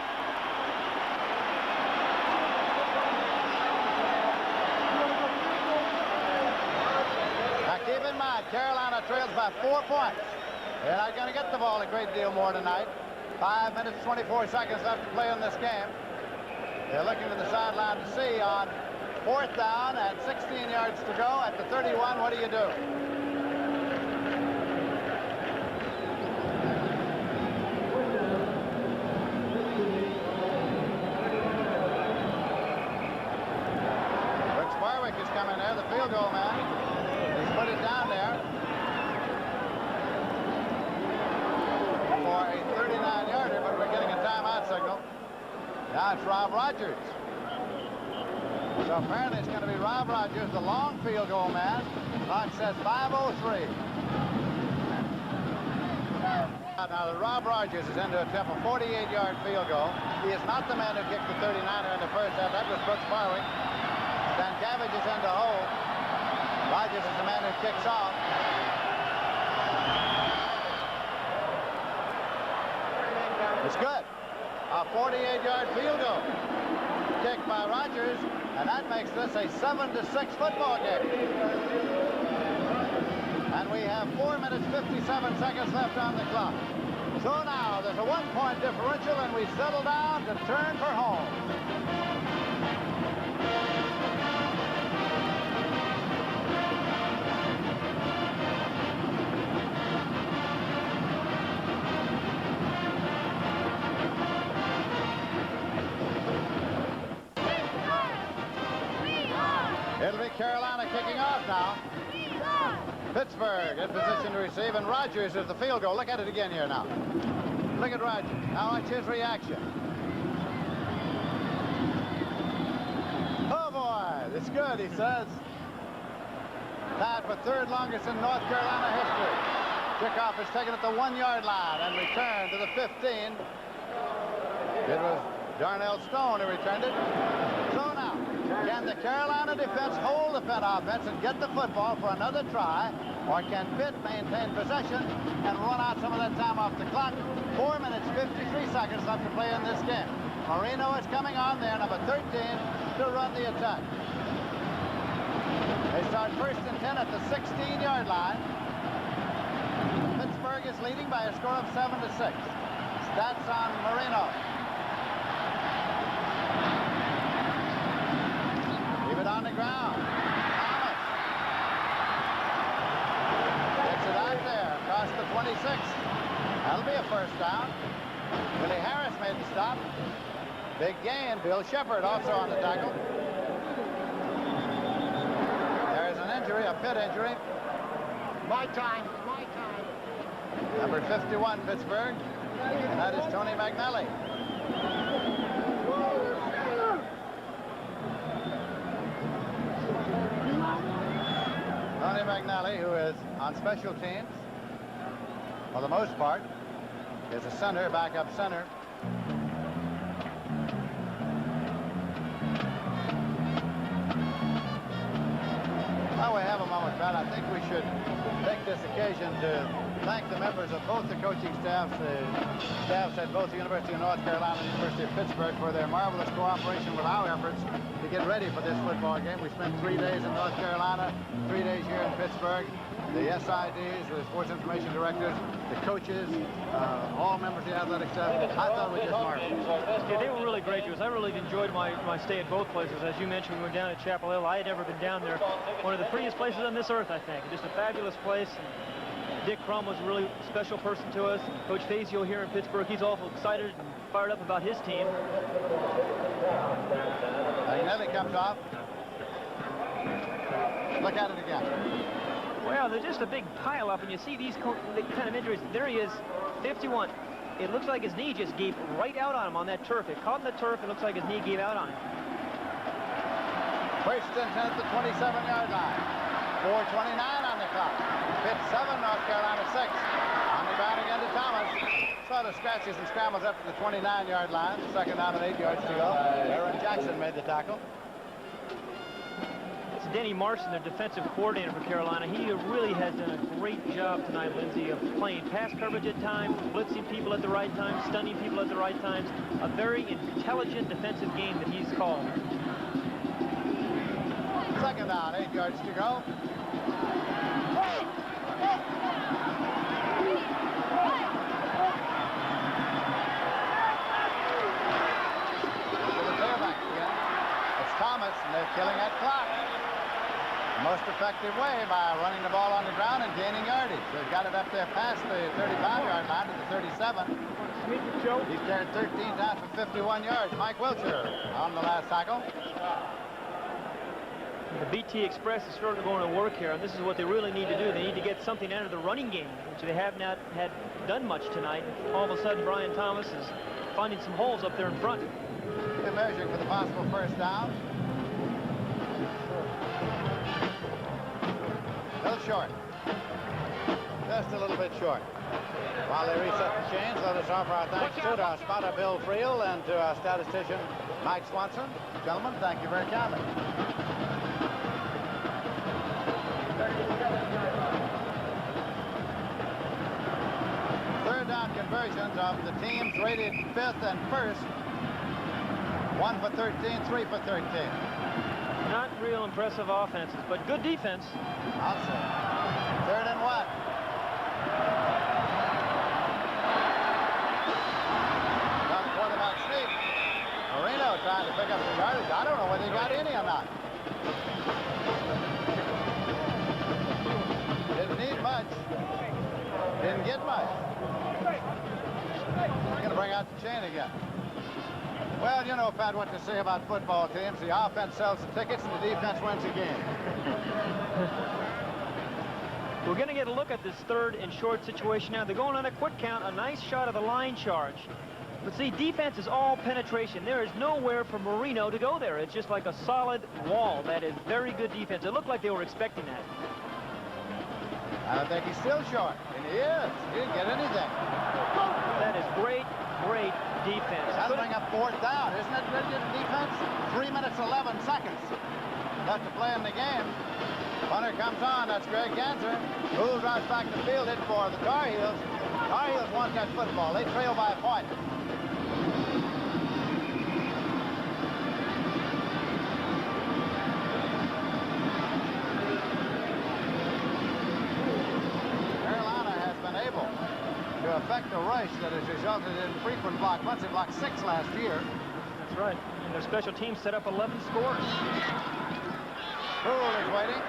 S1: Keep in mind, Carolina trails by 4 points. They're not going to get the ball a great deal more tonight. 5 minutes, 24 seconds left to play in this game. They're looking to the sideline to see on 4th down and 16 yards to go at the 31. What do you do? coming there, the field goal man. He's put it down there for a 39-yarder, but we're getting a timeout signal. Now it's Rob Rogers. So apparently it's going to be Rob Rogers, the long field goal man. Clock says 5:03. Now, Rob Rogers is in to attempt a 48-yard field goal. He is not the man who kicked the 39er in the first half. That was Brooks Barwick. Stankiewicz is in to hold. Rogers is the man who kicks off. It's good. A 48-yard field goal. Kicked by Rogers, and that makes this a 7-6 football game. And we have 4 minutes, 57 seconds left on the clock. So now there's a 1-point differential, and we settle down to turn for home. It'll be Carolina kicking off now. Pittsburgh in position to receive, and Rogers is the field goal. Look at it again here now. Look at Rogers. Now watch his reaction. Oh boy, it's good, he says. Tied for third longest in North Carolina history. Kickoff is taken at the 1-yard line and returned to the 15. It was Darnell Stone who returned it. So now, can the Carolina defense hold the Pitt offense and get the football for another try? Or can Pitt maintain possession and run out some of that time off the clock? 4 minutes, 53 seconds left to play in this game. Marino is coming on there, number 13, to run the attack. They start first and 10 at the 16-yard line. Pittsburgh is leading by a score of 7-6. Stats on Marino. Keep it on the ground. Thomas. Gets it out there across the 26. That'll be a first down. Willie Harris made the stop. Big gain. Bill Shepard also on the tackle. There's an injury, a Pitt injury.
S5: My time. My time.
S1: Number 51, Pittsburgh. And that is Tony McNally. Tony McNally, who is on special teams for the most part, is a center, backup center. While we have a moment, Pat, I think we should take this occasion to thank the members of both the coaching staffs, staffs at both the University of North Carolina and the University of Pittsburgh for their marvelous cooperation with our efforts to get ready for this football game. We spent 3 days in North Carolina, 3 days here in Pittsburgh. The SIDs, the sports information directors, the coaches, all members of the athletic staff. I thought it was just marvelous.
S3: Yeah, they were really great to us. I really enjoyed my stay at both places. As you mentioned, we were down at Chapel Hill. I had never been down there. One of the prettiest places on this earth, I think. Just a fabulous place. Dick Crum was a really special person to us. Coach Fazio here in Pittsburgh, he's awful excited and fired up about his team.
S1: McNally comes off. Look at it again.
S3: Well, there's just a big pile up, and you see these kind of injuries. There he is, 51. It looks like his knee just gave right out on him on that turf. It caught in the turf. It looks like his knee gave out on him.
S1: First and 10 at the 27-yard line. 4:29 on the clock. Pitt 7, North Carolina 6. On the ground again to Thomas. Saw the scratches and scrambles up to the 29-yard line. Second down and 8 yards to go. Aaron Jackson made the tackle.
S3: It's Denny Marson, their defensive coordinator for Carolina. He really has done a great job tonight, Lindsey, of playing pass coverage at times, blitzing people at the right time, stunning people at the right times. A very intelligent defensive game that he's called.
S1: Second down, 8 yards to go. Thomas, and they're killing that clock. The most effective way by running the ball on the ground and gaining yardage. They've got it up there past the 35-yard line to the 37. He carried 13 times for 51 yards. Mike Wiltshire on the last tackle.
S3: The BT Express is starting to go into work here, and this is what they really need to do. They need to get something out of the running game, which they have not had done much tonight. All of a sudden, Brian Thomas is finding some holes up there in front.
S1: They're measuring for the possible first down. A little short. Just a little bit short. While they reset the chains, let us offer our thanks to our spotter, Bill Friel, and to our statistician, Mike Swanson. Gentlemen, thank you very kindly. Third down conversions of the teams rated 5th and 1st. 1 for 13, 3 for 13.
S3: Not real impressive offenses, but good defense.
S1: I'll say. 3rd and 1. Got the quarterback sneak. Marino trying to pick up the yardage. I don't know whether he got any or not. Didn't need much. Didn't get much. He's going to bring out the chain again. Well, you know, Pat, what to say about football teams. The offense sells the tickets and the defense wins the game.
S3: We're going to get a look at this 3rd and short situation now. They're going on a quick count, a nice shot of the line charge. But see, defense is all penetration. There is nowhere for Marino to go there. It's just like a solid wall. That is very good defense. It looked like they were expecting that.
S1: I don't think he's still short. And he is. He didn't get anything.
S3: That is great, great defense.
S1: That'll bring up 4th down. Isn't it good defense? 3 minutes, 11 seconds left to play in the game. Punter comes on. That's Greg Ganser. Moves right back to the field. Hit for the Tar Heels. Tar Heels want that football. They trail by a point. To affect a rush that has resulted in frequent block punts. They blocked 6 last year.
S3: That's right. And their special teams set up 11 scores.
S1: Poole is waiting.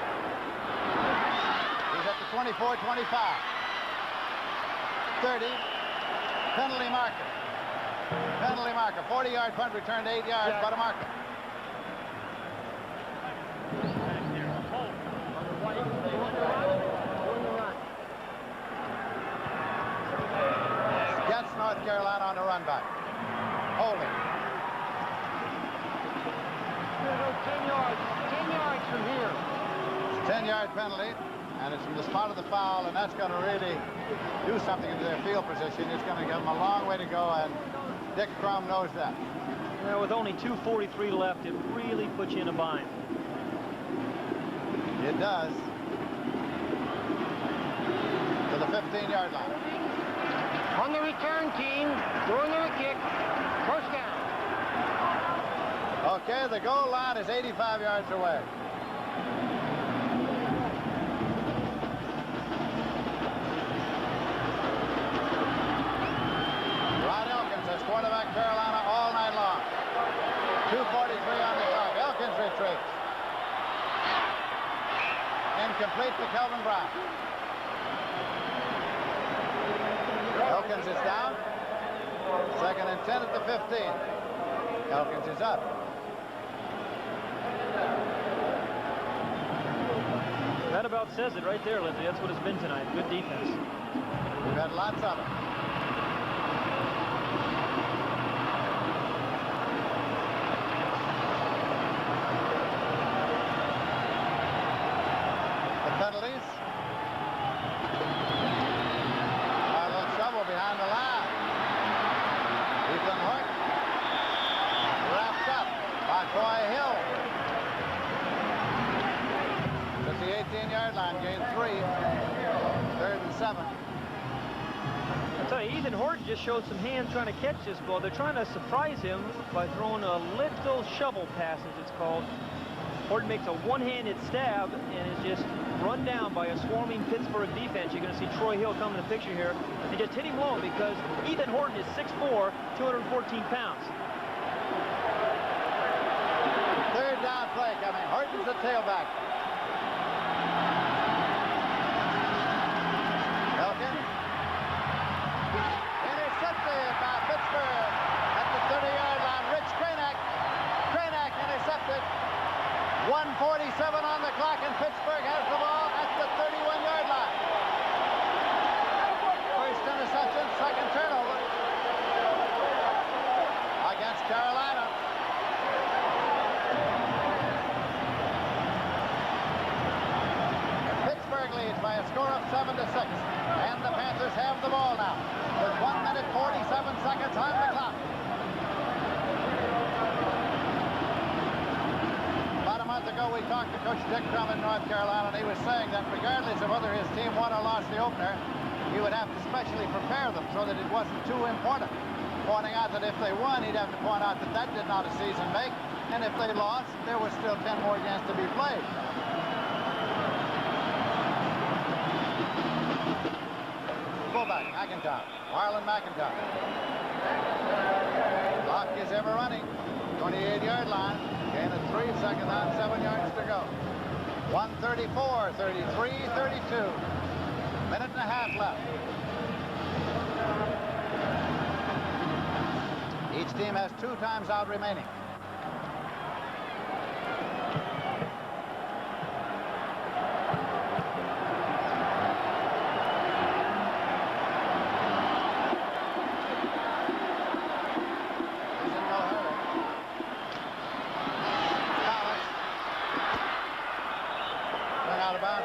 S1: He's at the 24, 25. 30. Penalty marker. Penalty marker. 40-yard punt return to 8 yards, but a marker. Gets North Carolina on the run back. Holding.
S5: 10 yards. 10 yards from here.
S1: It's a 10-yard penalty, and it's from the spot of the foul, and that's going to really do something to their field position. It's going to give them a long way to go, and Dick Crum knows that.
S3: Now, with only 2:43 left, it really puts you in a bind.
S1: It does. To the 15-yard line.
S5: On the return team, throwing the kick, 1st down.
S1: Okay, the goal line is 85 yards away. Ron Elkins has quarterback Carolina all night long. 2:43 on the clock. Elkins retreats. Incomplete to Kelvin Brown. Elkins is down. 2nd and 10 at the 15. Elkins is up.
S3: That about says it right there, Lindsay. That's what it's been tonight. Good defense.
S1: We've had lots of it. The penalties. A little trouble behind the line. Ethan Horton wrapped up by Troy Hill. At the 18-yard line, gain 3. 3rd and 7.
S3: I'll tell you, Ethan Horton just showed some hands trying to catch this ball. They're trying to surprise him by throwing a little shovel pass, as it's called. Horton makes a one-handed stab and is just run down by a swarming Pittsburgh defense. You're going to see Troy Hill come in the picture here and just hit him low because Ethan Horton is 6'4", 214 pounds.
S1: 3rd down play coming. Horton's the tailback. Elkins. Intercepted by Pittsburgh at the 30-yard line. Rich Cranack. Cranack intercepted. 1:47 on the clock, and Pittsburgh has the ball at the 31-yard line. First interception, second turnover against Carolina. Pittsburgh leads by a score of 7-6, and the Panthers have the ball now with 1 minute 47 seconds on the clock. About a month ago, we talked to Coach Dick Crum in North Carolina, and he was saying that regardless of whether his team won or lost the opener, he would have to specially prepare them so that it wasn't too important. Pointing out that if they won, he'd have to point out that that did not a season make, and if they lost, there was still 10 more games to be played. Fullback, McIntyre, Marlon McIntyre. Clock is ever running. 28-yard line. Gain of 3, second down, 7 yards to go. 1:34, 33, 32. Minute and a half left. Each team has 2 times out remaining.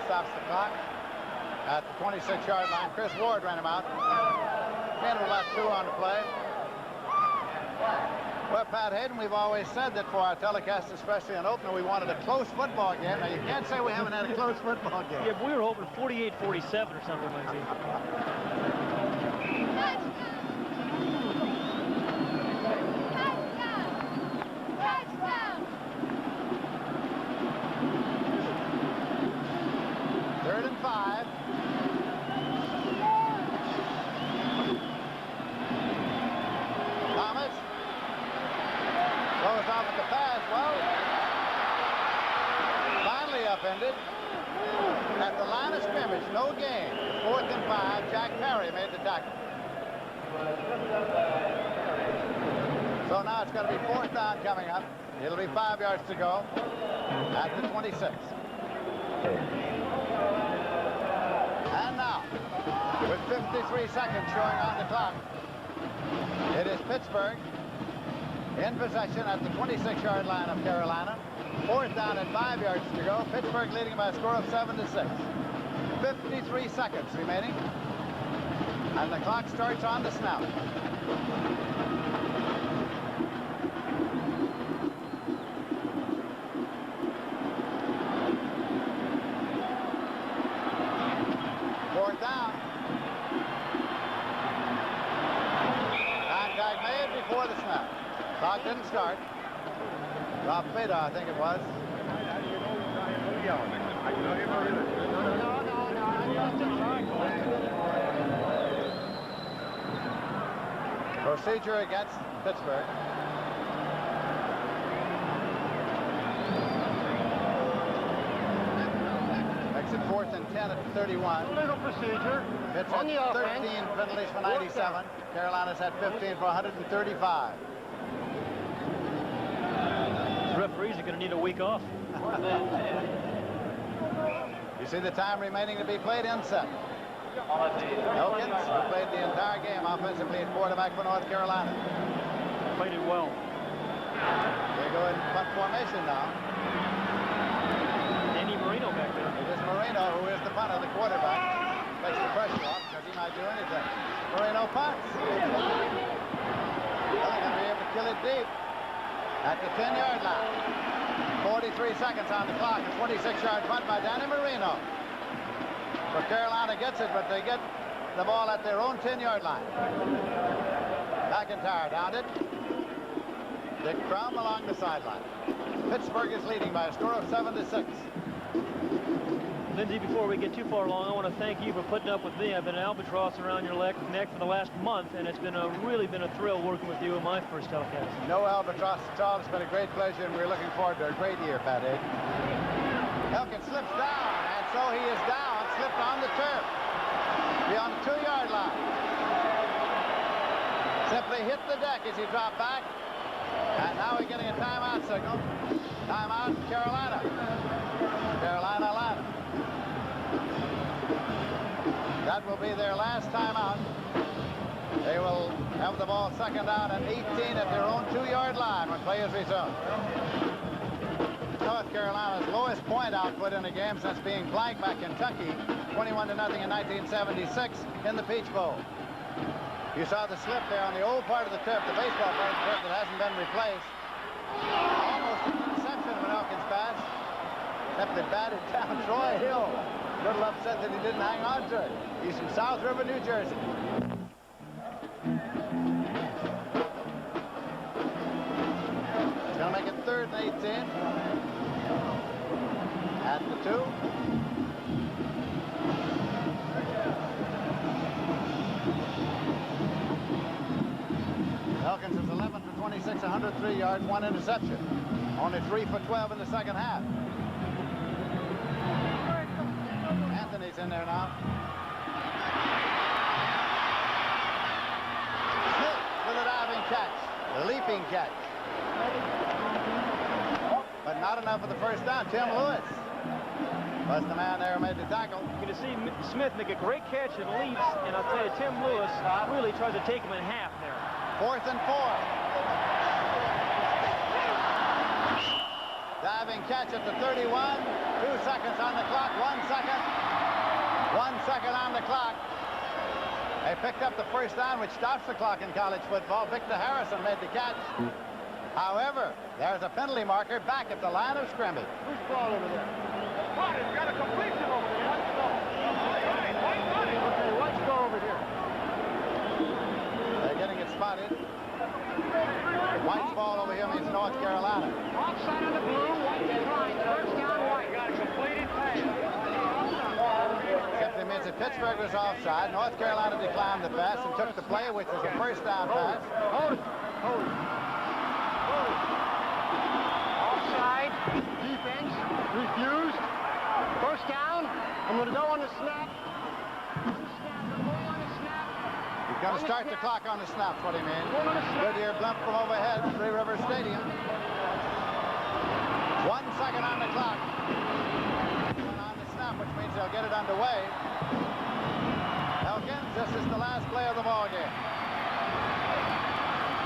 S1: Stops the clock at the 26-yard line. Chris Ward ran him out. Gain of about 2 on the play. Well, Pat Hayden, we've always said that for our telecast, especially an opener, we wanted a close football game. Now, you can't say we haven't had a close football game.
S3: Yeah, but we were hoping 48-47 or something, Lindsay.
S1: Upended at the line of scrimmage, no gain. 4th and 5. Jack Perry made the tackle. So now it's going to be 4th down coming up. It'll be 5 yards to go at the 26. And now, with 53 seconds showing on the clock, it is Pittsburgh in possession at the 26-yard line of Carolina. 4th down and 5 yards to go. Pittsburgh leading by a score of 7-6. 53 seconds remaining. And the clock starts on the snap. Fourth down. Contact made before the snap. Clock didn't start. Rob Feda, I think it was. Procedure against Pittsburgh. Makes it 4th and 10 at 31.
S5: Little procedure.
S1: Pitts had 13 penalties for 97. Carolina's had 15 for 135.
S3: Referees are going to need a week off.
S1: You see the time remaining to be played in set. Elkins, who played the entire game offensively at quarterback for North Carolina.
S3: Played it well.
S1: They go in punt formation now.
S3: Danny Marino back there.
S1: It is Marino who is the punter, the quarterback. Takes the pressure off because he might do anything. Marino punts. Well, they're going to be able to kill it deep. At the 10-yard line. 43 seconds on the clock. A 26-yard punt by Danny Marino. For Carolina gets it, but they get the ball at their own 10-yard line. McIntyre downed it. Dick Crum along the sideline. Pittsburgh is leading by a score of 7-6.
S3: Lindsay, before we get too far along, I want to thank you for putting up with me. I've been an albatross around your neck for the last month, and it's been really been a thrill working with you in my first telecast.
S1: No albatross at all. It's been a great pleasure, and we're looking forward to a great year, Pat Hayden. Elkins slips down, and so he is down, slipped on the turf. Beyond the 2-yard line. Simply hit the deck as he dropped back. And now we're getting a timeout signal. Timeout, Carolina. That will be their last time out. They will have the ball second down and 18 at their own 2-yard line when play is resumed. North Carolina's lowest point output in a game since being flanked by Kentucky, 21-0 in 1976 in the Peach Bowl. You saw the slip there on the old part of the turf, the baseball part of the turf that hasn't been replaced. Almost an interception of an Elkins pass, except they batted down Troy Hill. A little upset that he didn't hang on to it. He's from South River, New Jersey. It's going to make it 3rd and 18. At the 2. Elkins is 11 for 26, 103 yards, 1 interception. Only 3 for 12 in the second half. Anthony's in there now. Smith with a diving catch, a leaping catch. But not enough for the first down. Tim Lewis was the man there who made the tackle.
S3: You're going to see Smith make a great catch and leaps, and I'll tell you, Tim Lewis really tries to take him in half there.
S1: 4th and 4. Diving catch at the 31. 2 seconds on the clock. 1 second. 1 second on the clock. They picked up the first down, which stops the clock in college football. Victor Harrison made the catch. However, there's a penalty marker back at the line of scrimmage.
S5: Who's ball over there? White's got a completion over there. Let's go. Okay, White's ball over here.
S1: They're getting it spotted. White's ball over here means North Carolina.
S5: Offside on the blue. White is right. First down, White. Got a completed pass.
S1: Simply means that Pittsburgh was offside. North Carolina declined the pass and took the play, which was a first down pass.
S5: Hold it. Hold it. Offside. Defense. Refused. First down. I'm going to go on the snap.
S1: He's going to start the clock on the snap, what he means. Goodyear blimp from overhead, Three River Stadium. 1 second on the clock. On the snap, which means they'll get it underway. Elkins, this is the last play of the ball game.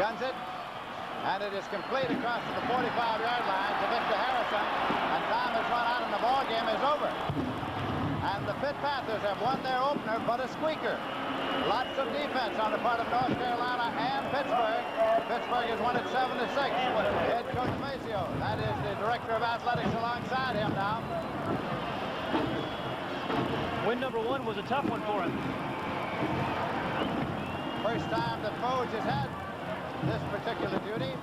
S1: Guns it. And it is complete across to the 45-yard line to Victor Harrison. And time has run out and the ball game is over. And the Pitt Panthers have won their opener, but a squeaker. Lots of defense on the part of North Carolina and Pittsburgh. Pittsburgh has won it 7-6. Head coach Maceo, that is the director of athletics alongside him now.
S3: Win number 1 was a tough one for him.
S1: First time that Foge has had this particular duty.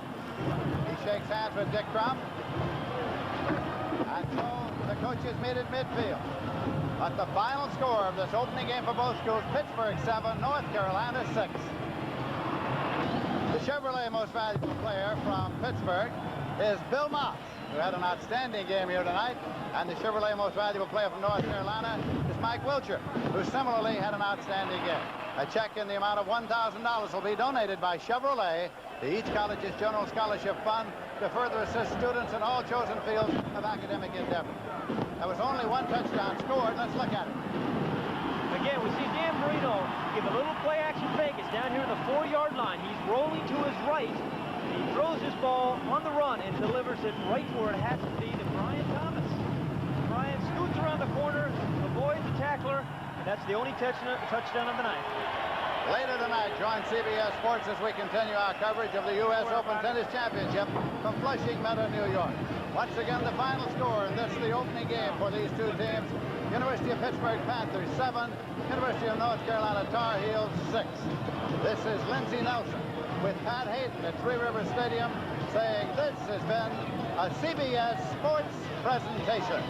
S1: He shakes hands with Dick Crum. And so the coaches meet at midfield. But the final score of this opening game for both schools, Pittsburgh 7, North Carolina 6. The Chevrolet most valuable player from Pittsburgh is Bill Moss, who had an outstanding game here tonight. And the Chevrolet most valuable player from North Carolina is Mike Wilcher, who similarly had an outstanding game. A check in the amount of $1,000 will be donated by Chevrolet to each college's general scholarship fund to further assist students in all chosen fields of academic endeavor. There was only 1 touchdown scored. Let's look at it.
S3: Again, we see Dan Marino give a little play action fake. It's down here at the 4-yard line. He's rolling to his right. He throws his ball on the run and delivers it right where it has to be to Brian Thomas. Brian scoots around the corner, avoids the tackler, and that's the only touchdown of the night.
S1: Later tonight, join CBS Sports as we continue our coverage of the U.S. Open Tennis Championship from Flushing Meadow, New York. Once again, the final score, and this is the opening game for these two teams. University of Pittsburgh Panthers 7, University of North Carolina Tar Heels 6. This is Lindsey Nelson with Pat Hayden at Three River Stadium saying this has been a CBS Sports presentation.